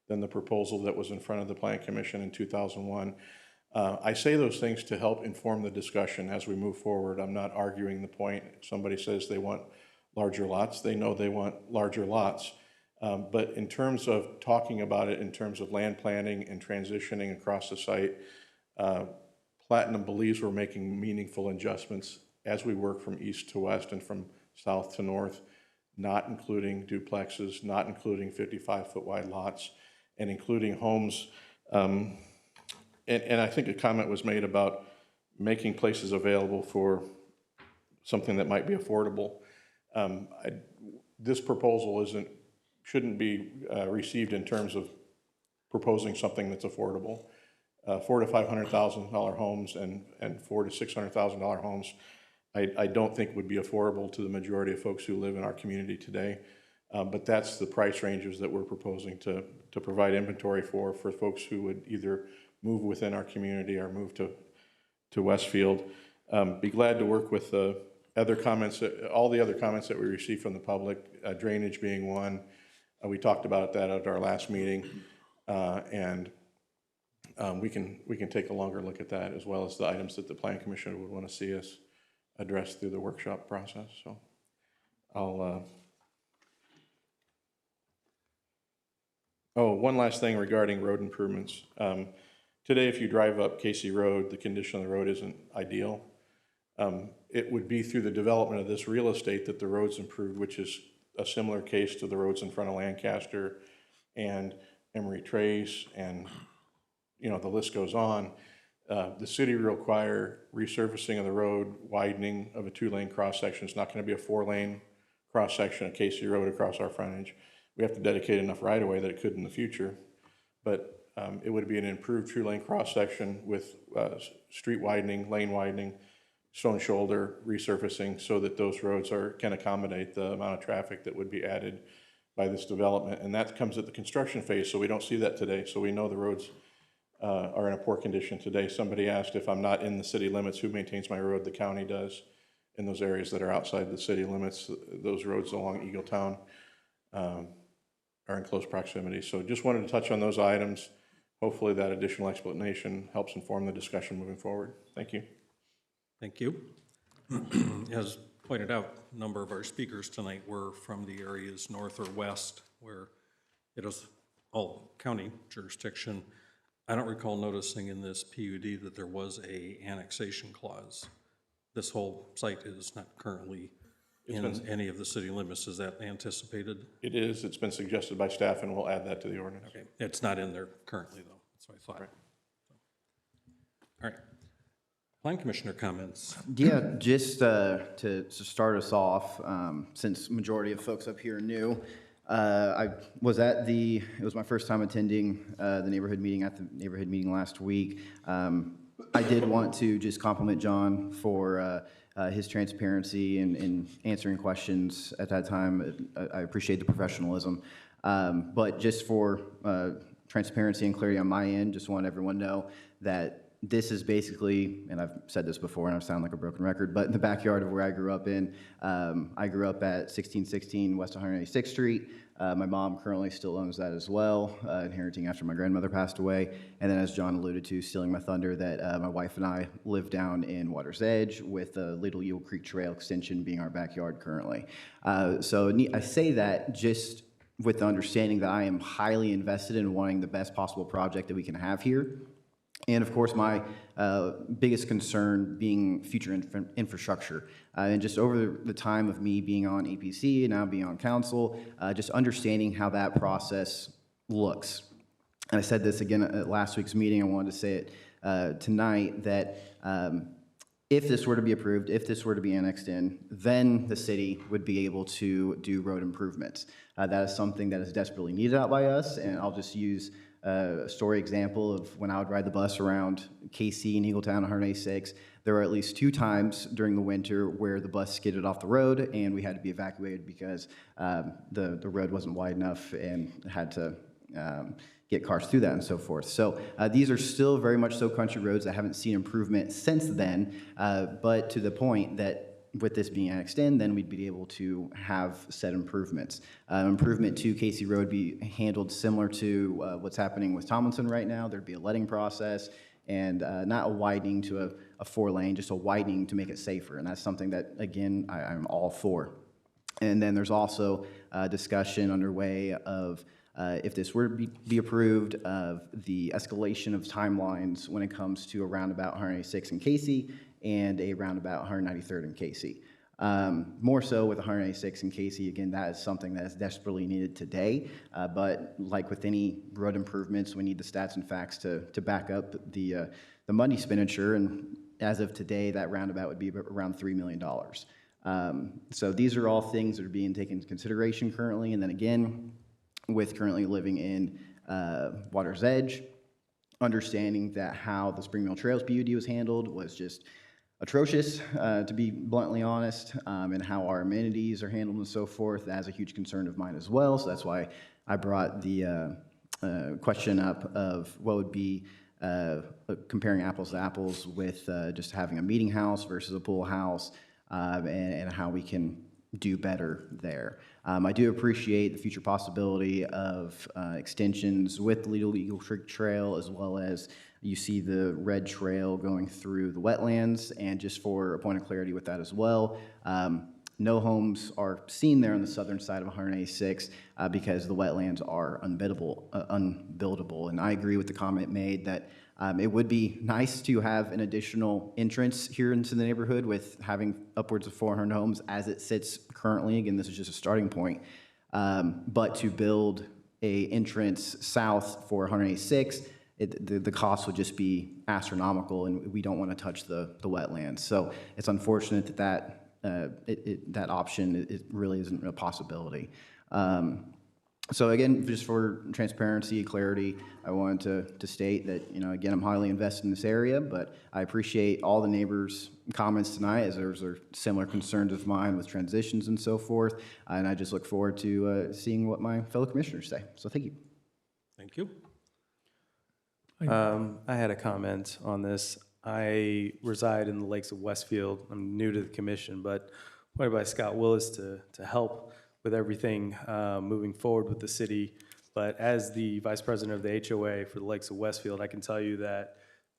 than the proposal that was in front of the Plan Commission in 2001. I say those things to help inform the discussion as we move forward. I'm not arguing the point. If somebody says they want larger lots, they know they want larger lots. But in terms of talking about it, in terms of land planning and transitioning across the site, Platinum believes we're making meaningful adjustments as we work from east to west and from south to north, not including duplexes, not including 55-foot wide lots, and including homes. And I think a comment was made about making places available for something that might be affordable. This proposal shouldn't be received in terms of proposing something that's affordable. $400,000 to $500,000 homes and $400,000 to $600,000 homes, I don't think would be affordable to the majority of folks who live in our community today. But that's the price ranges that we're proposing to provide inventory for folks who would either move within our community or move to Westfield. Be glad to work with other comments, all the other comments that we received from the public, drainage being one. We talked about that at our last meeting, and we can take a longer look at that, as well as the items that the Plan Commission would want to see us address through the workshop process. So I'll one last thing regarding road improvements. Today, if you drive up Casey Road, the condition of the road isn't ideal. It would be through the development of this real estate that the roads improved, which is a similar case to the roads in front of Lancaster and Emery Trace, and the list goes on. The city will require resurfacing of the road, widening of a 2-lane cross-section. It's not going to be a 4-lane cross-section of Casey Road across our frontage. We have to dedicate enough right-of-way that it could in the future. But It would be an improved true lane cross-section with street widening, lane widening, stone shoulder, resurfacing, so that those roads can accommodate the amount of traffic that would be added by this development. And that comes at the construction phase, so we don't see that today. So we know the roads are in a poor condition today. Somebody asked, if I'm not in the city limits, who maintains my road? The county does. In those areas that are outside the city limits, those roads along Eagletown are in close proximity. So just wanted to touch on those items. Hopefully that additional explanation helps inform the discussion moving forward. Thank you. Thank you. As pointed out, a number of our speakers tonight were from the areas north or west where it is all county jurisdiction. I don't recall noticing in this PUD that there was a annexation clause. This whole site is not currently in any of the city limits. Is that anticipated? It is. It's been suggested by staff, and we'll add that to the ordinance. Okay. It's not in there currently, though. That's what I thought. Right. All right. Plan Commissioner comments. Yeah, just to start us off, since majority of folks up here are new, I was at it was my first time attending the neighborhood meeting last week. I did want to just compliment John for his transparency in answering questions at that time. I appreciate the professionalism. But just for transparency and clarity on my end, just want everyone to know that this is basically, and I've said this before and I sound like a broken record, but in the backyard of where I grew up in. I grew up at 1616 West 186th Street. My mom currently still owns that as well, inheriting after my grandmother passed away. And then, as John alluded to, stealing my thunder, that my wife and I live down in Water's Edge, with the Little Eagle Creek Trail extension being our backyard currently. So I say that just with the understanding that I am highly invested in wanting the best possible project that we can have here. And of course, my biggest concern being future infrastructure. And just over the time of me being on APC and now being on council, just understanding how that process looks. And I said this again at last week's meeting. I wanted to say it tonight, that if this were to be approved, if this were to be annexed in, then the city would be able to do road improvements. That is something that is desperately needed out by us, and I'll just use a story example of when I would ride the bus around KC and Eagletown 186. There were at least 2 times during the winter where the bus skidded off the road and we had to be evacuated because the road wasn't wide enough and had to get cars through that and so forth. So these are still very much so country roads that haven't seen improvement since then, but to the point that with this being annexed in, then we'd be able to have said improvements. Improvement to Casey Road be handled similar to what's happening with Tomlinson right now. There'd be a letting process and not a widening to a 4-lane, just a widening to make it safer. And that's something that, again, I'm all for. And then there's also a discussion underway of if this were to be approved, of the escalation of timelines when it comes to a roundabout 186 in Casey and a roundabout 193rd in Casey. More so with 186 in Casey, again, that is something that is desperately needed today. But like with any road improvements, we need the stats and facts to back up the money expenditure. And as of today, that roundabout would be around $3 million. So these are all things that are being taken into consideration currently. And then again, with currently living in Water's Edge, understanding that how the Spring Mill Trails PUD was handled was just atrocious, to be bluntly honest, and how our amenities are handled and so forth. That is a huge concern of mine as well. So that's why I brought the question up of what would be comparing apples to apples with just having a meeting house versus a pool house, and how we can do better there. I do appreciate the future possibility of extensions with the Little Eagle Creek Trail, as well as you see the red trail going through the wetlands. And just for a point of clarity with that as well, no homes are seen there on the southern side of 186 because the wetlands are unbuildable. And I agree with the comment made that it would be nice to have an additional entrance here into the neighborhood with having upwards of 400 homes as it sits currently. Again, this is just a starting point. But to build a entrance south for 186, the cost would just be astronomical, and we don't want to touch the wetlands. So it's unfortunate that that option, it really isn't a possibility. So again, just for transparency, clarity, I wanted to state that, you know, again, I'm highly invested in this area, but I appreciate all the neighbors' comments tonight, as those are similar concerns of mine with transitions and so forth. And I just look forward to seeing what my fellow commissioners say. So thank you. Thank you. I had a comment on this. I reside in the Lakes of Westfield. I'm new to the commission, but appointed by Scott Willis to help with everything moving forward with the city. But as the vice president of the HOA for the Lakes of Westfield, I can tell you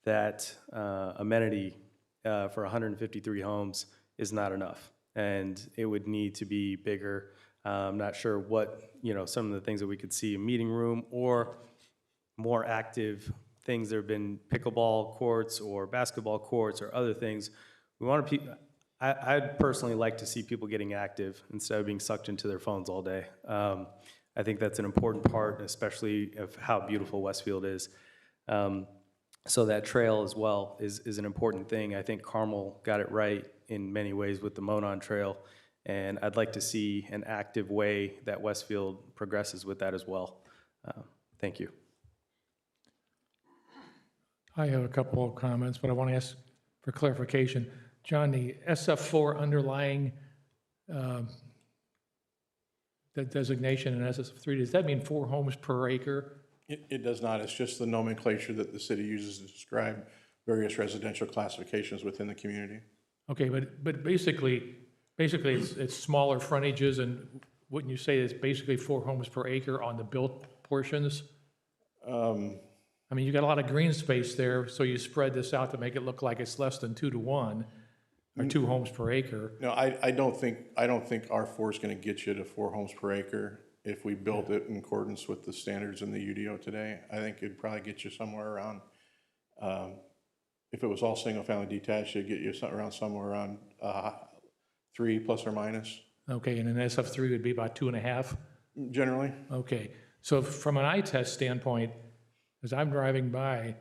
that amenity for 153 homes is not enough, and it would need to be bigger. I'm not sure what, some of the things that we could see, a meeting room or more active things. There have been pickleball courts or basketball courts or other things. We want to, I'd personally like to see people getting active instead of being sucked into their phones all day. I think that's an important part, especially of how beautiful Westfield is. So that trail as well is an important thing. I think Carmel got it right in many ways with the Monon Trail, and I'd like to see an active way that Westfield progresses with that as well. Thank you. I have a couple of comments, but I want to ask for clarification. John, the SF4 underlying the designation in SF3, does that mean 4 homes per acre? It does not. It's just the nomenclature that the city uses to describe various residential classifications within the community. Okay, but basically it's smaller frontages, and wouldn't you say it's basically 4 homes per acre on the built portions? I mean, you got a lot of green space there, so you spread this out to make it look like it's less than 2 to 1, or 2 homes per acre. No, I don't think R4 is going to get you to 4 homes per acre if we built it in accordance with the standards in the UDO today. I think it'd probably get you somewhere around, if it was all single-family detached, it'd get you somewhere around 3 plus or minus. Okay, and an SF3 would be about 2.5? Generally. Okay, so from an eye test standpoint, as I'm driving by,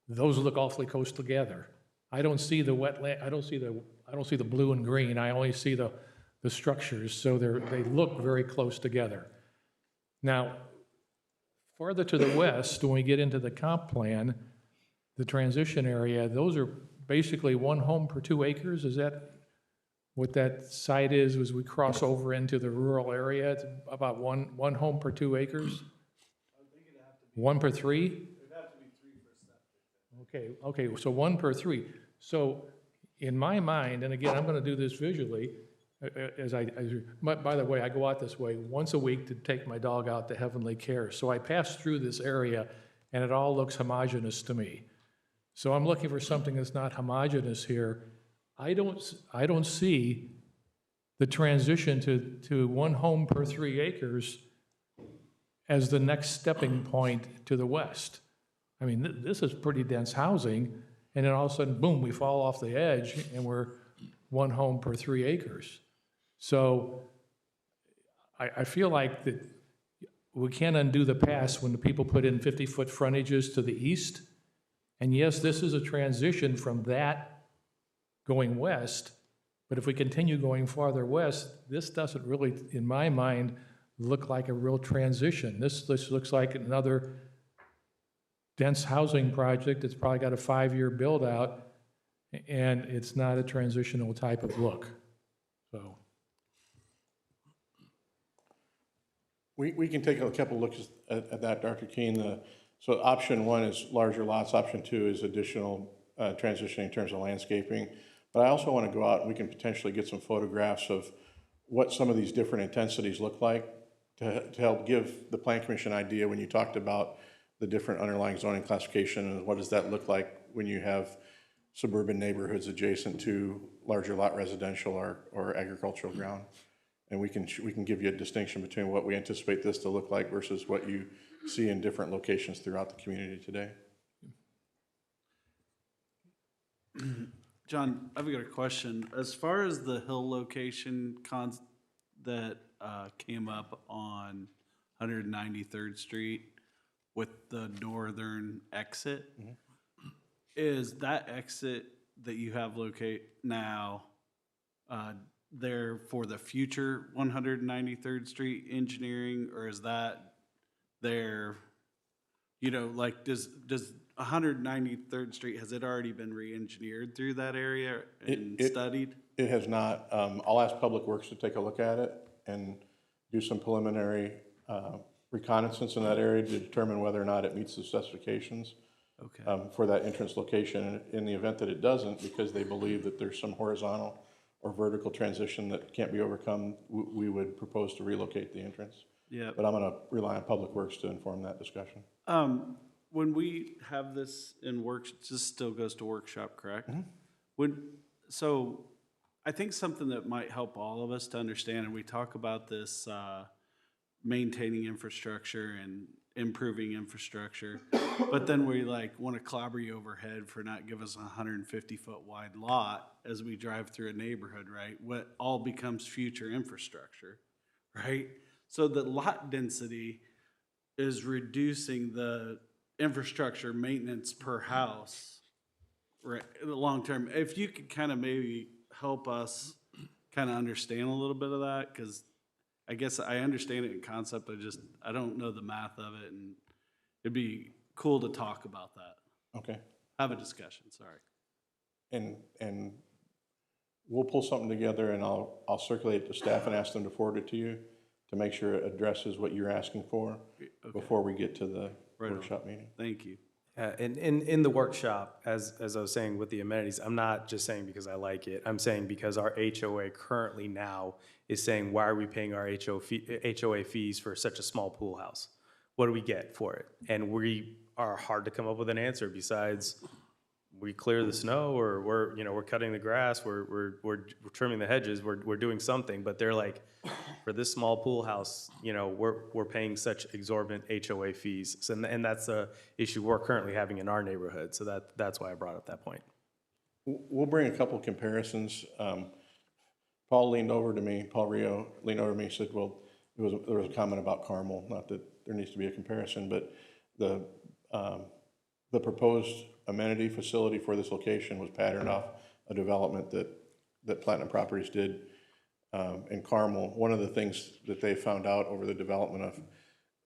those look awfully close together. I don't see the wetland, I don't see the blue and green, I only see the structures, so they look very close together. Now, farther to the west, when we get into the comp plan, the transition area, those are basically 1 home per 2 acres. Is that what that site is as we cross over into the rural area? It's about one home per 2 acres? 1 per 3? It'd have to be 3 for septic. Okay, so 1 per 3. So in my mind, and again, I'm going to do this visually, by the way, I go out this way once a week to take my dog out to Heavenly Care. So I pass through this area, and it all looks homogeneous to me. So I'm looking for something that's not homogeneous here. I don't see the transition to 1 home per 3 acres as the next stepping point to the west. I mean, this is pretty dense housing, and then all of a sudden, boom, we fall off the edge, and we're 1 home per 3 acres. So I feel like that we can't undo the past when the people put in 50-foot frontages to the east. And yes, this is a transition from that going west, but if we continue going farther west, this doesn't really, in my mind, look like a real transition. This looks like another dense housing project that's probably got a 5-year build out, and it's not a transitional type of look. So we can take a couple looks at that, Dr. Keene. So option 1 is larger lots. Option 2 is additional transitioning in terms of landscaping. But I also want to go out and we can potentially get some photographs of what some of these different intensities look like to help give the Plan Commission an idea when you talked about the different underlying zoning classification and what does that look like when you have suburban neighborhoods adjacent to larger lot residential or agricultural ground. And we can give you a distinction between what we anticipate this to look like versus what you see in different locations throughout the community today. John, I've got a question. As far as the hill location that came up on 193rd Street with the northern exit, is that exit that you have locate now there for the future 193rd Street engineering, or is that there, you know, like, does 193rd Street, has it already been re-engineered through that area and studied? It has not. I'll ask Public Works to take a look at it and do some preliminary reconnaissance in that area to determine whether or not it meets the specifications for that entrance location. In the event that it doesn't, because they believe that there's some horizontal or vertical transition that can't be overcome, we would propose to relocate the entrance. Yeah. But I'm going to rely on Public Works to inform that discussion. When we have this in works, this still goes to workshop, correct? So I think something that might help all of us to understand, and we talk about this maintaining infrastructure and improving infrastructure, but then we like want to clobber you overhead for not giving us a 150-foot wide lot as we drive through a neighborhood, right? What all becomes future infrastructure, right? So the lot density is reducing the infrastructure maintenance per house, right, in the long term. If you could kind of maybe help us kind of understand a little bit of that, because I guess I understand it in concept, I don't know the math of it, and it'd be cool to talk about that. Okay. Have a discussion, sorry. And we'll pull something together, and I'll circulate it to staff and ask them to forward it to you to make sure it addresses what you're asking for before we get to the workshop meeting. Thank you. And in the workshop, as I was saying with the amenities, I'm not just saying because I like it. I'm saying because our HOA currently now is saying, why are we paying our HOA fees for such a small pool house? What do we get for it? And we are hard to come up with an answer besides we clear the snow, or we're cutting the grass, we're trimming the hedges, we're doing something. But they're like, for this small pool house, we're paying such exorbitant HOA fees. So, and that's a issue we're currently having in our neighborhood. So that's why I brought up that point. We'll bring a couple comparisons. Paul Rio leaned over to me and said, well, there was a comment about Carmel, not that there needs to be a comparison, but the proposed amenity facility for this location was patterned off a development that Platinum Properties did in Carmel. One of the things that they found out over the development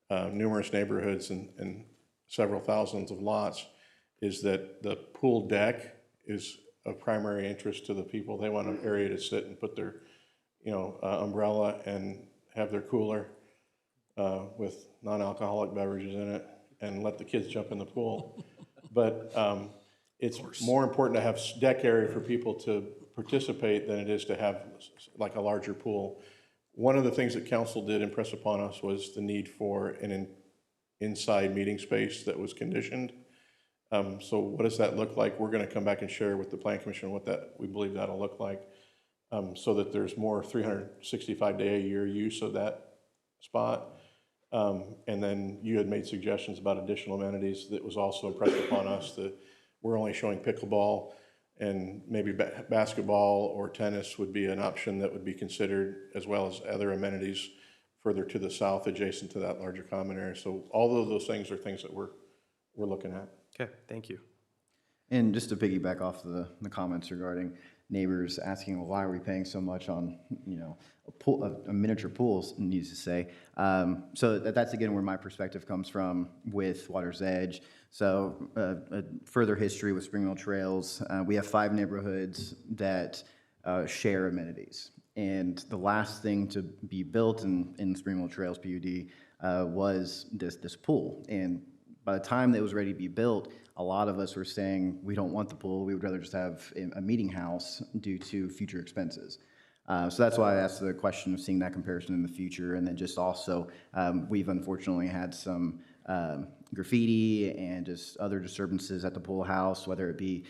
of numerous neighborhoods and several thousands of lots is that the pool deck is of primary interest to the people. They want an area to sit and put their, umbrella and have their cooler with non-alcoholic beverages in it and let the kids jump in the pool. But it's more important to have deck area for people to participate than it is to have like a larger pool. One of the things that council did impress upon us was the need for an inside meeting space that was conditioned. So what does that look like? We're going to come back and share with the Plan Commission what we believe that'll look like, so that there's more 365-day-a-year use of that spot. And then you had made suggestions about additional amenities that was also impressed upon us that we're only showing pickleball, and maybe basketball or tennis would be an option that would be considered, as well as other amenities further to the south adjacent to that larger common area. So all of those things are things that we're looking at. Okay, thank you. And just to piggyback off the comments regarding neighbors asking, well, why are we paying so much on, a miniature pool, needs to say. So that's again where my perspective comes from with Water's Edge. So a further history with Spring Mill Trails, we have 5 neighborhoods that share amenities. And the last thing to be built in Spring Mill Trails PUD was this pool. And by the time that it was ready to be built, a lot of us were saying, we don't want the pool, we would rather just have a meeting house due to future expenses. So that's why I asked the question of seeing that comparison in the future. And then just also, we've unfortunately had some graffiti and just other disturbances at the pool house, whether it be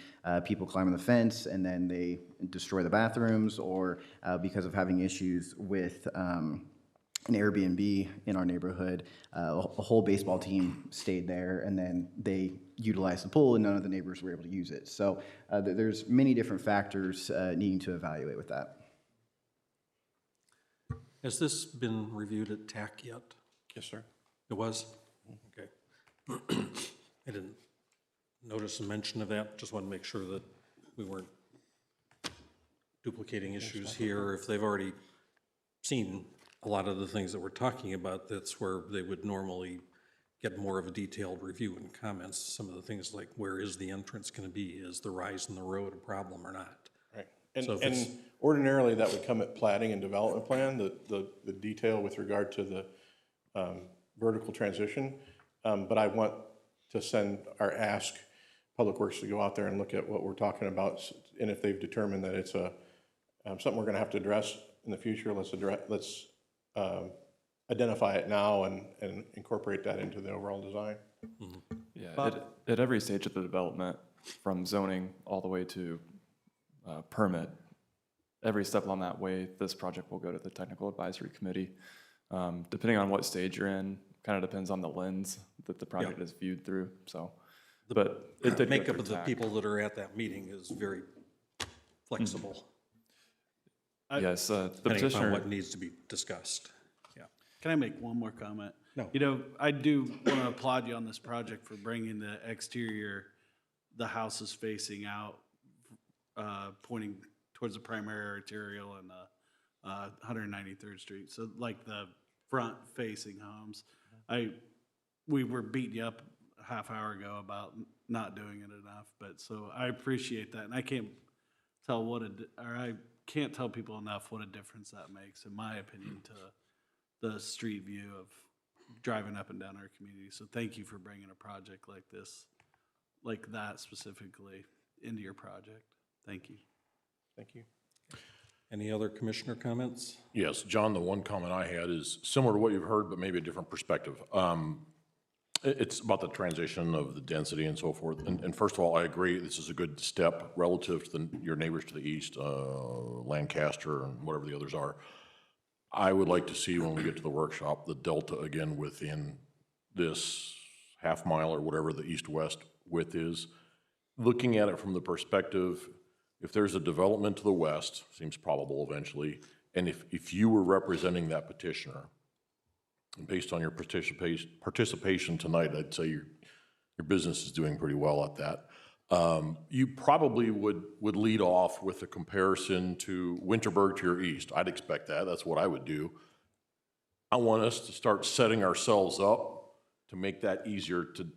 people climbing the fence and then they destroy the bathrooms, or because of having issues with an Airbnb in our neighborhood, a whole baseball team stayed there, and then they utilized the pool and none of the neighbors were able to use it. So there's many different factors needing to evaluate with that. Has this been reviewed at TAC yet? Yes, sir. It was? Okay. I didn't notice a mention of that. Just want to make sure that we weren't duplicating issues here. If they've already seen a lot of the things that we're talking about, that's where they would normally get more of a detailed review and comments. Some of the things like where is the entrance going to be? Is the rise in the road a problem or not? Right. And, So if it's- and ordinarily that would come at plating and development plan, the detail with regard to the vertical transition. But I want to send or ask Public Works to go out there and look at what we're talking about. And if they've determined that it's something we're gonna have to address in the future, let's identify it now and incorporate that into the overall design. Yeah, at every stage of the development, from zoning all the way to permit, every step along that way, this project will go to the technical advisory committee. Depending on what stage you're in, kind of depends on the lens that the project is viewed through, so. But it did The go makeup through of the TAC. people that are at that meeting is very flexible, Yes, the depending upon petitioner, what needs to be discussed. Yeah. Can I make one more comment? No. You know, I do want to applaud you on this project for bringing the exterior, the houses facing out, pointing towards the primary arterial and 193rd Street. So like the front facing homes. We were beating you up a half hour ago about not doing it enough, but so I appreciate that. And I can't tell I can't tell people enough what a difference that makes, in my opinion, to the street view of driving up and down our community. So thank you for bringing a project like this, like that specifically, into your project. Thank you. Thank you. Any other commissioner comments? Yes, John, the one comment I had is similar to what you've heard, but maybe a different perspective. It's about the transition of the density and so forth. And first of all, I agree, this is a good step relative to your neighbors to the east, Lancaster and whatever the others are. I would like to see when we get to the workshop, the delta again within this half mile or whatever the east-west width is. Looking at it from the perspective, if there's a development to the west, seems probable eventually, and if you were representing that petitioner, and based on your participation tonight, I'd say your business is doing pretty well at that. You probably would lead off with a comparison to Winterberg to your east. I'd expect that. That's what I would do. I want us to start setting ourselves up to make that easier to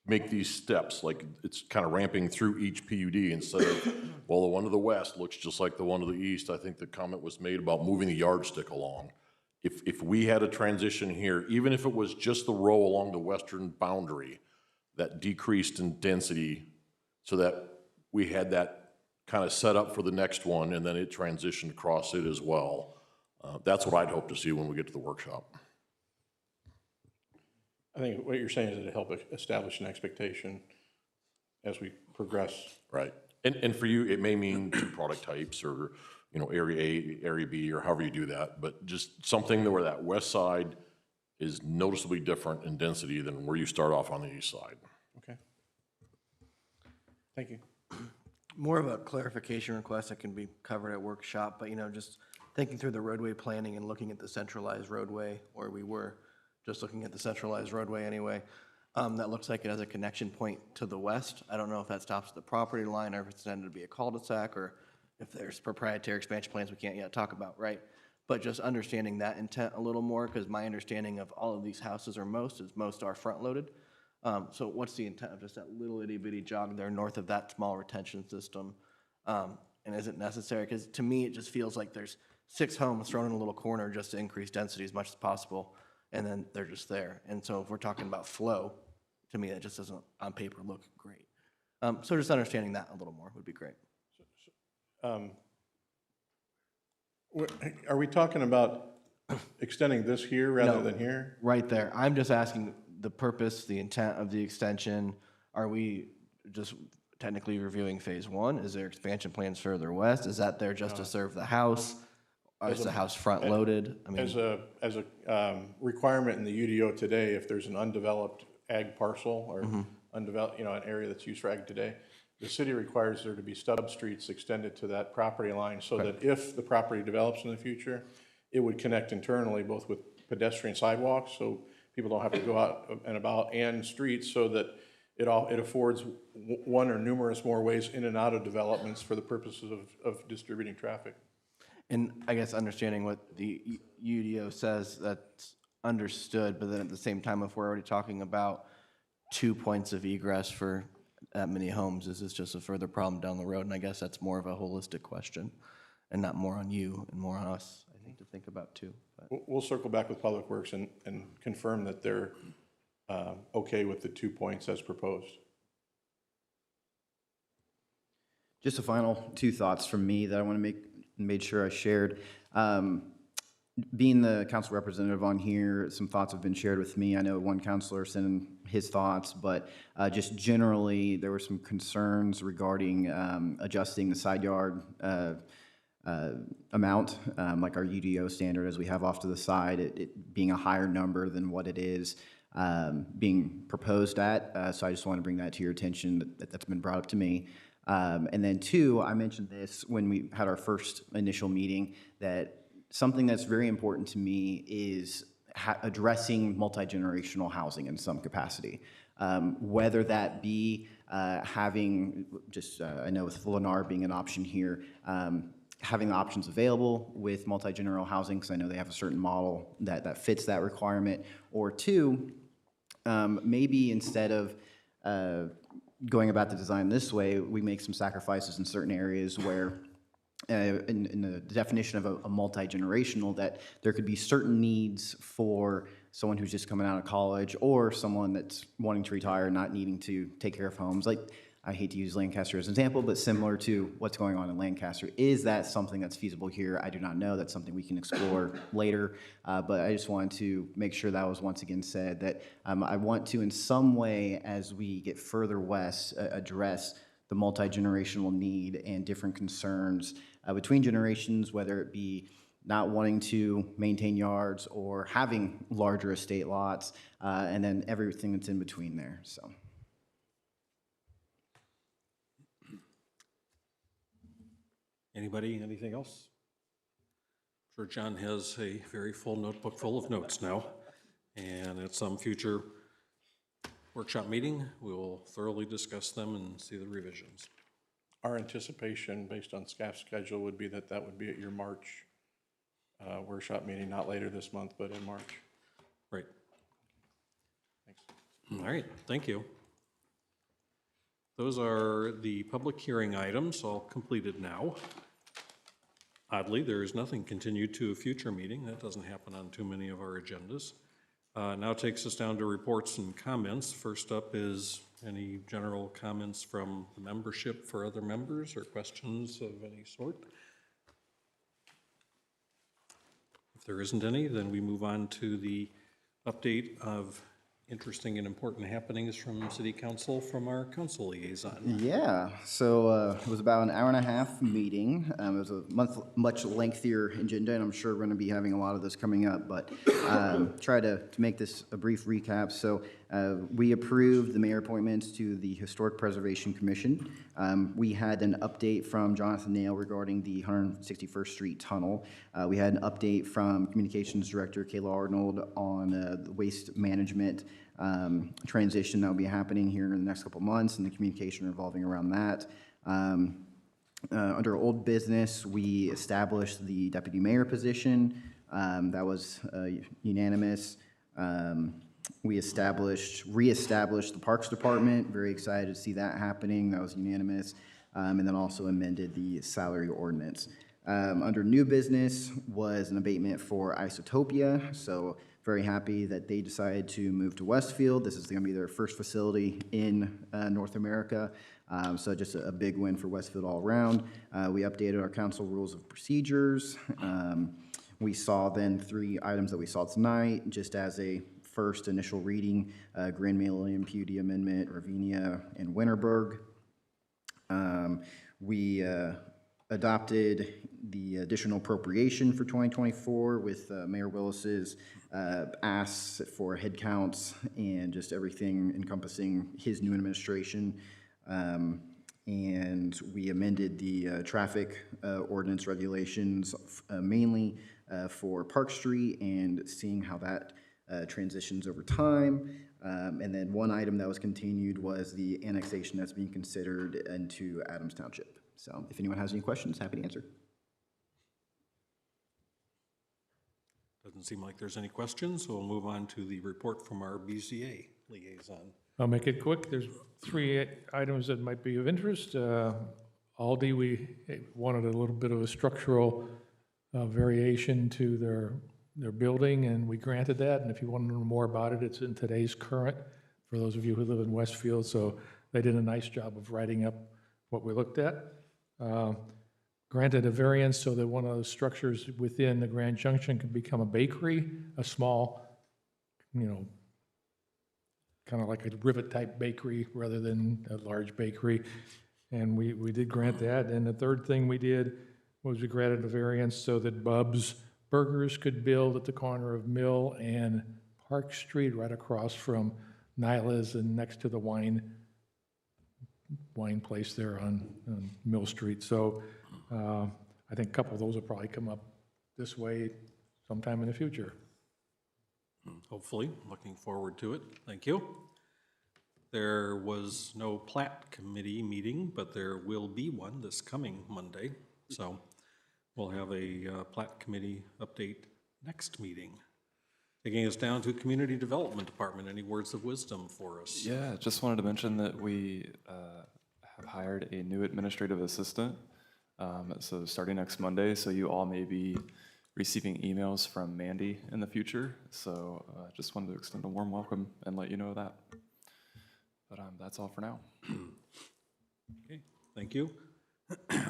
make these steps, like it's kind of ramping through each PUD instead of, well, the one to the west looks just like the one to the east. I think the comment was made about moving the yardstick along. If we had a transition here, even if it was just the row along the western boundary that decreased in density so that we had that kind of set up for the next one and then it transitioned across it as well. That's what I'd hope to see when we get to the workshop. I think what you're saying is it'll help establish an expectation as we progress. Right. And for you, it may mean two product types or, you know, area A, area B, or however you do that, but just something where that west side is noticeably different in density than where you start off on the east side. Okay. Thank you. More of a clarification request that can be covered at workshop, but, you know, just thinking through the roadway planning and looking at the centralized roadway, or we were just looking at the centralized roadway anyway, that looks like it has a connection point to the west. I don't know if that stops at the property line or if it's intended to be a cul-de-sac or if there's proprietary expansion plans we can't yet talk about, right? But just understanding that intent a little more, because my understanding of all of these houses, or most are front-loaded. So what's the intent of just that little itty-bitty jog there north of that small retention system? And is it necessary? Because to me, it just feels like there's 6 homes thrown in a little corner just to increase density as much as possible, and then they're just there. And so if we're talking about flow, to me, that just doesn't, on paper, look great. So just understanding that a little more would be great. Are we talking about extending this here rather No, than here? Right there. I'm just asking the purpose, the intent of the extension. Are we just technically reviewing phase 1? Is there expansion plans further west? Is that there just to serve the house? Is the house front loaded? I mean, As a requirement in the UDO today, if there's an undeveloped ag parcel or undeveloped, you know, an area that's used for ag today, the city requires there to be stub streets extended to that property line so that if the property develops in the future, it would connect internally both with pedestrian sidewalks, so people don't have to go out and about, and streets, so that it affords one or numerous more ways in and out of developments for the purposes of distributing traffic. and I guess understanding what the UDO says, that's understood, but then at the same time, if we're already talking about 2 points of egress for that many homes, is this just a further problem down the road? And I guess that's more of a holistic question and not more on you and more on us, I think, to think about too. But We'll circle back with Public Works and confirm that they're okay with the 2 points as proposed. Just a final two thoughts from me that I want to made sure I shared. Being the council representative on here, some thoughts have been shared with me. I know one councilor sent in his thoughts, but just generally, there were some concerns regarding adjusting the side yard amount, like our UDO standard as we have off to the side, it being a higher number than what it is being proposed at. So I just want to bring that to your attention, that's been brought up to me. And then two, I mentioned this when we had our first initial meeting, that something that's very important to me is addressing multi-generational housing in some capacity. Whether that be having, I know with Lennar being an option here, having the options available with multi-generational housing, because I know they have a certain model that fits that requirement, or two, maybe instead of going about the design this way, we make some sacrifices in certain areas where in the definition of a multi-generational, that there could be certain needs for someone who's just coming out of college or someone that's wanting to retire, not needing to take care of homes. Like, I hate to use Lancaster as an example, but similar to what's going on in Lancaster. Is that something that's feasible here? I do not know. That's something we can explore later. But I just wanted to make sure that was once again said, that I want to, in some way, as we get further west, address the multi-generational need and different concerns between generations, whether it be not wanting to maintain yards or having larger estate lots, and then everything that's in between there. So. Anybody, anything else? I'm sure John has a very full notebook full of notes now, and at some future workshop meeting, we will thoroughly discuss them and see the revisions. Our anticipation, based on staff's schedule, would be that would be at your March workshop meeting, not later this month, but in March. Right. Thanks. All right, thank you. Those are the public hearing items, all completed now. Oddly, there is nothing continued to a future meeting. That doesn't happen on too many of our agendas. Now takes us down to reports and comments. First up is any general comments from the membership for other members or questions of any sort. If there isn't any, then we move on to the update of interesting and important happenings from City Council from our council liaison. Yeah, so it was about an hour and a half meeting. It was a much lengthier agenda, and I'm sure we're going to be having a lot of this coming up, but try to make this a brief recap. So we approved the mayor appointments to the Historic Preservation Commission. We had an update from Jonathan Nail regarding the 161st Street Tunnel. We had an update from Communications Director Kayla Arnold on the waste management transition that will be happening here in the next couple months and the communication revolving around that. Under old business, we established the deputy mayor position. That was unanimous. We reestablished the Parks Department. Very excited to see that happening. That was unanimous. And then also amended the salary ordinance. Under new business was an abatement for Isotopia. So very happy that they decided to move to Westfield. This is going to be their first facility in North America. So just a big win for Westfield all around. We updated our council rules of procedures. We saw then 3 items that we saw tonight, just as a first initial reading, Grand Millennium PUD Amendment, Ravinia, and Winterberg. We adopted the additional appropriation for 2024 with Mayor Willis's asks for headcounts and just everything encompassing his new administration. And we amended the traffic ordinance regulations mainly for Park Street and seeing how that transitions over time. And then one item that was continued was the annexation that's being considered into Adams Township. So if anyone has any questions, happy to answer. Doesn't Doesn't seem like there's any questions, so we'll move on to the report from our BZA liaison. I'll make it quick. There's 3 items that might be of interest. Aldi, we wanted a little bit of a structural variation to their building, and we granted that. And if you want to know more about it, it's in today's current, for those of you who live in Westfield. So they did a nice job of writing up what we looked at. Granted a variance so that one of the structures within the Grand Junction could become a bakery, a small, kind of like a rivet-type bakery rather than a large bakery. And we did grant that. And the third thing we did was we granted a variance so that Bub's Burgers could build at the corner of Mill and Park Street, right across from Nyla's and next to the wine place there on Mill Street. So I think a couple of those will probably come up this way sometime in the future. Hopefully, looking forward to it. Thank you. There was no plat committee meeting, but there will be one this coming Monday. So we'll have a plat committee update next meeting. Taking us down to Community Development Department. Any words of wisdom for us? Yeah, just wanted to mention that we have hired a new administrative assistant. So starting next Monday, so you all may be receiving emails from Mandy in the future. So just wanted to extend a warm welcome and let you know that. But that's all for now. Okay, thank you.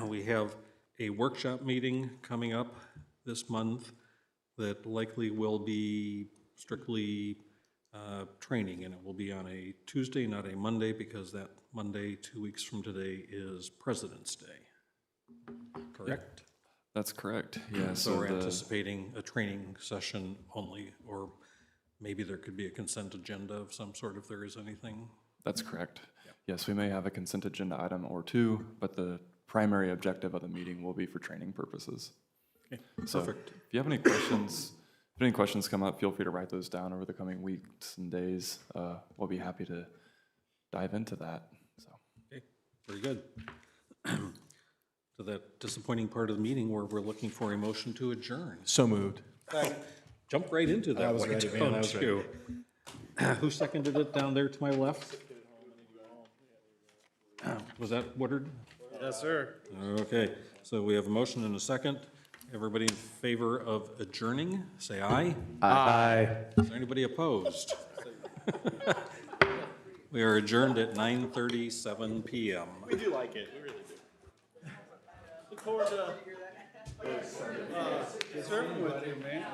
We have a workshop meeting coming up this month that likely will be strictly training, and it will be on a Tuesday, not a Monday, because that Monday, 2 weeks from today, is President's Day. Correct? That's correct, yeah. So we're anticipating a training session only, or maybe there could be a consent agenda of some sort if there is anything. That's correct. Yeah. Yes, we may have a consent agenda item or two, but the primary objective of the meeting will be for training purposes. Okay, so perfect. If you have any questions, if any questions come up, feel free to write those down over the coming weeks and days. We'll be happy to dive into that. So. Okay, very good. To that disappointing part of the meeting where we're looking for a motion to adjourn. So moved. Jump right into that. I was ready, man. I was ready. Who seconded it down there to my left? Was that Woodard? Yes, sir. Okay, so we have a motion and a second. Everybody in favor of adjourning, say aye. Aye. Is there anybody opposed? We are adjourned at 9:37 p.m. We do like it, we really do. Look forward to serving with you, man.